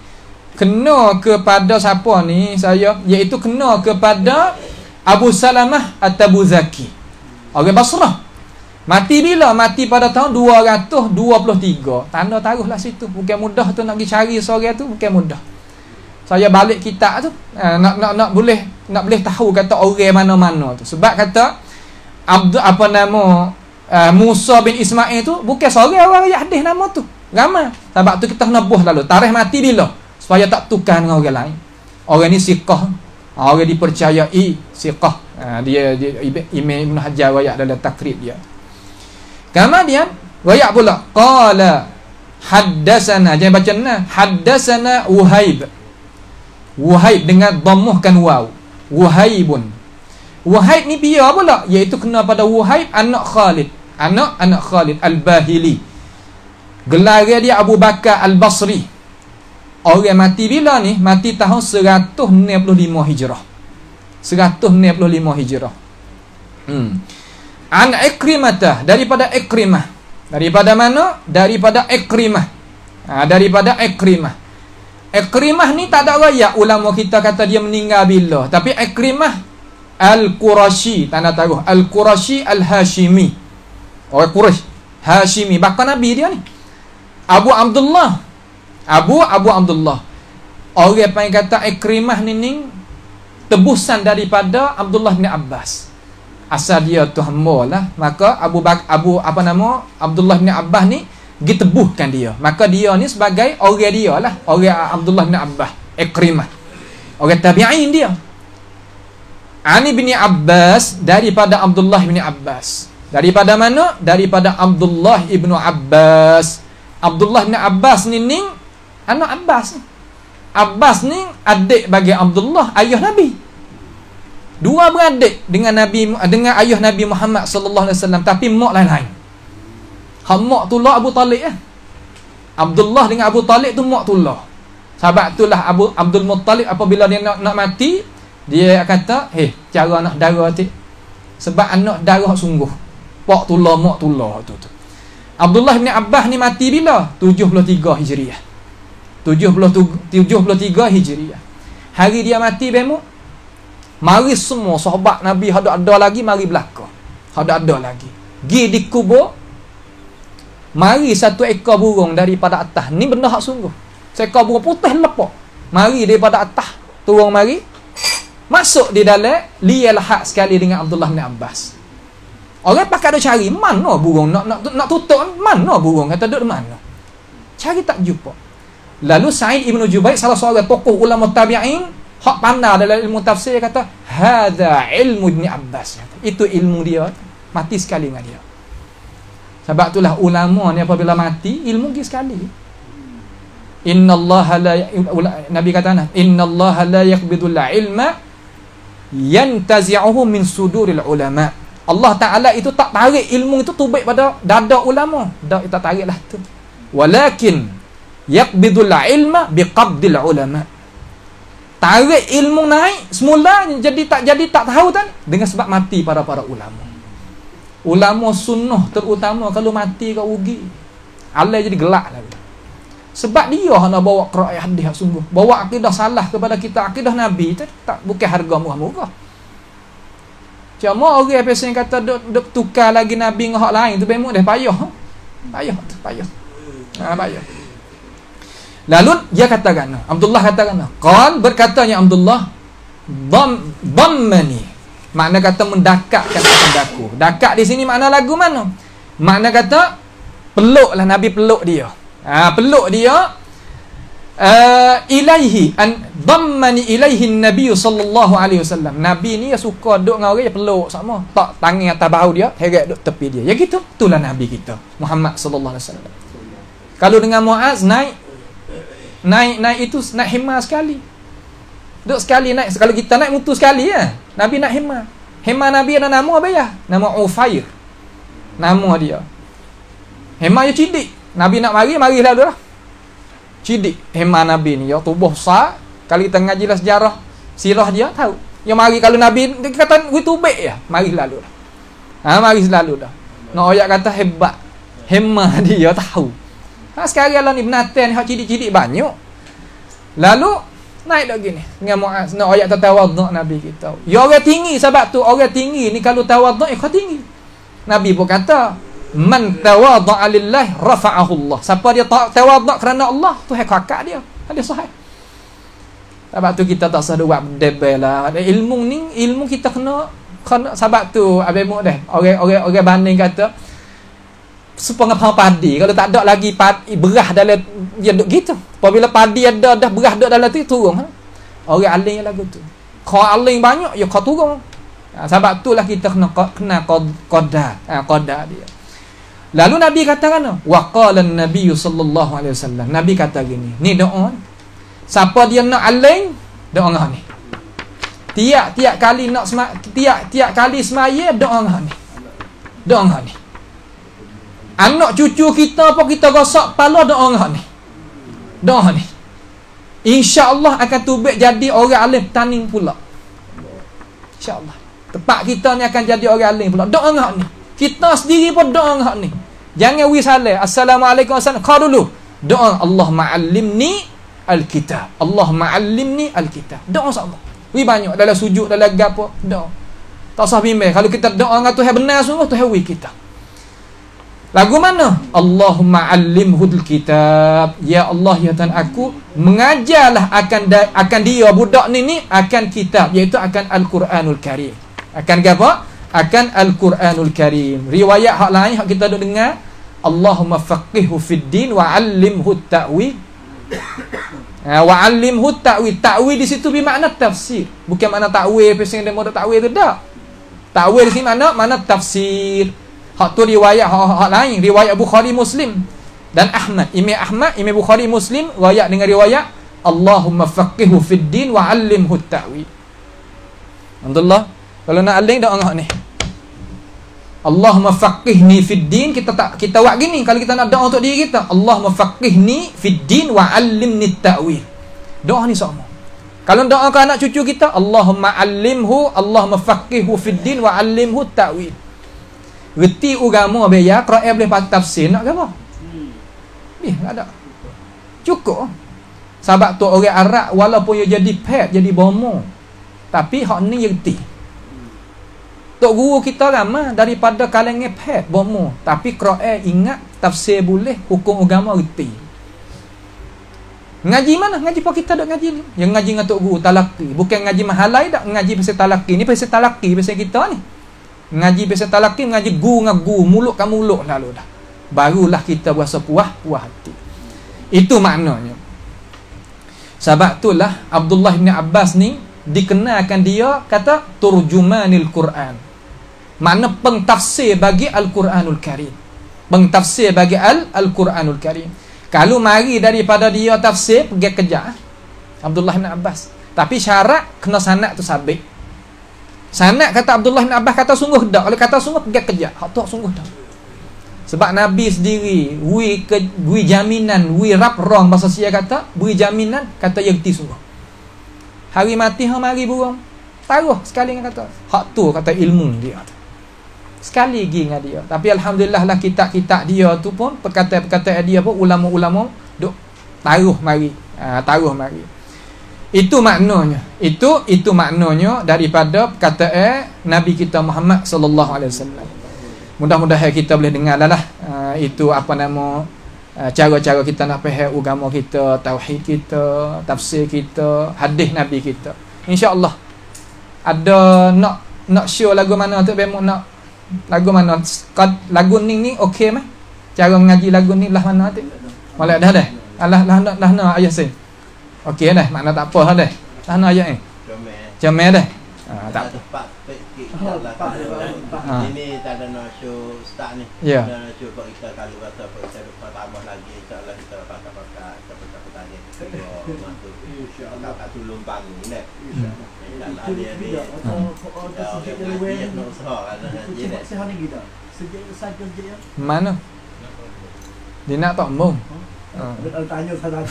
kena kepada siapa ni saya, iaitu kena kepada Abu Salamah At-Tabuzaki, orang Basrah. Mati bila? Mati pada tahun 223. Tanda taruhlah situ. Bukan mudah tu nak pergi cari seorang tu, bukan mudah. Saya balik kitab tu nak boleh tahu kata orang mana-mana tu. Sebab kata Musa bin Ismail tu bukan seorang orang yang hadis nama tu. Ramai. Sebab tu kita kena buh lalu tarikh mati bila, supaya tak tukar dengan orang lain. Orang ni siqah, orang dipercayai siqah. Dia Imam Ibn Hajar wayak dalam takrib dia. Kemudian wayak pula qala haddatsana, jangan baca na, haddatsana Wuhaib dengan dhammahkan waw, Wuhaibun. Wuhaib ni dia pula, iaitu kena pada Wuhaib anak Khalid Al-Bahili. Gelar dia Abu Bakar Al-Basri. Orang mati bila ni? Mati tahun 165 Hijrah. 165 Hijrah. An Ikrimah, daripada Ikrimah. Daripada mana? Daripada Ikrimah. Daripada Ikrimah. Ikrimah ni tak ada raya ulama kita kata dia meninggal bila. Tapi Ikrimah Al-Qurashi, tanda taruh Al-Qurashi Al-Hashimi. Orang Quraisy Hashimi, bakal Nabi dia ni. Abu Abdullah. Orang panggil kata Ikrimah ni tebusan daripada Abdullah bin Abbas. Asal dia tu hamba lah. Maka Abdullah bin Abbas ni ditebuhkan dia. Maka dia ni sebagai orang dia lah, orang Abdullah bin Abbas, Ikrimah. Orang tabi'in dia. Ani bin Abbas, daripada Abdullah bin Abbas. Daripada mana? Daripada Abdullah ibnu Abbas. Abdullah bin Abbas ni anak Abbas. Abbas ni adik bagi Abdullah, ayah Nabi. Dua beradik dengan ayah Nabi Muhammad sallallahu alaihi wasallam, tapi mak lain-lain. Mak tullah Abu Talib Abdullah dengan Abu Talib tu mak tullah. Sebab itulah Abdul Muttalib apabila dia nak mati, dia kata, cara anak darah tu. Sebab anak darah sungguh. Pak tullah, mak tullah tu. Abdullah bin Abbas ni mati bila? 73 Hijriah. 73 Hijriah. Hari dia mati bemo, mari semua sahabat Nabi ada lagi mari belaka. Ada lagi. Gi dikubur. Mari satu ekor burung daripada atas. Ni benda hak sungguh. Seekor burung putih lepak. Mari daripada atas turun mari. Masuk di dalam lial hak sekali dengan Abdullah bin Abbas. Orang pakai ada cari mana burung nak tutup, mana burung kata duduk mana. Cari tak jumpa. Lalu Sa'id Ibn Jubair, salah seorang tokoh ulama tabi'in, hak pandai dalam ilmu tafsir, kata hadza ilmu Ibn Abbas. Itu ilmu dia. Mati sekali dengan dia. Sebab itulah ulama ni apabila mati ilmu pergi sekali. Nabi kata innallaha la yaqbidul ilma yantazi'uhu min suduril ulama. Allah Ta'ala itu tak tarik ilmu itu tubik pada dada ulama. Tak tariklah tu. Walakin yaqbidul ilma biqabdil ulama. Tarik ilmu naik semula jadi tak tahu kan dengan sebab mati para ulama. Ulama sunnah terutama kalau mati kau rugi. Alai jadi gelak lagi. Sebab dia nak bawa qiraat hadis sungguh. Bawa akidah salah kepada kita, akidah Nabi itu tak bukan harga murah-murah. Cuma orang yang kata duk tukar lagi Nabi dengan hak lain tu memang dah payah. Payah. Payah. Lalu dia katakan, Abdullah katakan, qal berkatanya Abdullah, dhammani. Makna kata mendakatkan padaku. Dakat di sini makna lagu mana? Makna kata peluklah Nabi peluk dia. Peluk dia ilaihi an dhammani ilaihi Nabi sallallahu alaihi wasallam. Nabi ni suka duk dengan orang peluk sama. Tak tangan atas bahu dia, heret duk tepi dia. Ya gitu. Itulah Nabi kita, Muhammad sallallahu alaihi wasallam. Kalau dengan Muaz naik itu naik hemah sekali. Duk sekali naik. Kalau kita naik mutu sekali ya. Nabi nak hemah. Hemah Nabi ada nama apa ya? Nama Ufair. Nama dia. Hemah dia cidik. Nabi nak mari lalu lah. Cidik hemah Nabi ni. Ya tubuh besar. Kalau kita ngaji lah sejarah sirah dia tahu. Ya mari kalau Nabi dia kata tubik ya. Mari lalu lah. Mari selalu dah. Nak ayat kata hebat. Hemah dia tahu. Sekarang Allah ni benatan hak cidik-cidik banyak. Lalu naik dah gini dengan Muaz nak ayat tawaduk Nabi kita. Ya orang tinggi sebab tu orang tinggi ni kalau tawaduk kau tinggi. Nabi pun kata man tawaddu'a lillah rafa'ahu Allah. Siapa dia tawaduk kerana Allah tu hak kakak dia. Hadis sahih. Sebab tu kita tak usah buat debel lah. Ilmu kita kena sebab tu abang dah orang banding kata supaya padi kalau tak ada lagi berah dalam dia duk gitu. Apabila padi ada dah berah duk dalam tu turun. Orang aling lagu tu. Kau aling banyak ya kau turun. Sebab itulah kita kena qada dia. Lalu Nabi katakan wa qala an-nabiy sallallahu alaihi wasallam. Nabi kata gini, ni doa. Siapa dia nak aling doa ni. Tiap kali nak tiap kali semaya doa ni. Doa ni. Anak cucu kita apa kita rosak kepala doa ni. Doa ni. InsyaAllah akan tubik jadi orang alim taning pula. InsyaAllah. Tempat kita ni akan jadi orang alim pula. Doa ni. Kita sendiri pun doa ni. Jangan wisalah. Assalamualaikum warahmatullahi wabarakatuh. Kau dulu. Doa Allah ma'allimni al-kitab. Allah ma'allimni al-kitab. Doa sama. Wi banyak dalam sujud dalam gapo doa. Tak usah bimbang. Kalau kita doa dengan Tuhan benar sungguh Tuhan wi kita. Lagu mana? Allahumma allimhul kitab. Ya Allah ya Tuhan aku mengajarlah akan dia budak ni akan kitab iaitu akan Al-Quranul Karim. Akan apa? Akan Al-Quranul Karim. Riwayat hak lain hak kita duk dengar Allahumma faqihhu fid din wa 'allimhu ta'wil. Wa 'allimhu ta'wil. Ta'wil di situ bermakna tafsir. Bukan makna ta'wil pasal dia mau ta'wil tu dak. Ta'wil di sini mana tafsir. Hak tu riwayat hak lain, riwayat Bukhari Muslim dan Ahmad. Imam Bukhari Muslim riwayat dengan riwayat Allahumma faqihhu fid din wa 'allimhu ta'wil. Alhamdulillah. Kalau nak aling doa ngak ni. Allahumma faqihni fid din, kita buat gini kalau kita nak doa untuk diri kita. Allahumma faqihni fid din wa 'allimni ta'wil. Doa ni sama. Kalau doa ke anak cucu kita, Allahumma 'allimhu, Allahumma faqihhu fid din wa 'allimhu ta'wil. Reti agama biar Quran boleh pakai tafsir nak ke apa? Tak ada. Cukup. Sebab tu orang Arab walaupun dia jadi pet, jadi bomo, tapi hak ni yerti. Tok guru kita ramai daripada kalangan pet, bomo, tapi Quran ingat, tafsir boleh, hukum agama reti. Ngaji mana? Ngaji apa kita dok ngaji ni? Yang ngaji dengan tok guru talaki, bukan ngaji mahalai dak, ngaji pasal talaki. Ni pasal talaki pasal kita ni. Ngaji pasal talaki, ngaji guru dengan guru, mulut ke mulut lalu dah. Barulah kita berasa puas hati. Itu maknanya. Sebab itulah Abdullah bin Abbas ni dikenalkan dia kata turjumanil Quran. Makna pentafsir bagi Al-Quranul Karim. Pentafsir bagi Al-Quranul Karim. Kalau mari daripada dia tafsir, pergi kerja Abdullah bin Abbas. Tapi syarat kena sanad tu sabit. Sanad kata Abdullah bin Abbas kata sungguh dak. Kalau kata sungguh pergi kerja. Hak tu sungguh dak. Sebab Nabi sendiri beri jaminan, beri rap rong bahasa Sia kata, beri jaminan kata yang ti sungguh. Hari mati hang mari burung. Taruh sekali dengan kata. Hak tu kata ilmu dia. Sekali lagi dengan dia. Tapi alhamdulillah lah kitab-kitab dia tu pun, perkataan-perkataan dia pun ulama-ulama duk taruh mari. Taruh mari. Itu maknanya. Itu maknanya daripada perkataan Nabi kita Muhammad sallallahu alaihi wasallam. Mudah-mudahan kita boleh dengar lah. Itu apa nama cara-cara kita nak faham agama kita, tauhid kita, tafsir kita, hadis Nabi kita. Insya-Allah. Ada nak show lagu mana tu bemo nak lagu mana? Lagu ni okey mah? Cara mengaji lagu ni lah mana tu? Molek dah dah. Lah nak ayat sen. Okey dah, makna tak apa dah. Lah nak ayat ni. Comel dah. Tak apa. Ini tak ada nak show start ni. Ya. Nak show buat kita kalau kata apa kita dapat tambah lagi insya-Allah kita pakai dapat tadi. Masuk insya-Allah kat tulung bangun ni. Insya-Allah dia mana? Dia nak tak mau. Tanya saja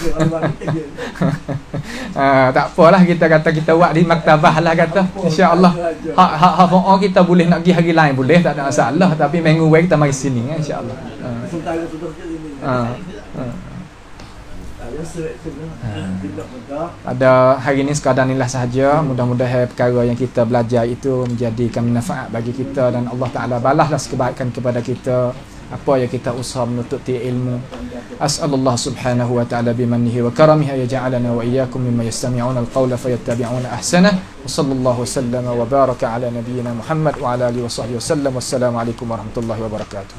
tak apalah kita kata kita buat di maktabah lah kata. Insya-Allah. Hak kita boleh nak pergi hari lain boleh, tak ada masalah, tapi minggu week kita mari sini insya-Allah. Pada hari ini sekadar inilah sahaja. Mudah-mudahan perkara yang kita belajar itu menjadikan manfaat bagi kita dan Allah Ta'ala balaslah kebaikan kepada kita apa yang kita usaha menututi ilmu. As'alullah subhanahu wa ta'ala bimannihi wa karamihi yaj'alana wa iyyakum mimma yastami'una al-qawla fayattabi'una ahsana. Wa sallallahu sallama wa baraka ala nabiyyina Muhammad wa ala alihi wa sahbihi wa sallam. Wassalamu alaikum warahmatullahi wabarakatuh.